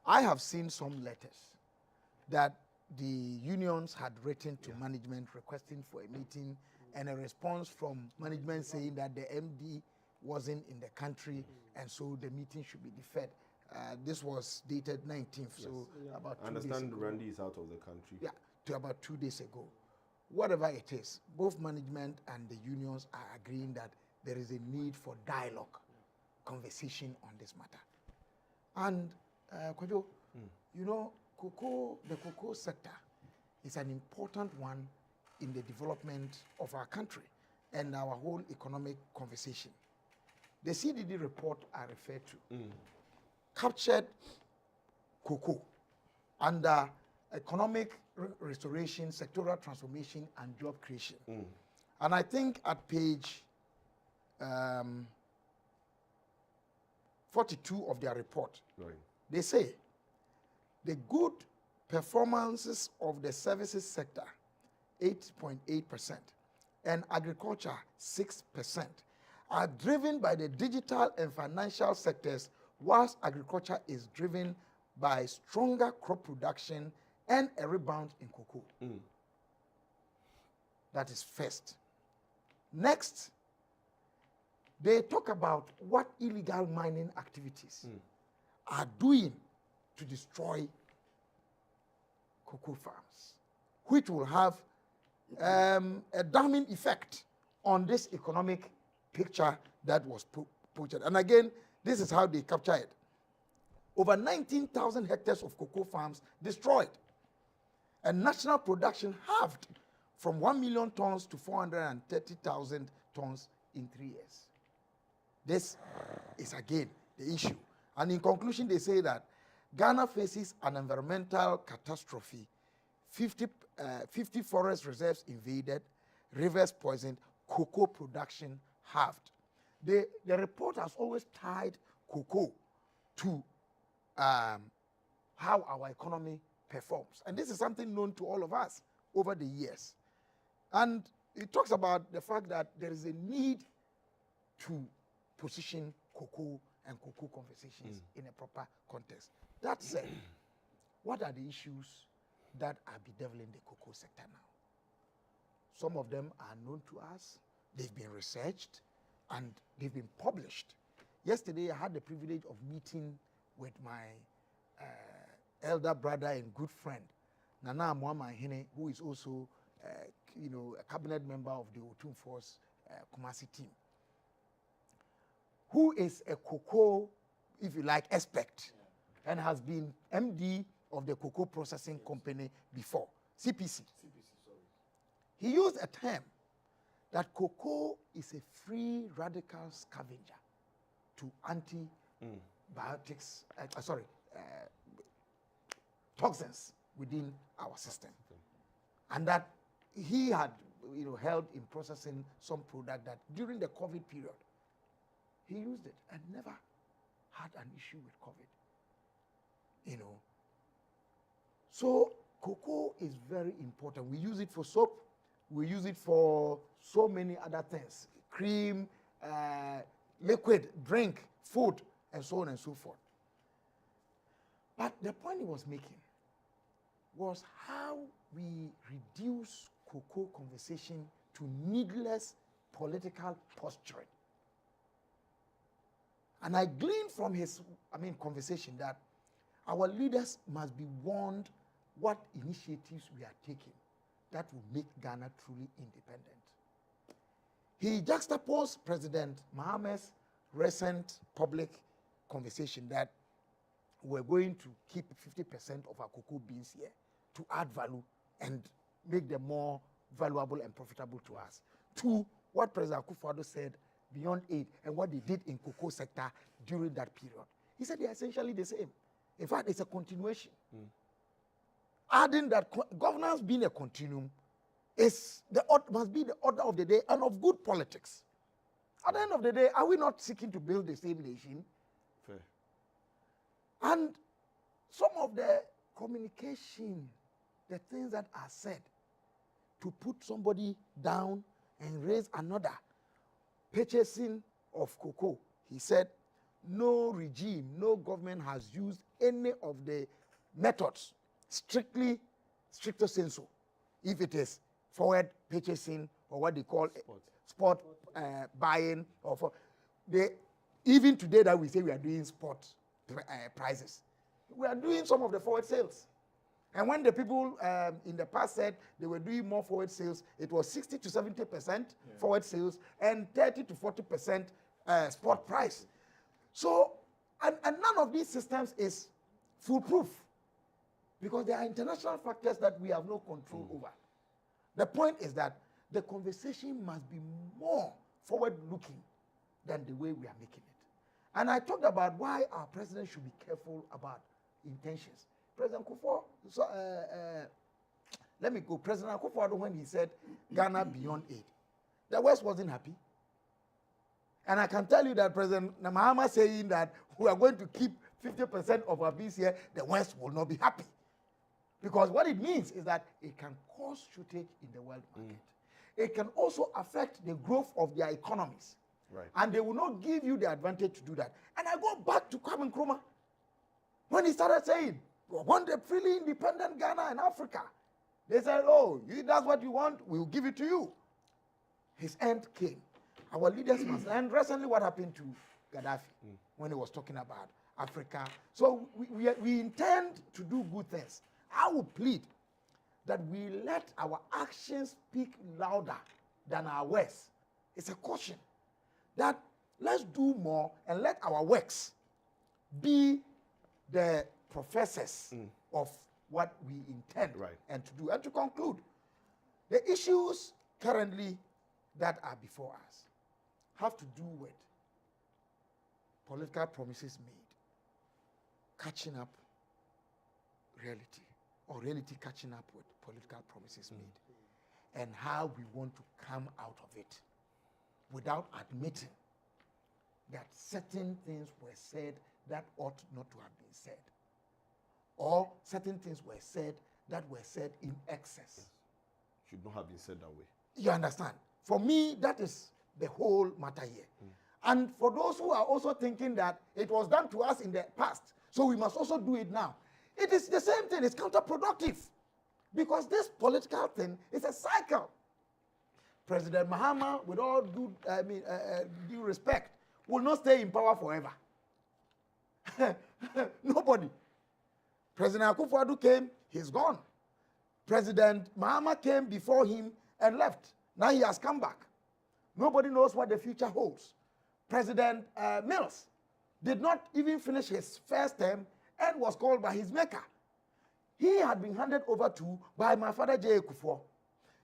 I have seen some letters that the unions had written to management requesting for a meeting, and a response from management saying that the MD wasn't in the country and so the meeting should be deferred. This was dated 19th, so about 2 days ago. I understand Randy is out of the country. Yeah, to about 2 days ago. Whatever it is, both management and the unions are agreeing that there is a need for dialogue, conversation on this matter. And Kojo, you know, the cocoa sector is an important one in the development of our country and our whole economic conversation. The CDD report I referred to captured cocoa under economic restoration, sectoral transformation, and job creation. And I think at page 42 of their report, they say the good performances of the services sector, 8.8%, and agriculture, 6%, are driven by the digital and financial sectors, whilst agriculture is driven by stronger crop production and a rebound in cocoa. That is first. Next, they talk about what illegal mining activities are doing to destroy cocoa farms, which will have a damning effect on this economic picture that was pictured. And again, this is how they capture it. Over 19,000 hectares of cocoa farms destroyed, and national production halved from 1 million tons to 430,000 tons in 3 years. This is again the issue. And in conclusion, they say that Ghana faces an environmental catastrophe, 50 forest reserves invaded, rivers poisoned, cocoa production halved. The report has always tied cocoa to how our economy performs. And this is something known to all of us over the years. And it talks about the fact that there is a need to position cocoa and cocoa conversations in a proper context. That said, what are the issues that are bedeviling the cocoa sector now? Some of them are known to us. They've been researched and they've been published. Yesterday, I had the privilege of meeting with my elder brother and good friend, Nana Amwama Hene, who is also a cabinet member of the Otum Force Kumasi team, who is a cocoa, if you like, expert, and has been MD of the cocoa processing company before, CPC. He used a term that cocoa is a free radical scavenger to antibiotics, toxins within our system. And that he had held in processing some product that during the COVID period, he used it and never had an issue with COVID. So cocoa is very important. We use it for soap. We use it for so many other things. Cream, liquid, drink, food, and so on and so forth. But the point he was making was how we reduce cocoa conversation to needless political posturing. And I gleaned from his conversation that our leaders must be warned what initiatives we are taking that will make Ghana truly independent. He juxtaposed President Mahamad's recent public conversation that we're going to keep 50% of our cocoa beans here to add value and make them more valuable and profitable to us, to what President Akufo-Addo said beyond aid and what they did in cocoa sector during that period. He said they're essentially the same. In fact, it's a continuation. adding that governance being a continuum must be the order of the day and of good politics. At the end of the day, are we not seeking to build the same nation? Fair. And some of the communication, the things that are said to put somebody down and raise another, purchasing of cocoa, he said, no regime, no government has used any of the methods stricto sensu, if it is forward purchasing or what they call spot buying, or for even today that we say we are doing spot prices, we are doing some of the forward sales. And when the people in the past said they were doing more forward sales, it was 60 to 70% forward sales and 30 to 40% spot price. So, and none of these systems is foolproof because there are international factors that we have no control over. The point is that the conversation must be more forward-looking than the way we are making it. And I talked about why our president should be careful about intentions. President Kufuor, President Kufuor, when he said Ghana beyond aid, the West wasn't happy. And I can tell you that President Mahama saying that we are going to keep 50% of our bees here, the West will not be happy. Because what it means is that it can cause shortage in the world market. It can also affect the growth of their economies. Right. And they will not give you the advantage to do that. And I go back to Kwame Nkrumah. When he started saying, we want a freely independent Ghana and Africa, they said, oh, that's what you want, we'll give it to you. His end came. Our leaders must, and recently what happened to Gaddafi when he was talking about Africa. So we intend to do good things. I would plead that we let our actions speak louder than our words. It's a caution that let's do more and let our works be the professors of what we intend and to do. And to conclude, the issues currently that are before us have to do with political promises made, catching up reality, or reality catching up with political promises made, and how we want to come out of it without admitting that certain things were said that ought not to have been said, or certain things were said that were said in excess. Should not have been said that way. You understand? For me, that is the whole matter here. And for those who are also thinking that it was done to us in the past, so we must also do it now, it is the same thing. It's counterproductive. Because this political thing is a cycle. President Mahama, with all due respect, will not stay in power forever. Nobody. President Akufo-Addo came, he's gone. President Mahama came before him and left. Now he has come back. Nobody knows what the future holds. President Mills did not even finish his first term and was called by his maker. He had been handed over to by my father J.A. Kufuor.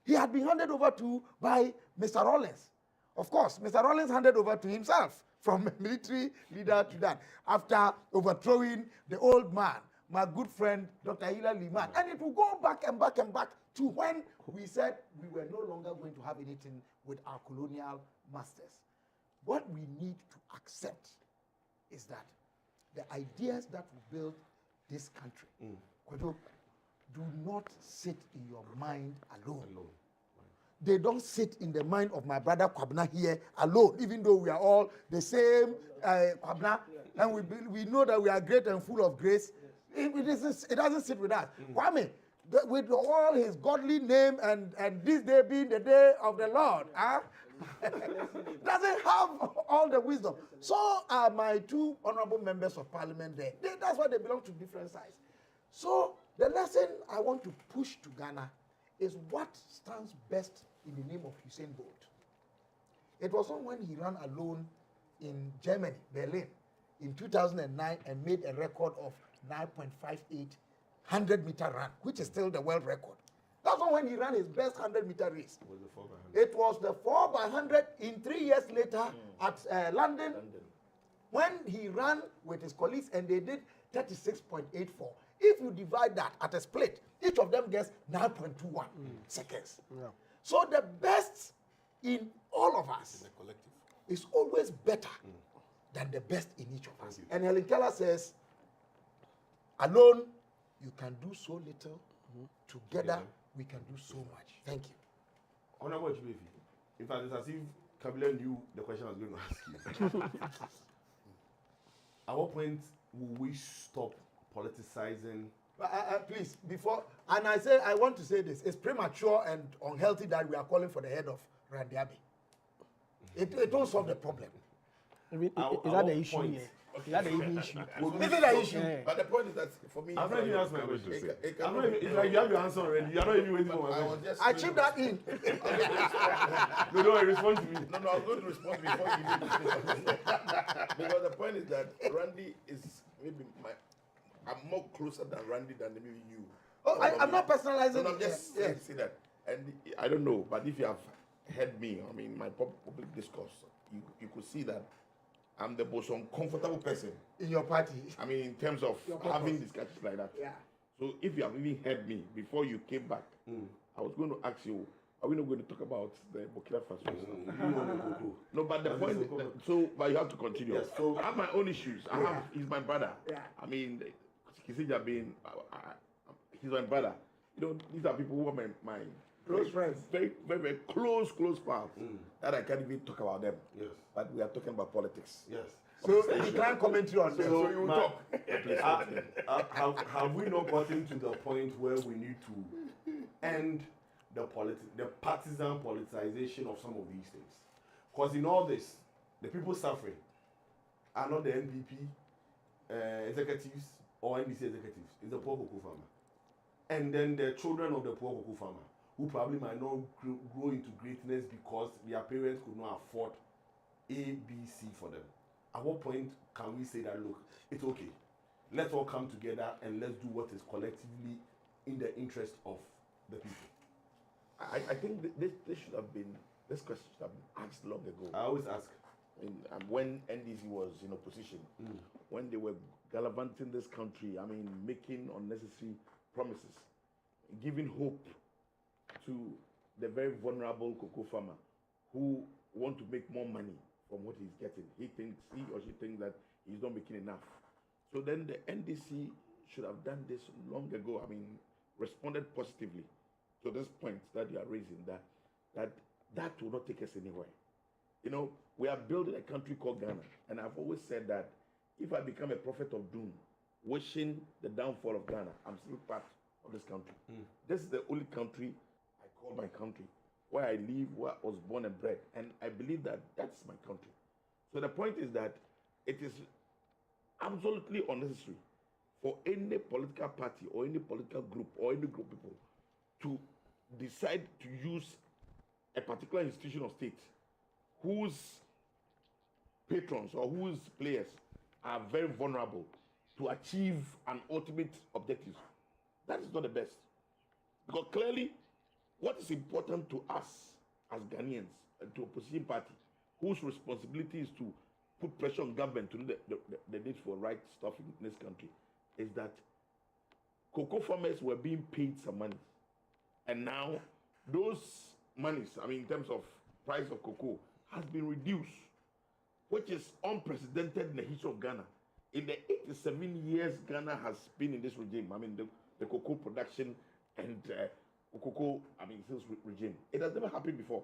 He had been handed over to by Mr. Rawlings. Of course, Mr. Rawlings handed over to himself from military leader to that after overthrowing the old man, my good friend Dr. Hila Liman. And it will go back and back and back to when we said we were no longer going to have anything with our colonial masters. What we need to accept is that the ideas that will build this country, Kwadwo, do not sit in your mind alone. They don't sit in the mind of my brother Kwabna here alone, even though we are all the same Kwabna, and we know that we are great and full of grace. It doesn't sit with us. Kwame, with all his godly name and this day being the day of the Lord, doesn't have all the wisdom. So are my two honorable members of parliament there. That's why they belong to different sides. So the lesson I want to push to Ghana is what stands best in the name of Usain Bolt. It was not when he ran alone in Germany, Berlin, in 2009 and made a record of 9.58 100-meter run, which is still the world record. That's not when he ran his best 100-meter race. It was the 4x100 in 3 years later at London, when he ran with his colleagues and they did 36.84. If you divide that at a split, each of them gets 9.21 seconds. Yeah. So the best in all of us is always better than the best in each of us. And Helen Keller says, alone you can do so little, together we can do so much. Thank you. Honorable Chibefi, in fact, it's as if Kabila knew the question I was going to ask you. At what point will we stop politicizing? Please, before, and I want to say this, it's premature and unhealthy that we are calling for the head of Randy Abbey. It won't solve the problem. I mean, is that the issue here? Is that the issue? Is it the issue? But the point is that for me, I'm not even asking my question. It's like you have your answer already. You're not even waiting for my question. I chipped that in. No, respond to me. No, I'm going to respond before you do. Because the point is that Randy is maybe I'm more closer than Randy than maybe you. Oh, I'm not personalizing. No, I'm just saying that. And I don't know, but if you have heard me, I mean, my public discourse, you could see that I'm the most uncomfortable person in your party. I mean, in terms of having discussions like that. Yeah. So if you have even heard me before you came back, I was going to ask you, are we not going to talk about the Burkina Faso stuff? No, but the point is but you have to continue. Yes, so I have my own issues. He's my brother. Yeah. I mean, Kisija being, he's my brother. You know, these are people who are my close friends. Very, very, very close pals. That I can't even talk about them. Yes. But we are talking about politics. Yes. So you can't commentary on them. So you will talk. Have we not gotten to the point where we need to end the partisan politicization of some of these things? Because in all this, the people suffering are not the NPP executives or NDC executives. It's the poor cocoa farmer. And then the children of the poor cocoa farmer, who probably might not grow into greatness because their parents could not afford A, B, C for them. At what point can we say that, look, it's okay, let's all come together and let's do what is collectively in the interest of the people? I think this should have been, this question should have been asked long ago. I always ask. When NDC was in opposition, when they were gallivanting this country, I mean, making unnecessary promises, giving hope to the very vulnerable cocoa farmer who want to make more money from what he's getting. He or she thinks that he's not making enough. So then the NDC should have done this long ago. I mean, responded positively to this point that you are raising, that will not take us anywhere. You know, we are building a country called Ghana, and I've always said that if I become a prophet of doom, wishing the downfall of Ghana, I'm still part of this country. This is the only country I call my country, where I live, where I was born and bred, and I believe that that's my country. So the point is that it is absolutely unnecessary for any political party or any political group or any group of people to decide to use a particular institution of state whose patrons or whose players are very vulnerable to achieve an ultimate objective. That is not the best. Because clearly, what is important to us as Ghanaians and to opposition party, whose responsibility is to put pressure on government to do the need for right stuff in this country, is that cocoa farmers were being paid some money. And now, those monies, I mean, in terms of price of cocoa, has been reduced, which is unprecedented in the history of Ghana. In the 87 years Ghana has been in this regime, I mean, the cocoa production and cocoa, sales regime. It has never happened before.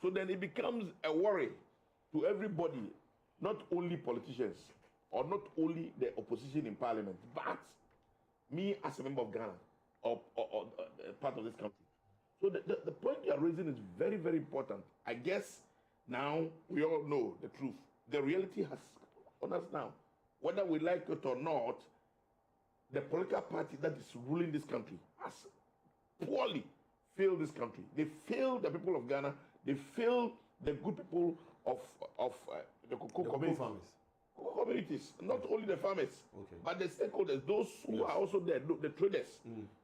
So then it becomes a worry to everybody, not only politicians, or not only the opposition in parliament, but me as a member of Ghana, or part of this country. So the point you are raising is very, very important. I guess now we all know the truth. The reality has on us now. Whether we like it or not, the political party that is ruling this country has poorly failed this country. They failed the people of Ghana. They failed the good people of the cocoa communities. Cocoa communities, not only the farmers, but the stakeholders, those who are also there, the traders,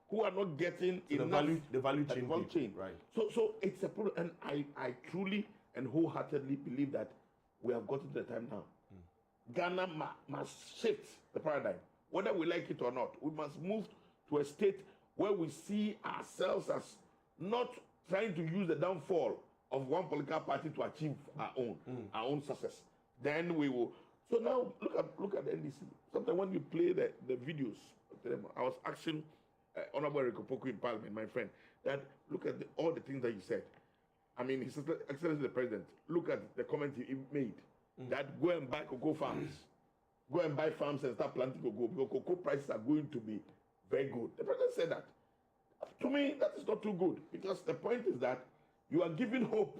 who are not getting enough. The value chain. Right. So it's a problem, and I truly and wholeheartedly believe that we have gotten to the time now. Ghana must shift the paradigm. whether we like it or not. We must move to a state where we see ourselves as not trying to use the downfall of one political party to achieve our own success. Then we will. So now look at the NDC. Sometimes when you play the videos, I was asking Honorable Eric Opoku in Parliament, my friend, that look at all the things that you said. I mean, His Excellency the President, look at the comment he made, that go and buy cocoa farms. Go and buy farms and start planting cocoa because cocoa prices are going to be very good. The President said that. To me, that is not too good because the point is that you are giving hope.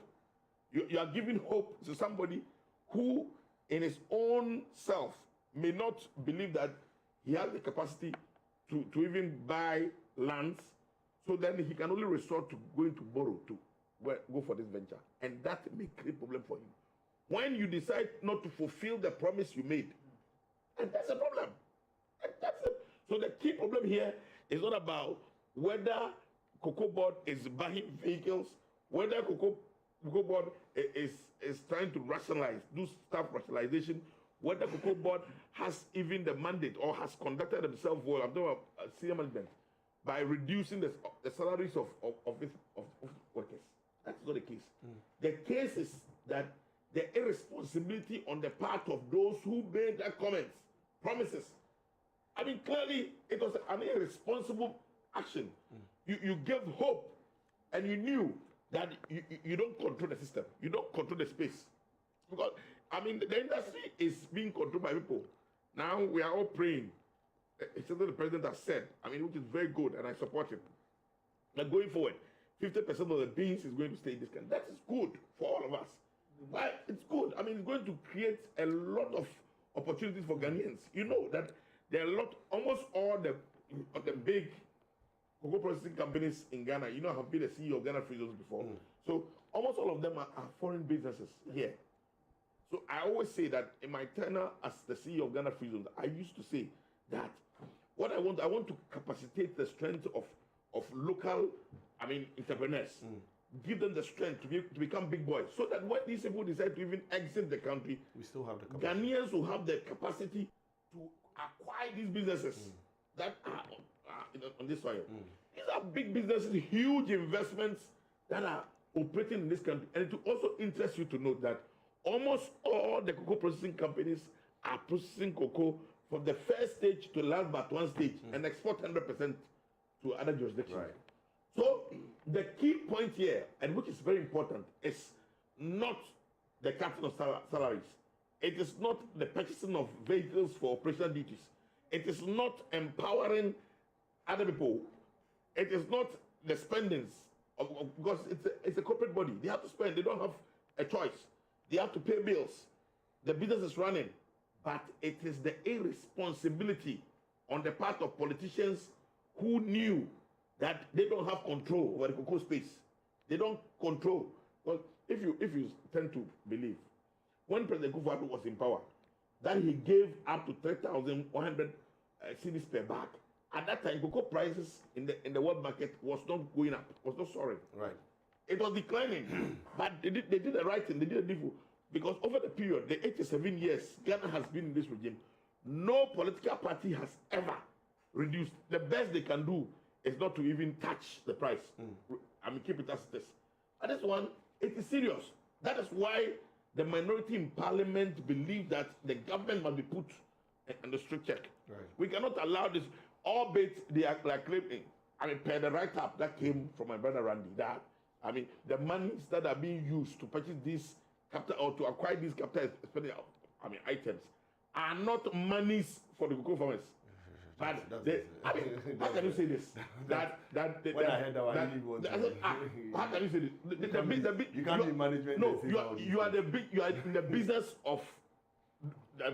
You are giving hope to somebody who, in his own self, may not believe that he has the capacity to even buy lands, so then he can only resort to going to borrow to go for this venture. And that may create problem for him. When you decide not to fulfill the promise you made, and that's a problem. So the key problem here is not about whether Cocoa Board is buying vehicles, whether Cocoa Board is trying to rationalize, do staff rationalization, whether Cocoa Board has even the mandate or has conducted themselves well, I'm talking about senior management, by reducing the salaries of workers. That's not the case. The case is that the irresponsibility on the part of those who made their comments, promises. I mean, clearly, it was an irresponsible action. You gave hope, and you knew that you don't control the system. You don't control the space. Because, I mean, the industry is being controlled by people. Now, we are all praying. It's something the President has said, I mean, which is very good, and I support it. But going forward, 50% of the beans is going to stay in this country. That is good for all of us. But it's good. I mean, it's going to create a lot of opportunities for Ghanaians. You know that there are almost all the big cocoa processing companies in Ghana. You know, I have been the CEO of Ghana Free Zones before. So almost all of them are foreign businesses here. So I always say that in my tenure as the CEO of Ghana Free Zones, I used to say that what I want to capacitate the strength of local, I mean, entrepreneurs. Give them the strength to become big boys, so that when these people decide to even exit the country, we still have the capacity. Ghanaians will have the capacity to acquire these businesses that are on this soil. These are big businesses, huge investments that are operating in this country. And it will also interest you to note that almost all the cocoa processing companies are processing cocoa from the first stage to the last but one stage and export 100% to other jurisdictions. Right. So the key point here, and which is very important, is not the cutting of salaries. It is not the purchasing of vehicles for operational duties. It is not empowering other people. It is not the spendings, because it's a corporate body. They have to spend. They don't have a choice. They have to pay bills. The business is running. But it is the irresponsibility on the part of politicians who knew that they don't have control over the cocoa space. They don't control. Well, if you tend to believe, when President Kufuor was in power, that he gave up to 3,100 cedis per bag. At that time, cocoa prices in the world market was not going up, was not soaring. Right. It was declining. But they did the right thing, they did a deal. Because over the period, the 87 years Ghana has been in this regime, no political party has ever reduced. The best they can do is not to even touch the price. I mean, keep it as it is. And this one, it is serious. That is why the minority in parliament believe that the government must be put under strict check. Right. We cannot allow this, albeit they are like claiming, I mean, per the write-up that came from my brother Randy, that, I mean, the monies that are being used to purchase these capital or to acquire these capital spending, I mean, items are not monies for the cocoa farmers. But I mean, how can you say this? When I heard that one, I didn't want to. How can you say this? You can't be management. No, you are in the business of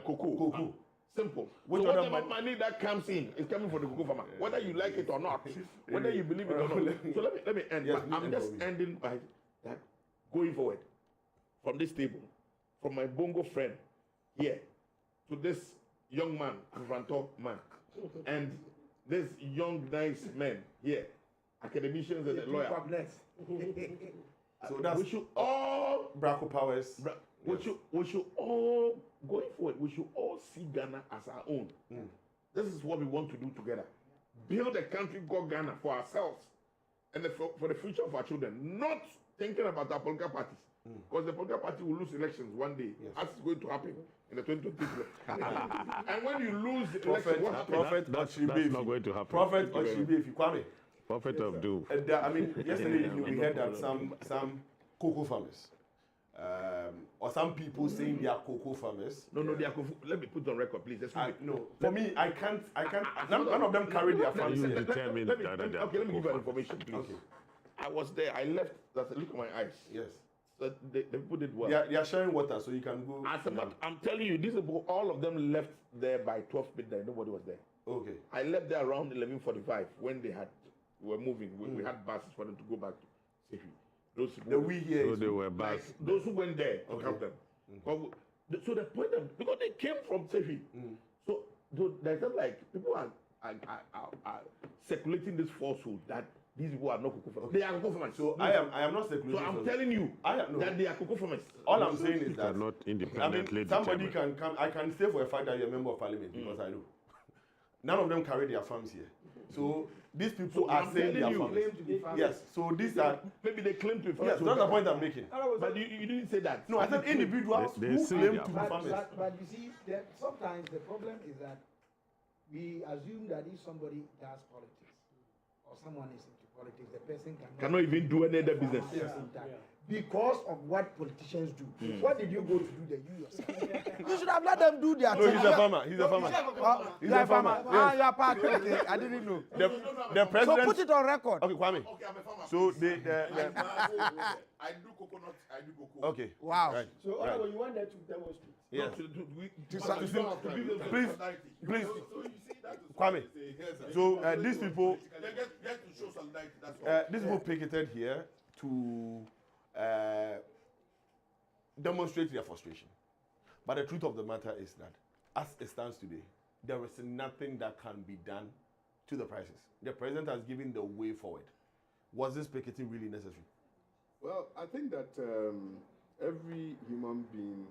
cocoa. Simple. So whatever money that comes in is coming for the cocoa farmer, whether you like it or not, whether you believe it or not. So let me end. Yes, I'm just ending by that. Going forward, from this table, from my bongo friend here to this young man, Afranto man, and this young nice men here, academicians and the lawyer. So that's we should all Braco Powers. We should all going forward. We should all see Ghana as our own. This is what we want to do together. Build a country called Ghana for ourselves and for the future of our children. Not thinking about our political parties. Because the political party will lose elections one day, as it's going to happen in the 2020. And when you lose the election, what happens? Prophet That's Oshibe, not going to happen. Prophet Oshibe, Kwame. Prophet of doom. I mean, yesterday we heard that some cocoa farmers, or some people saying they are cocoa farmers. No, they are cocoa. Let me put on record, please. No, for me, I can't. None of them carry their farms. You here. determine Okay, that let me give you information, please. Okay. I was there. I left. Look at my eyes. Yes. So the people did well. They are sharing water, so you can go. I'm telling you, these people, all of them left there by 12 midnight. Nobody was there. Okay. I left there around 11:45 when they were moving. We had buses for them to go back to Sefi. Those people. So they were bus. Like, those who went there to help them. So the point of, because they came from Sefi. So there's not like people are circulating this falsehood that these people are not cocoa farmers. They are cocoa farmers. So I am not circulating. So I'm telling you that they are cocoa farmers. All I'm saying is that not independently somebody can come. I can say for a fact that you're a member of parliament because I know. None of them carry their farms here. So these people are saying they are farmers. Yes. So these are maybe they claim to be farmers. Yes, that's the point I'm making. But you didn't say that. No, I said individuals who claim to be farmers. But you see, sometimes the problem is that we assume that if somebody does politics or someone is into politics, the person cannot even do any other business. Because of what politicians do. What did you go to do there, you yourself? You should have let them do their thing. No, he's a farmer. He's a farmer. He's a farmer. Yes. You are part. Okay, I didn't know. The president. So put it on record. Okay, Kwame. Okay, I'm a farmer. So I do coconut. I do cocoa. Okay. Wow. Right. So right. you want them to demonstrate? Yes. Please, Kwame. So these people, these people picketed here to demonstrate their frustration. But the truth of the matter is that, as it stands today, there is nothing that can be done to the prices. The president has given the way forward. Was this picketing really necessary? Well, I think that every human being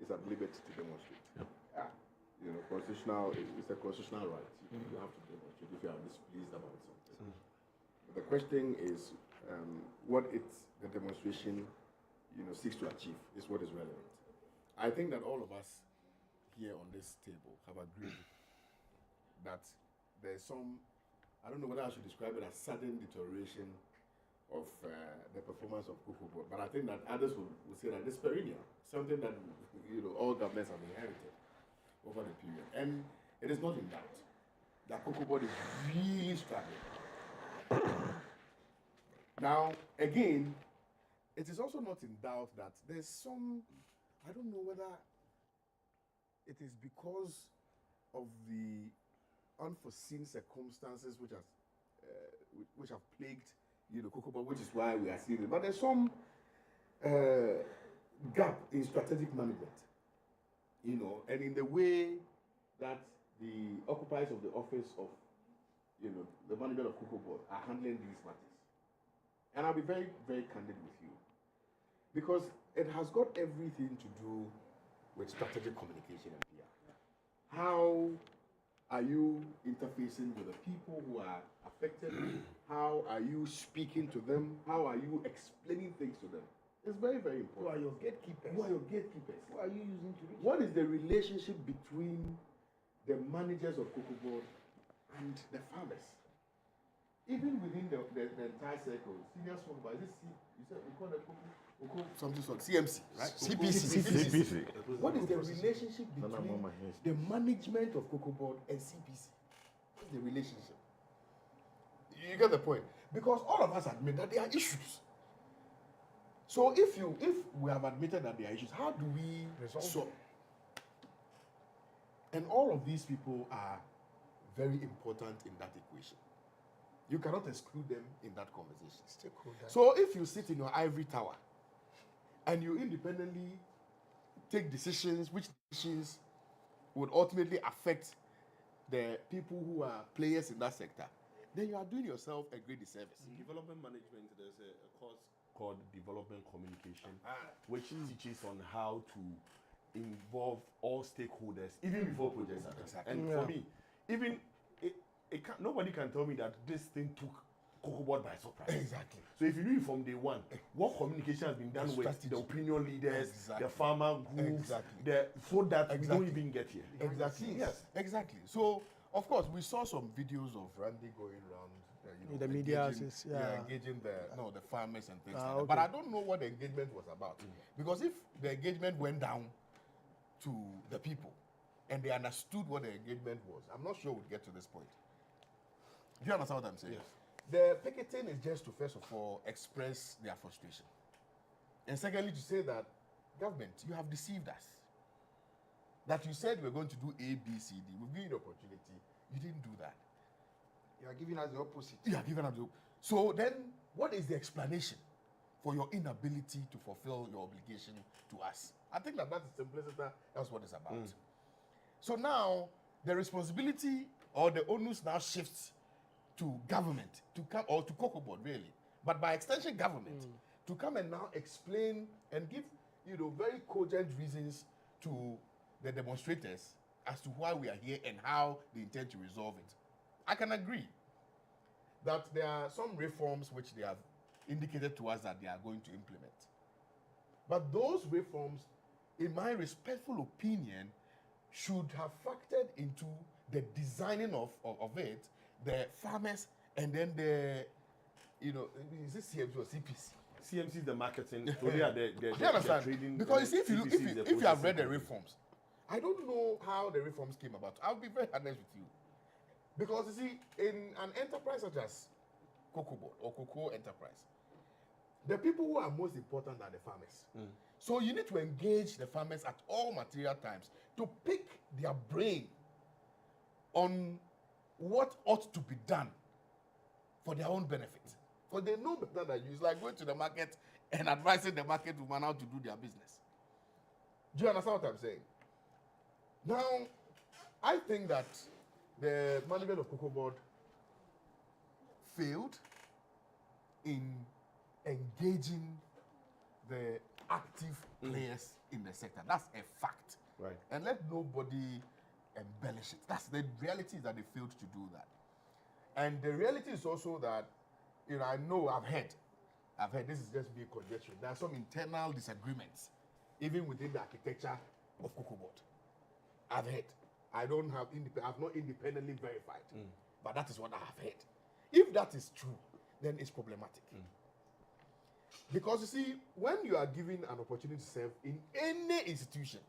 is at liberty to demonstrate. Yep. You know, it's a constitutional right. You have to demonstrate if you are displeased about something. But the question is, what the demonstration, seeks to achieve is what is relevant. I think that all of us here on this table have agreed that there's some, I don't know whether I should describe it as sudden deterioration of the performance of Cocoa Board, but I think that others will say that it's perennial, something that all governments have inherited over the period, and it is not in doubt that Cocoa Board is really struggling. Now, again, it is also not in doubt that there's some, I don't know whether it is because of the unforeseen circumstances which have plagued Cocoa Board, which is why we are seeing it. But there's some gap in strategic management, and in the way that the occupiers of the office of, the management of Cocoa Board are handling these matters. And I'll be very, very candid with you, because it has got everything to do with strategic communication and PR. How are you interfacing with the people who are affected? How are you speaking to them? How are you explaining things to them? It's very, very important. Who are your gatekeepers? Who are your gatekeepers? Who are you using to reach? What is the relationship between the managers of Cocoa Board and the farmers? Even within the entire circle, senior supervisor, you said we call it Cocoa something sort, CMC, right? CPC. What is the relationship between the management of Cocoa Board and CPC? What's the relationship? You get the point? Because all of us admit that there are issues. So if we have admitted that there are issues, how do we resolve them? And all of these people are very important in that equation. You cannot exclude them in that conversation. So if you sit in your ivory tower and you independently take decisions, which decisions would ultimately affect the people who are players in that sector, then you are doing yourself a great disservice. In development management, there's a course called development communication, which teaches on how to involve all stakeholders, even before projects are done. And for me, even nobody can tell me that this thing took Cocoa Board by surprise. Exactly. So if you knew it from day one, what communication has been done with the opinion leaders, the farmer groups, so that we don't even get here? Exactly. Yes, exactly. So, of course, we saw some videos of Randy going around, in the media, engaging the farmers and things like that. But I don't know what the engagement was about. Because if the engagement went down to the people and they understood what the engagement was, I'm not sure we'd get to this point. Do you understand what I'm saying? Yes. The picketing is just to, first of all, express their frustration. And secondly, to say that, government, you have deceived us. That you said we're going to do A, B, C, D. We've given you the opportunity. You didn't do that. You are giving us the opposite. You are giving us the opposite. So then, what is the explanation for your inability to fulfill your obligation to us? I think that's the simplicity. That's what it's about. So now, the responsibility or the onus now shifts to government to come, or to Cocoa Board really, but by extension government, to come and now explain and give very cogent reasons to the demonstrators as to why we are here and how they intend to resolve it. I can agree that there are some reforms which they have indicated to us that they are going to implement, but those reforms, in my respectful opinion, should have factored into the designing of it, the farmers, and then the, is this CMC or CPC? CMC is the marketing. So they are the you understand? trading. Because if you have read the reforms, I don't know how the reforms came about. I'll be very honest with you. Because you see, in an enterprise such as Cocoa Board or Cocoa Enterprise, the people who are most important are the farmers. So you need to engage the farmers at all material times to pick their brain on what ought to be done for their own benefit. Because they know better than you. It's like going to the market and advising the market woman how to do their business. Do you understand what I'm saying? Now, I think that the management of Cocoa Board failed in engaging the active players in the sector. That's a fact. Right. And let nobody embellish it. That's the reality, is that they failed to do that. And the reality is also that, I know I've heard, this is just being conjecture. There are some internal disagreements, even within the architecture of Cocoa Board. I've heard. I've not independently verified, but that is what I have heard. If that is true, then it's problematic. Because you see, when you are given an opportunity to serve in any institution,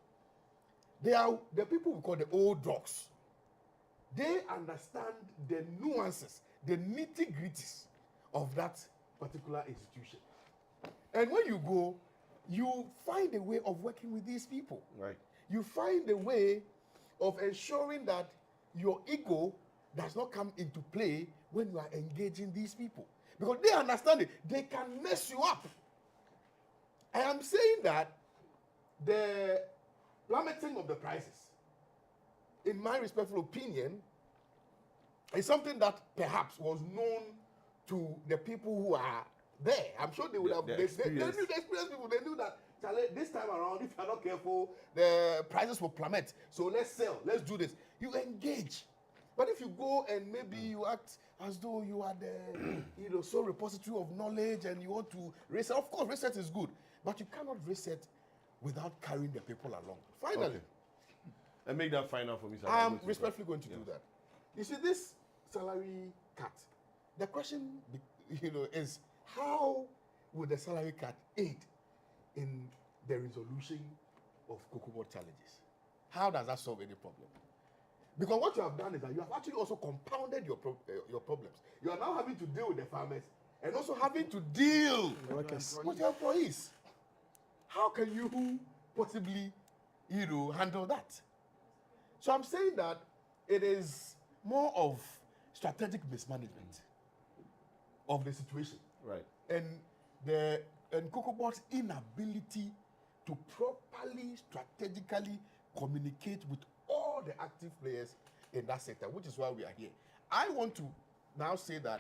there are the people we call the old dogs. They understand the nuances, the nitty-gritties of that particular institution. And when you go, you find a way of working with these people. Right. You find a way of ensuring that your ego does not come into play when you are engaging these people. Because they understand it. They can mess you up. I am saying that the plummeting of the prices, in my respectful opinion, is something that perhaps was known to the people who are there. I'm sure they would have. They knew the experienced people. They knew that this time around, if you're not careful, the prices will plummet. So let's sell. Let's do this. You engage. But if you go and maybe you act as though you are the sole repository of knowledge and you want to reset, of course, reset is good. But you cannot reset without carrying the people along. Finally. Okay. And make that final for me, sir. I am respectfully going to do that. You see, this salary cut, the question, is how would the salary cut aid in the resolution of Cocoa Board challenges? How does that solve any problem? Because what you have done is that you have actually also compounded your problems. You are now having to deal with the farmers and also having to deal with your employees. How can you possibly, handle that? So I'm saying that it is more of strategic mismanagement of the situation. Right. And Cocoa Board's inability to properly, strategically communicate with all the active players in that sector, which is why we are here. I want to now say that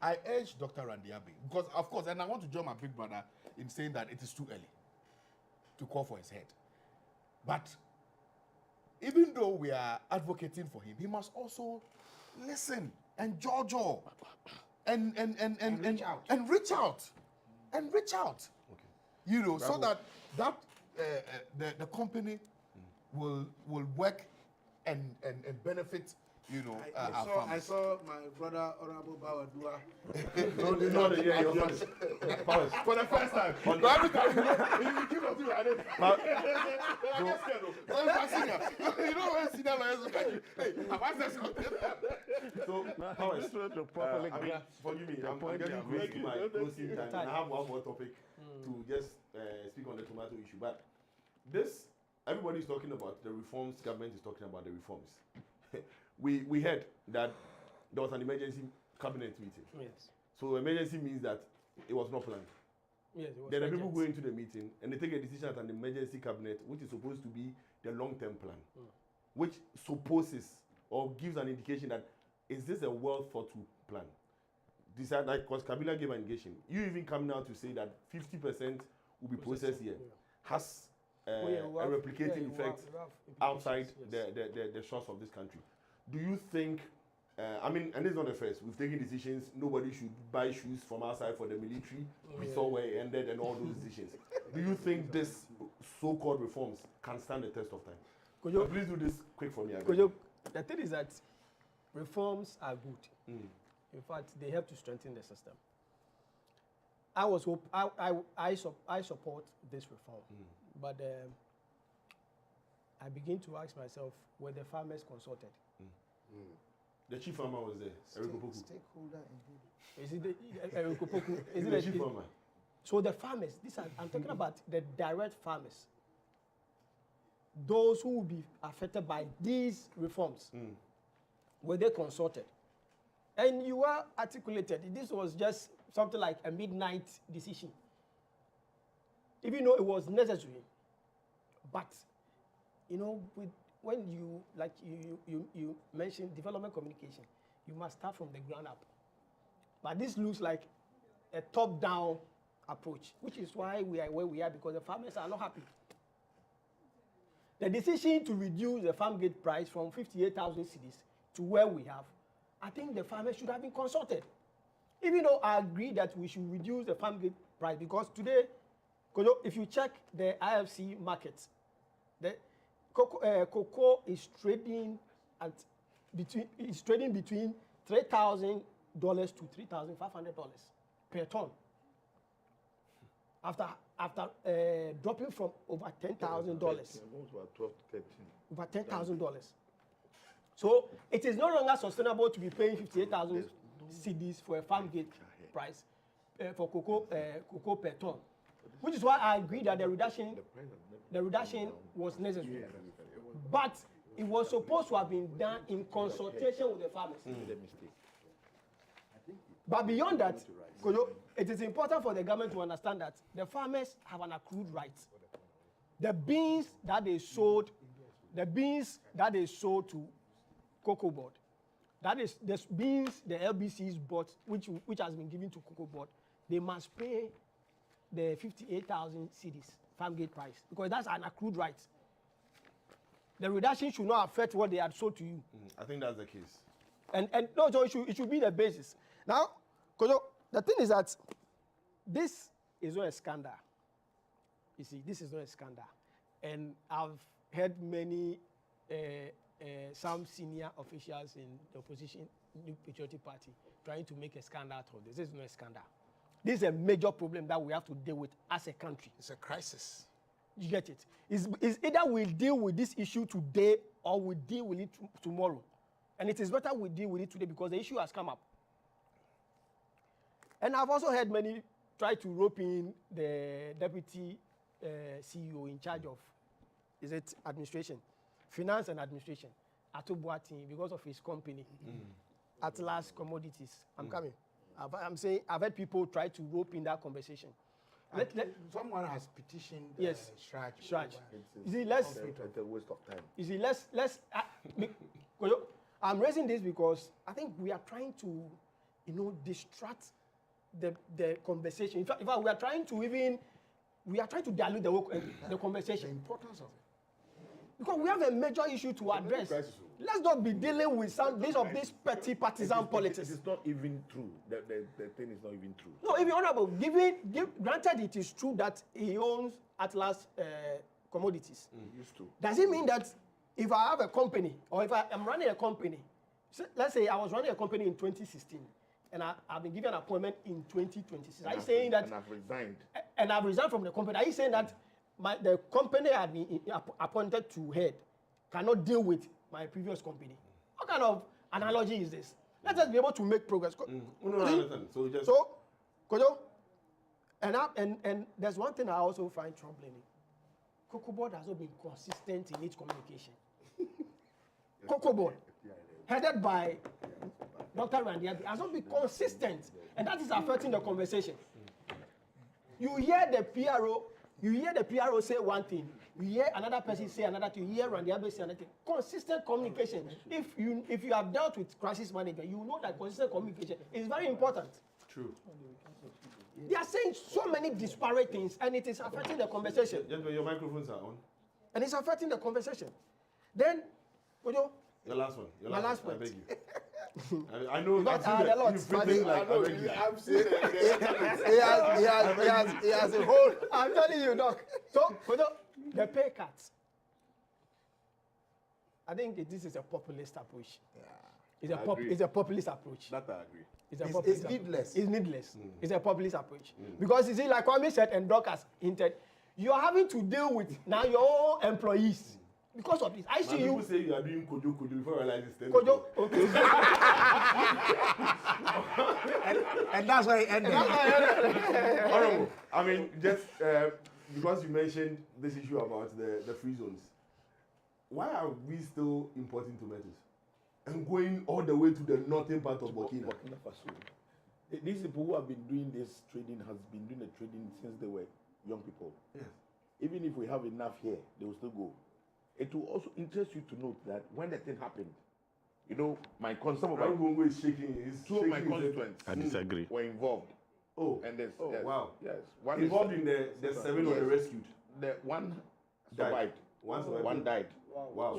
I urge Dr. Randy Abbey, because of course, and I want to join my big brother in saying that it is too early to call for his head. But even though we are advocating for him, he must also listen and jojo and reach out. And reach out. Okay. You know, so that the company will work and benefit, you know, our farmers. I saw my brother Honorable Bawadua. For the first time. Every time you keep on doing it. You know when senior lawyers look at you, hey, have I said something? So, forgive me, I'm getting close to my closing time. And I have one more topic to just speak on the tomato issue. But this, everybody is talking about the reforms, government is talking about the reforms. We heard that there was an emergency cabinet meeting. Yes. So emergency means that it was not planned. Yes, it was then the people urgent. go into the meeting and they take a decision at an emergency cabinet, which is supposed to be the long-term plan, which supposes or gives an indication that is this a well thought through plan? Decide, like, because Kabila gave an indication. You even come now to say that 50% will be processed here, has a replicating effect outside the shores of this country. Do you think, I mean, and this is not the first, we've taken decisions, nobody should buy shoes from outside for the military, we saw where it ended and all those decisions. Do you think this so-called reforms can stand the test of time? Please do this quick for me. The thing is that reforms are good. In fact, they help to strengthen the system. I support this reform, but I begin to ask myself, were the farmers consulted? The chief farmer was there, Eric Opoku. Stakeholder engagement. Is it the Eric Opoku? Is it the chief farmer? So the farmers, I'm talking about the direct farmers, those who will be affected by these reforms, were they consulted? And you were articulated. This was just something like a midnight decision, even though it was necessary. But you know, when you you mentioned development communication, you must start from the ground up. But this looks like a top-down approach, which is why we are where we are, because the farmers are not happy. The decision to reduce the farm gate price from 58,000 cedis to where we have, I think the farmers should have been consulted. Even though I agree that we should reduce the farm gate price, because today, if you check the IFC markets, the cocoa is trading between $3,000 to $3,500 per ton. After dropping from over $10,000, over $10,000. So it is no longer sustainable to be paying 58,000 cedis for a farm gate price for cocoa per ton, which is why I agree that the reduction was necessary. But it was supposed to have been done in consultation with the farmers. But beyond that, it is important for the government to understand that the farmers have an accrued right. The beans that they sold to Cocoa Board, that is the beans the LBCs bought, which has been given to Cocoa Board, they must pay the 58,000 cedis farm gate price, because that's an accrued right. The reduction should not affect what they had sold to you. I think that's the case. And no, so it should be the basis. Now, because the thing is that this is not a scandal. You see, this is not a scandal. And I've heard many, some senior officials in the opposition, New Patriotic Party, trying to make a scandal out of this. This is not a scandal. This is a major problem that we have to deal with as a country. It's a crisis. You get it? It's either we deal with this issue today or we deal with it tomorrow. And it is better we deal with it today because the issue has come up. And I've also heard many try to rope in the deputy CEO in charge of, administration, finance and administration, Ato Boateng, because of his company, Atlas Commodities. I'm coming. I'm saying I've heard people try to rope in that conversation. Someone has petitioned Shraj. You see, let's a waste of time. You see, I'm raising this because I think we are trying to, distract the conversation. In fact, we are trying to dilute the conversation. The importance of it. Because we have a major issue to address. Let's not be dealing with this petty partisan politics. It's not even true. The thing is not even true. No, if you're honorable, granted it is true that he owns Atlas Commodities. Used to. Does it mean that if I have a company, or if I am running a company, let's say I was running a company in 2016, and I've been given an appointment in 2026. Are you saying that? And I've resigned. And I've resigned from the company. Are you saying that the company I had been appointed to head cannot deal with my previous company? What kind of analogy is this? Let us be able to make progress. So, Kojo, and there's one thing I also find troubling. Cocoa Board has not been consistent in its communication. Cocoa Board, headed by Dr. Randiabi, has not been consistent, and that is affecting the conversation. You hear the PRO say one thing, you hear another person say another thing, you hear Randiabi say another thing. Consistent communication. If you have dealt with crisis management, you know that consistent communication is very important. True. They are saying so many disparate things, and it is affecting the conversation. Yes, but your microphones are on. And it's affecting the conversation. Then, Kojo, your last one. My last point. I beg you. I know. I've seen the lot. I've seen it. He has a whole. I'm telling you, Doc. So, Kojo, the pay cuts. I think this is a populist approach. Yeah. It's a populist approach. That I agree. It's needless. It's needless. It's a populist approach. Because you see, like Kwame said and Doc has hinted, you are having to deal with now your own employees. Because of this. I see you. People say you are doing Kojo before I realize it's Kojo, okay. and that's why it ended. Honorable, I mean, just because you mentioned this issue about the free zones, why are we still importing tomatoes and going all the way to the northern part of Burkina Faso? These people who have been doing this trading has been doing the trading since they were young people. Yes. Even if we have enough here, they will still go. It will also interest you to note that when the thing happened, you know, my concern about Congo is shaking. Two of my constituents I disagree. were involved. Oh, and there's wow. Yes, involved in the seven or the rescued. The one survived. One survived. One died. Wow.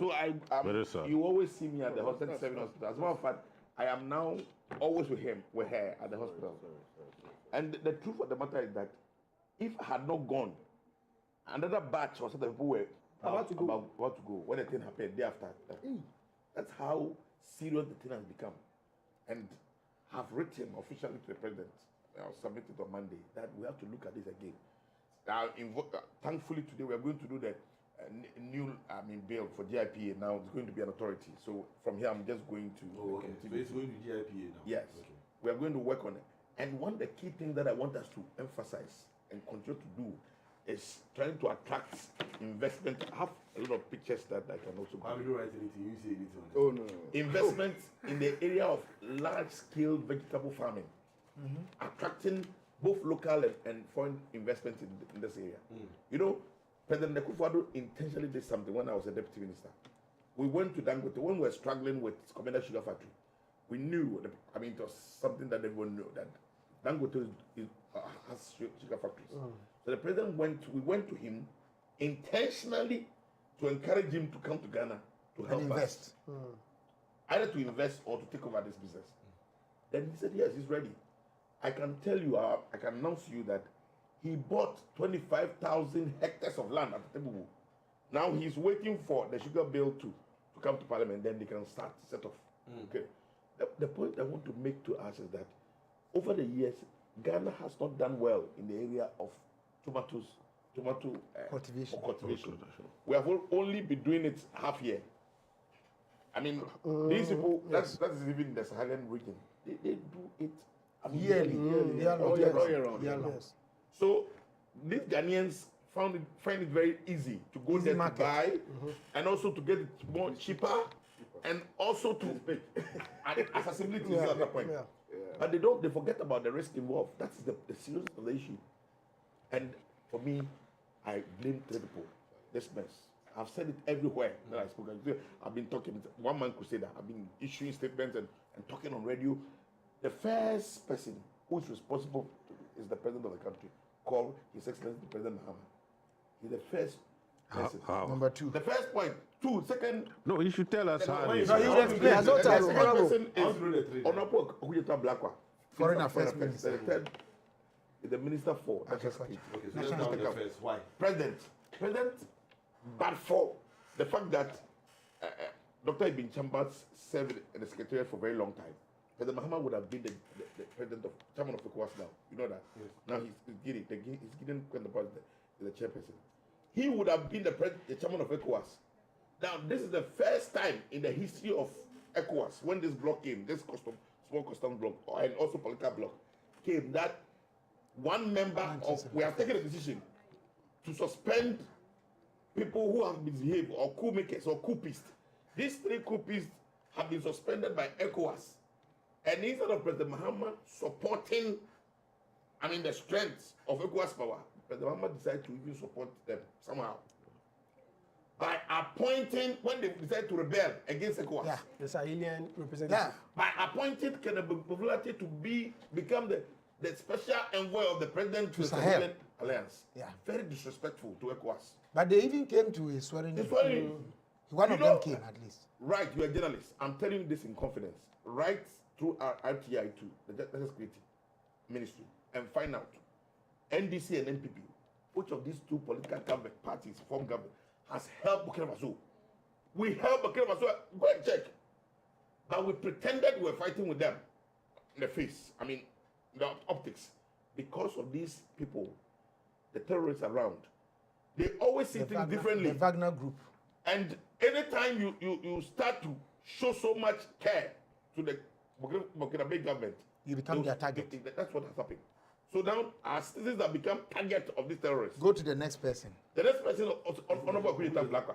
So you always see me at the hospital, 7 hospital. As a matter of fact, I am now always with her at the hospital. And the truth of the matter is that if I had not gone, another batch or some people were about to go when the thing happened day after. That's how serious the thing has become. And have written officially to the president, I'll submit it on Monday, that we have to look at this again. Now, thankfully today we are going to do the new bill for GIPA. Now it's going to be an authority. So from here I'm just going to. Oh, okay. So it's going to GIPA now. Yes. Okay. We are going to work on it. And one of the key things that I want us to emphasize and continue to do is trying to attract investment. I have a lot of pictures that I can also. I will do write anything. You say anything. Oh no. Investment in the area of large-scale vegetable farming, attracting both local and foreign investment in this area. You know, President Akufo-Addo intentionally did something when I was a deputy minister. We went to Dangote when we were struggling with Commander Sugar Factory. We knew, it was something that everyone knew, that Dangote has sugar factories. So the president we went to him intentionally to encourage him to come to Ghana to help invest. Us. Either to invest or to take over this business. Then he said, yes, he's ready. I can tell you, I can announce to you that he bought 25,000 hectares of land at Tebubu. Now he's waiting for the sugar bill to come to parliament, then they can start set off. Okay. The point I want to make to us is that over the years, Ghana has not done well in the area of tomato cultivation. We have only been doing it half year. I mean, these people, that's even the Saharan region. They do it yearly. So these Ghanaians find it very easy to go there to buy and also to get it more cheaper and also to accessibility is another point. But they forget about the risk involved. That's the seriousness of the issue. And for me, I blame three people. This mess. I've said it everywhere that I spoke. I've been talking, one man crusader. I've been issuing statements and talking on radio. The first person who is responsible is the president of the country, called His Excellency President Mahama. He's the first person. Number two. The first point Second. No, you should tell us how. No, you would explain. As well, person is Honorable Okuyeta Blakwa, Foreign Affairs Minister. The third is the Minister for National Security. National Affairs. Why? President, but for the fact that Dr. Ibn Chambers served in the Secretariat for a very long time, President Mahama would have been the president of chairman of ECOWAS now. You know that. Yes. Now he's getting when the president is the chairperson. He would have been the chairman of ECOWAS. Now this is the first time in the history of ECOWAS when this block came, this small custom block and also political block came, that one member of we have taken a decision to suspend people who have misbehaved or coup makers or coupists. These 3 coupists have been suspended by ECOWAS. And instead of President Mahama supporting, the strength of ECOWAS power, President Mahama decided to even support them somehow. By appointing, when they decided to rebel against ECOWAS. The Sahelian representative. By appointing Kenneth Popularity to become the special envoy of the president to the Sahel Alliance. Yeah. Very disrespectful to ECOWAS. But they even came to a swearing. One of them came at least. Right, you are a journalist. I'm telling you this in confidence. Right through our RTI to the National Security Ministry and find out NDC and NPP, which of these 2 political government parties form government has helped Burkina Faso. We helped Burkina Faso. Go and check. But we pretended we were fighting with them in the face. The optics. Because of these people, the terrorists around, they always see things differently. The Wagner Group. And anytime you start to show so much care to the Burkina government, you become their target. That's what has happened. So now our citizens have become target of these terrorists. Go to the next person. The next person is Honorable Okuyeta Blakwa.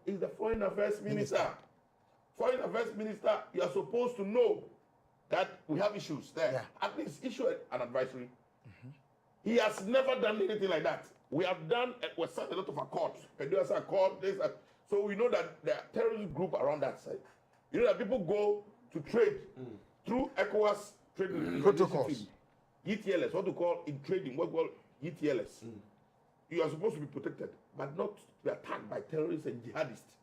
Is the Foreign Affairs Minister. Foreign Affairs Minister, you are supposed to know that we have issues there. Yeah. At least issue an advisory. He has never done anything like that. We have signed a lot of accords. So we know that there are terrorist group around that side. You know that people go to trade through ECOWAS trading protocols. ETLS, what to call in trading, what we call ETLS. You are supposed to be protected, but not to be attacked by terrorists and jihadists.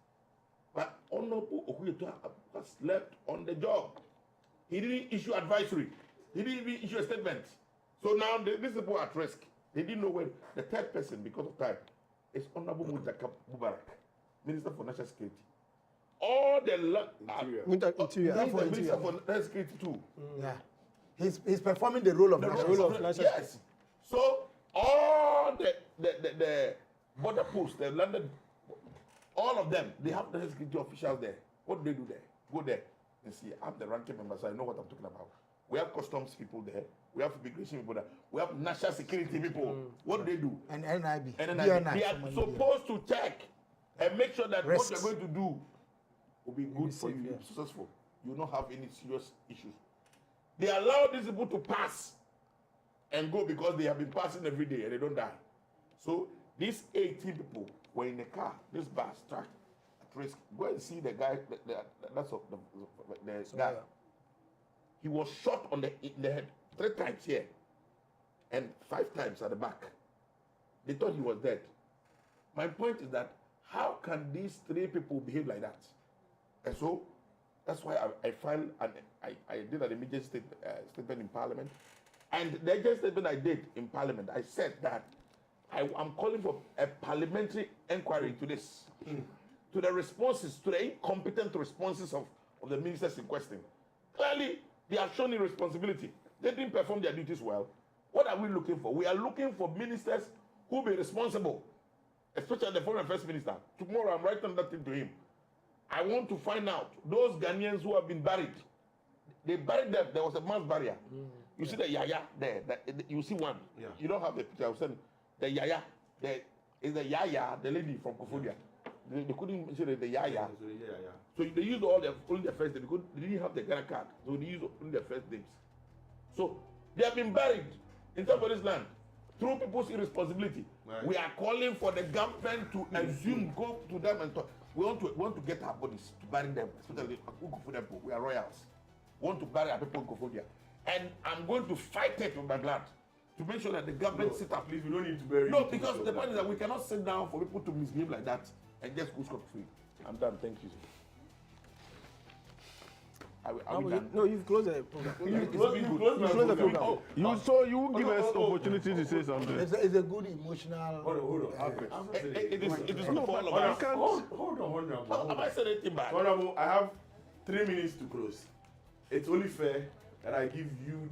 But Honorable Okuyeta has slept on the job. He didn't issue advisory. He didn't even issue a statement. So now these people are at risk. They didn't know when the third person, because of time, is Honorable Muntaka Mubarak, Minister for National Security. All the Minister for National Security too. Yeah. He's performing the role of national security. Yes. So all the border posts, the London, all of them, they have national security officials there. What do they do there? Go there and see. I'm the ranking member, so I know what I'm talking about. We have customs people there. We have immigration people there. We have national security people. What do they do? And NIB. They are supposed to check and make sure that what they're going to do will be good for you, successful. You will not have any serious issues. They allow these people to pass and go because they have been passing every day and they don't die. So these 18 people were in a car, this bus track at risk. Go and see the guy, the guy. He was shot in the head 3 times here and 5 times at the back. They thought he was dead. My point is that how can these 3 people behave like that? And so that's why I filed and I did an immediate statement in Parliament. And the immediate statement I did in Parliament, I said that I'm calling for a parliamentary inquiry to this, to the responses, to the incompetent responses of the ministers in question. Clearly, they have shown irresponsibility. They didn't perform their duties well. What are we looking for? We are looking for ministers who will be responsible, especially the Foreign Affairs Minister. Tomorrow, I'm writing that thing to him. I want to find out those Ghanaians who have been buried. They buried them. There was a mass barrier. You see the Yaya there. You see one. Yeah. You don't have the picture. I was saying the Yaya. Is the Yaya, the lady from Kofodia. They couldn't say the Yaya. So they used only their first name. They didn't have the Ghana card. So they used only their first names. So they have been buried in somebody's land through people's irresponsibility. Right. We are calling for the government to assume, go to them and talk. We want to get our bodies to bury them, especially Ukufudempo. We are royals. We want to bury our people in Kofodia. And I'm going to fight it with my blood to make sure that the government sit up. Please, we don't need to bury. No, because the point is that we cannot sit down for people to misbehave like that and just go scot-free. I'm done. Thank you. No, you've closed the program. You closed the program. Oh, you won't give us opportunity to say something. It's a good emotional. Hold on. It is No, not for but all of you us. can't. Hold on. Have I said anything bad? Honorable, I have 3 minutes to close. It's only fair that I give you.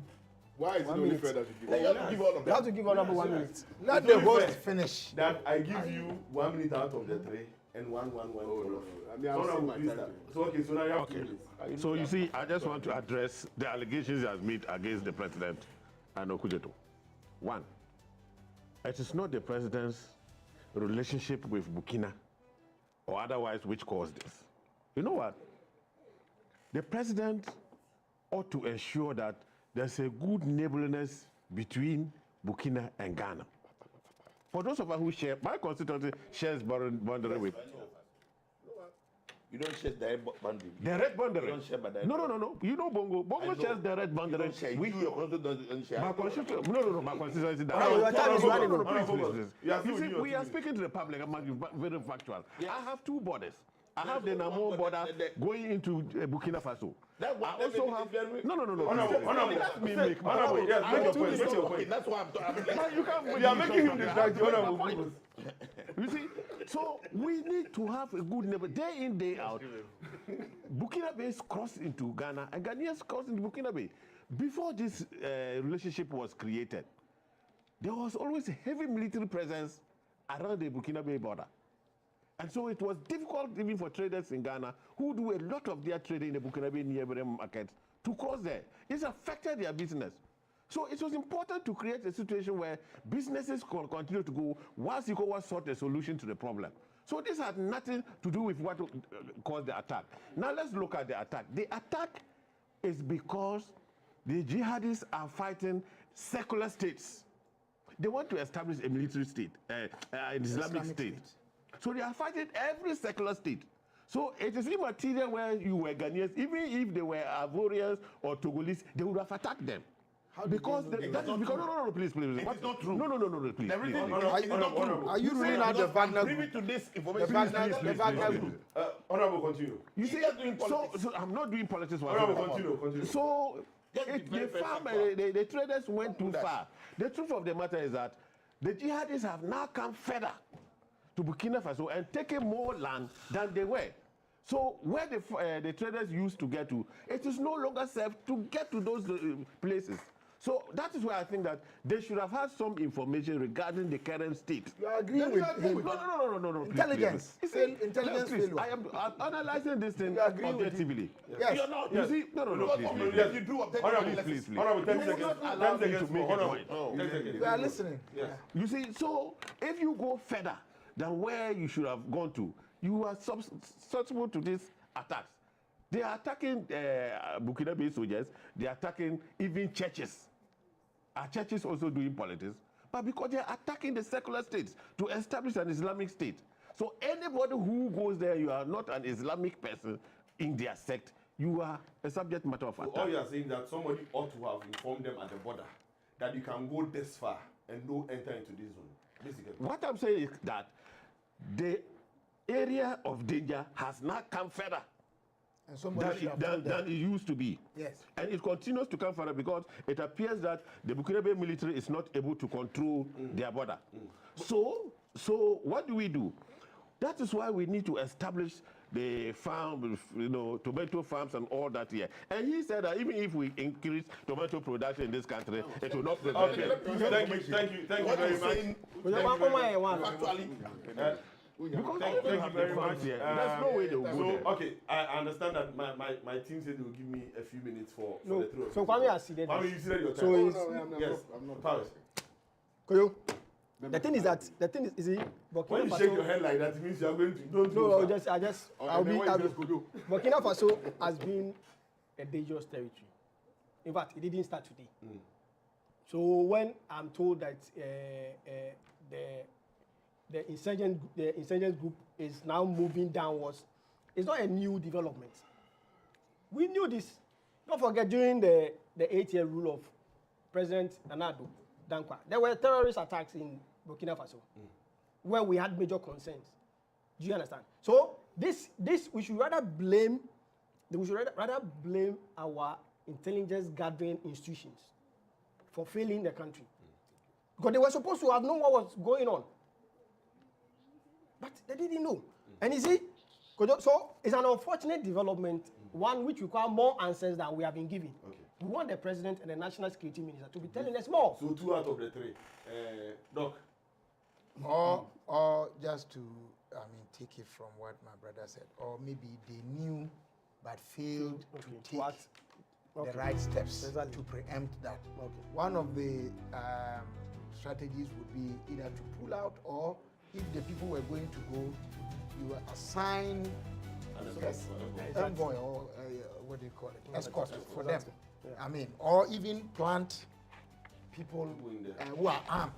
Why is it only fair that you give? You have to give all of You them. have to give Honorable 1 minute. Let It's the only host fair finish. That I give you 1 minute out of the 3 and one. I mean, I've seen Honorable, my please time. start. So okay, so now you have 2 minutes. So you see, I just want to address the allegations he has made against the president and Okujeto. 1, it is not the president's relationship with Burkina or otherwise which caused this. You know what? The president ought to ensure that there's a good neighborliness between Burkina and Ghana. For those of us who share, my constituency shares boundary with. You don't share direct boundary. Direct boundary. You don't share by direct. No. You know Bongo. Bongo shares direct boundary. You don't share. You, your constituency don't share. My constituency. No. My constituency. Your time is running. Please. You see, we are speaking to the public. I'm very factual. I have 2 borders. I have the Namor border going into Burkina Faso. I also have. No. Let me make my point. Make your point. That's why I'm talking. You can't. You are making him distract. Honorable. You see, so we need to have a good neighbor day in, day out. Burkina Faso crossed into Ghana and Ghanaians crossed into Burkina Faso. Before this relationship was created, there was always a heavy military presence around the Burkina Faso border. And so it was difficult even for traders in Ghana who do a lot of their trading in the Burkina Faso neighboring markets to cross there. It's affected their business. So it was important to create a situation where businesses can continue to go whilst ECOWAS sought a solution to the problem. So this had nothing to do with what caused the attack. Now let's look at the attack. The attack is because the jihadists are fighting secular states. They want to establish a military state, an Islamic state. So they are fighting every secular state. So it is immaterial where you were Ghanaians, even if they were Ivorians or Togolese, they would have attacked them. Because that is because no, please. It's not true. No, please. Are you ruling out the Wagner group? Privy to this information. The Wagner group. Honorable, continue. You see, so I'm not doing politics. Honorable, continue. So the traders went too far. The truth of the matter is that the jihadists have now come further to Burkina Faso and taken more land than they were. So where the traders used to get to, it is no longer safe to get to those places. So that is why I think that they should have had some information regarding the current state. You are agreeing with him. No. Intelligence. Intelligence failure. I'm analyzing this thing objectively. Yes. You're not. You see, no, please. Yes, you do objectively. Please. Honorable, 10 seconds. Not allow me to make a point. We are listening. Yes. You see, so if you go further than where you should have gone to, you are susceptible to these attacks. They are attacking Burkina Faso soldiers. They are attacking even churches. Are churches also doing politics? But because they are attacking the secular states to establish an Islamic state. So anybody who goes there, you are not an Islamic person in their sect. You are a subject matter of attack. So all you are saying that somebody ought to have informed them at the border that you can go this far and don't enter into this zone. Basically. What I'm saying is that the area of danger has now come further than it used to be. Yes. And it continues to come further because it appears that the Burkina Faso military is not able to control their border. So what do? That is why we need to establish the farm, tomato farms and all that here. And he said that even if we increase tomato production in this country, it will not prevent it. Thank you very much. Because thank you very much. There's no way they will go there. Okay, I understand that my team said they will give me a few minutes for the three of you. So Kwame has seated. Kwame, you seated your time. So yes, I'm not. Paris. Koyo. The thing is he when you shake your head like that, it means you are going to don't. No, I'll be. Burkina Faso has been a dangerous territory. In fact, it didn't start today. So when I'm told that the insurgent group is now moving downwards, it's not a new development. We knew this. Don't forget, during the 8-year rule of President Nana Addo Dankwa, there were terrorist attacks in Burkina Faso where we had major concerns. Do you understand? So this we should rather blame our intelligence gathering institutions for failing the country. Because they were supposed to have known what was going on. But they didn't know. And you see, so it's an unfortunate development, one which requires more answers than we have been given. Okay. We want the president and the national security minister to be telling us more. So 2 out of the 3. Doc. Or just to, take it from what my brother said, or maybe they knew but failed to take the right steps to preempt that. Okay. One of the strategies would be either to pull out, or if the people were going to go, you assign envoy or what do you call it? Escort for them. Yeah. Or even plant people who are armed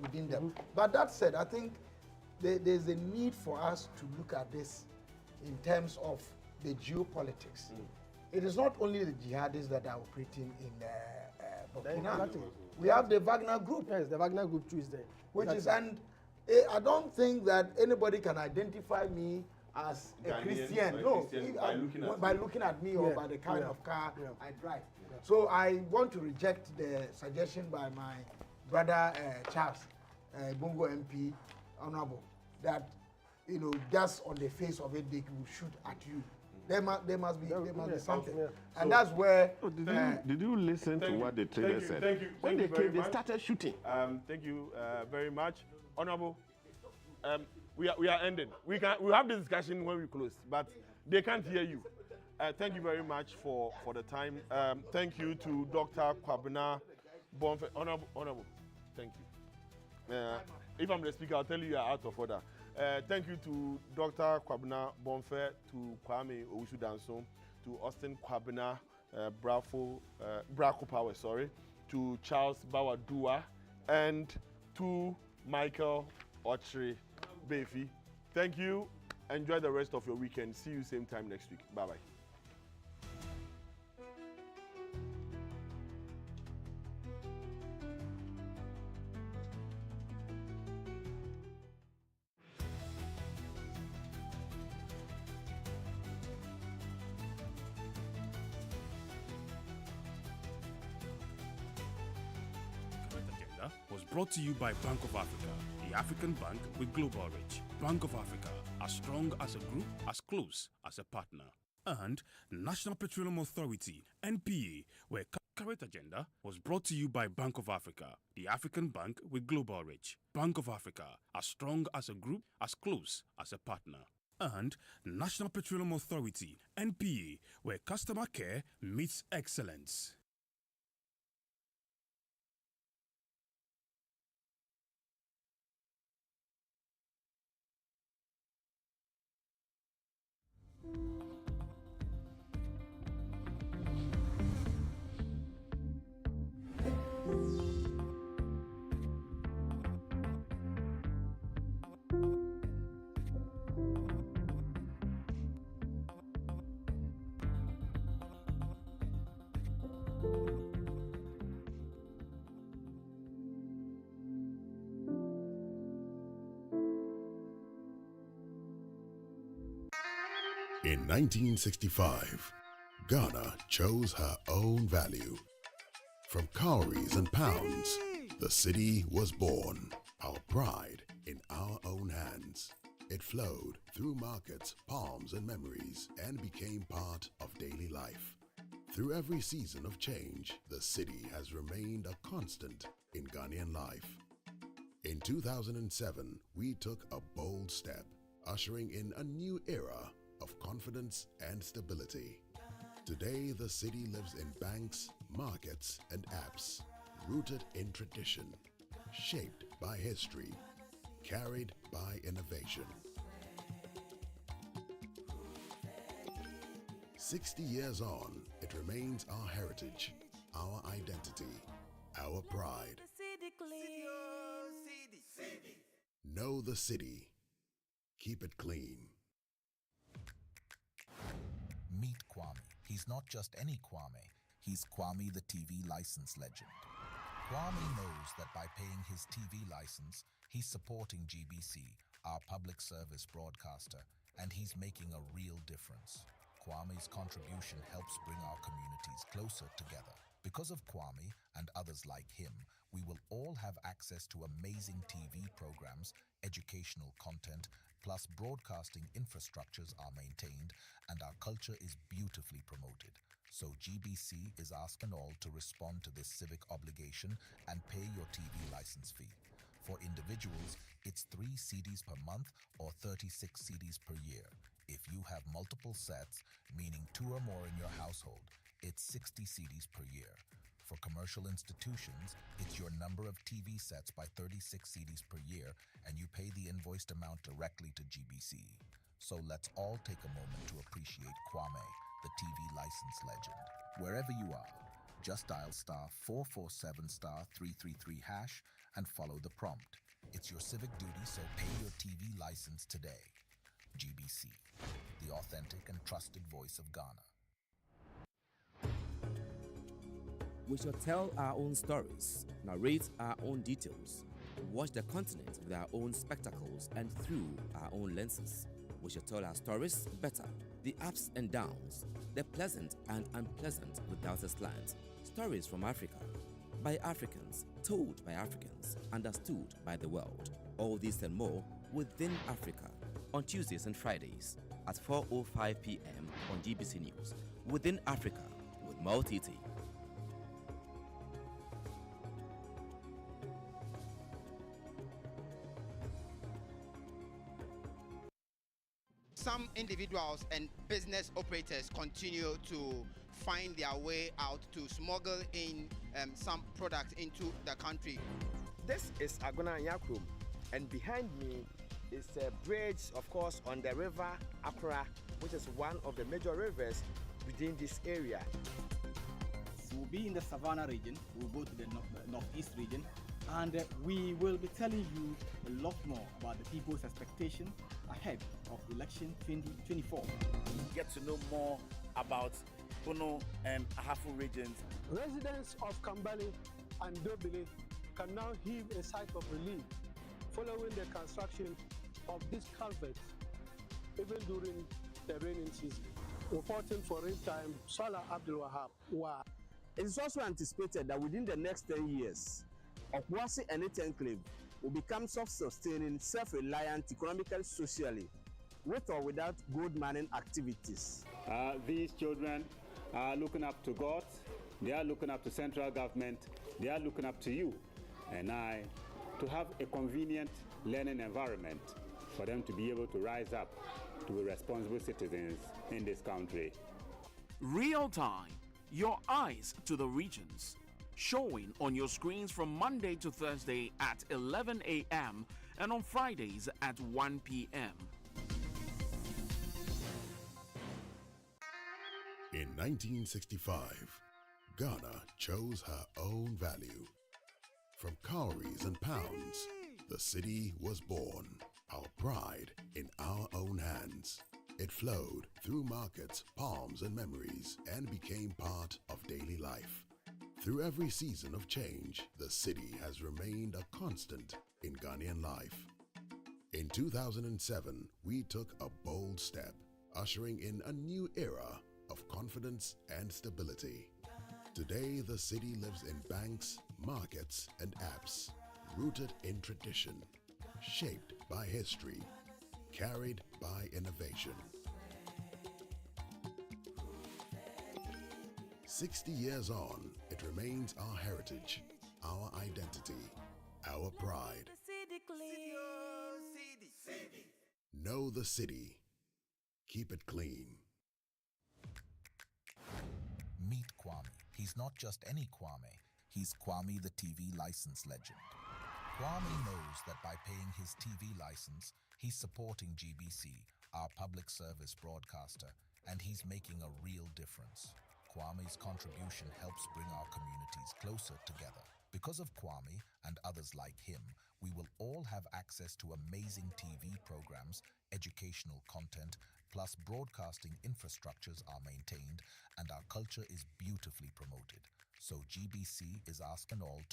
within them. But that said, I think there's a need for us to look at this in terms of the geopolitics. It is not only the jihadists that are operating in Burkina. We have the Wagner Group. Yes, the Wagner Group too is there. Which is, and I don't think that anybody can identify me as a Christian. No, by looking at me or by the kind of car I drive. Yeah. So I want to reject the suggestion by my brother Charles, Bongo MP, Honorable, that just on the face of it they will shoot at you. There must be something, and that's where. Did you listen to what the trader said? Thank you. When they came, they started shooting. Thank you very much, Honorable. We are ending. We have this discussion when we close, but they can't hear you. Thank you very much for the time. Thank you to Dr. Kwabena Bonfe. Honorable. Thank you. If I'm the speaker, I'll tell you are out of order. Thank you to Dr. Kwabena Bonfe, to Kwame Owusu-Danso, to Austin Kwabena Brako Power, to Charles Bawadua, and to Michael Ochre Befi. Thank you. Enjoy the rest of your weekend. See you same time next week. Bye-bye. Was brought to you by Bank of Africa, the African bank with global reach. Bank of Africa, as strong as a group, as close as a partner. And National Petroleum Authority, NPA, where Current Agenda was brought to you by Bank of Africa, the African bank with global reach. Bank of Africa, as strong as a group, as close as a partner. And National Petroleum Authority, NPA, where customer care meets excellence. In 1965, Ghana chose her own value. From cowries and pounds, the city was born. Our pride in our own hands. It flowed through markets, palms, and memories, and became part of daily life. Through every season of change, the city has remained a constant in Ghanaian life. In 2007, we took a bold step, ushering in a new era of confidence and stability. Today, the city lives in banks, markets, and apps, rooted in tradition, shaped by history, carried by innovation. 60 years on, it remains our heritage, our identity, our pride. Know the city. Keep it clean. Meet Kwame. He's not just any Kwame. He's Kwame the TV license legend. Kwame knows that by paying his TV license, he's supporting GBC, our public service broadcaster, and he's making a real difference. Kwame's contribution helps bring our communities closer together. Because of Kwame and others like him, we will all have access to amazing TV programs, educational content, plus broadcasting infrastructures are maintained, and our culture is beautifully promoted. So GBC is asking all to respond to this civic obligation and pay your TV license fee. For individuals, it's 3 CDs per month or 36 CDs per year. If you have multiple sets, meaning 2 or more in your household, it's 60 CDs per year. For commercial institutions, it's your number of TV sets by 36 CDs per year, and you pay the invoiced amount directly to GBC. So let's all take a moment to appreciate Kwame, the TV license legend. Wherever you are, just dial *447*333# and follow the prompt. It's your civic duty, so pay your TV license today. GBC, the authentic and trusted voice of Ghana. We shall tell our own stories, narrate our own details, watch the continent with our own spectacles and through our own lenses. We shall tell our stories better, the ups and downs, the pleasant and unpleasant without a slant. Stories from Africa, by Africans, told by Africans, understood by the world. All this and more within Africa on Tuesdays and Fridays at 4:05 p.m. on GBC News. Within Africa with Maltiti. Some individuals and business operators continue to find their way out to smuggle in some products into the country. This is Agona Yakrum, and behind me is a bridge, of course, on the river Accra, which is one of the major rivers within this area. We'll be in the Savannah region, we'll go to the northeast region, and we will be telling you a lot more about the people's expectation ahead of election 2024. Get to know more about Bono and Ahafo regions. Residents of Kambali and Dobile can now heave a sigh of relief following the construction of this culvert, even during the raining season. Reporting for Real Time, Salah Abdul Wahab. Wow. It is also anticipated that within the next 10 years, Okwasi and its enclave will become self-sustaining, self-reliant economically, socially, with or without gold mining activities. These children are looking up to God, they are looking up to central government, they are looking up to you and I to have a convenient learning environment for them to be able to rise up to be responsible citizens in this country. Real Time, your eyes to the regions. Showing on your screens from Monday to Thursday at 11 a.m. and on Fridays at 1 p.m. In 1965, Ghana chose her own value. From cowries and pounds, the city was born, our pride in our own hands. It flowed through markets, palms, and memories, and became part of daily life. Through every season of change, the city has remained a constant in Ghanaian life. In 2007, we took a bold step, ushering in a new era of confidence and stability. Today, the city lives in banks, markets, and apps, rooted in tradition, shaped by history, carried by innovation. 60 years on, it remains our heritage, our identity, our pride. Know the city. Keep it clean. Meet Kwame. He's not just any Kwame. He's Kwame the TV license legend. Kwame knows that by paying his TV license, he's supporting GBC, our public service broadcaster, and he's making a real difference. Kwame's contribution helps bring our communities closer together. Because of Kwame and others like him, we will all have access to amazing TV programs, educational content, plus broadcasting infrastructures are maintained, and our culture is beautifully promoted. So GBC is asking all to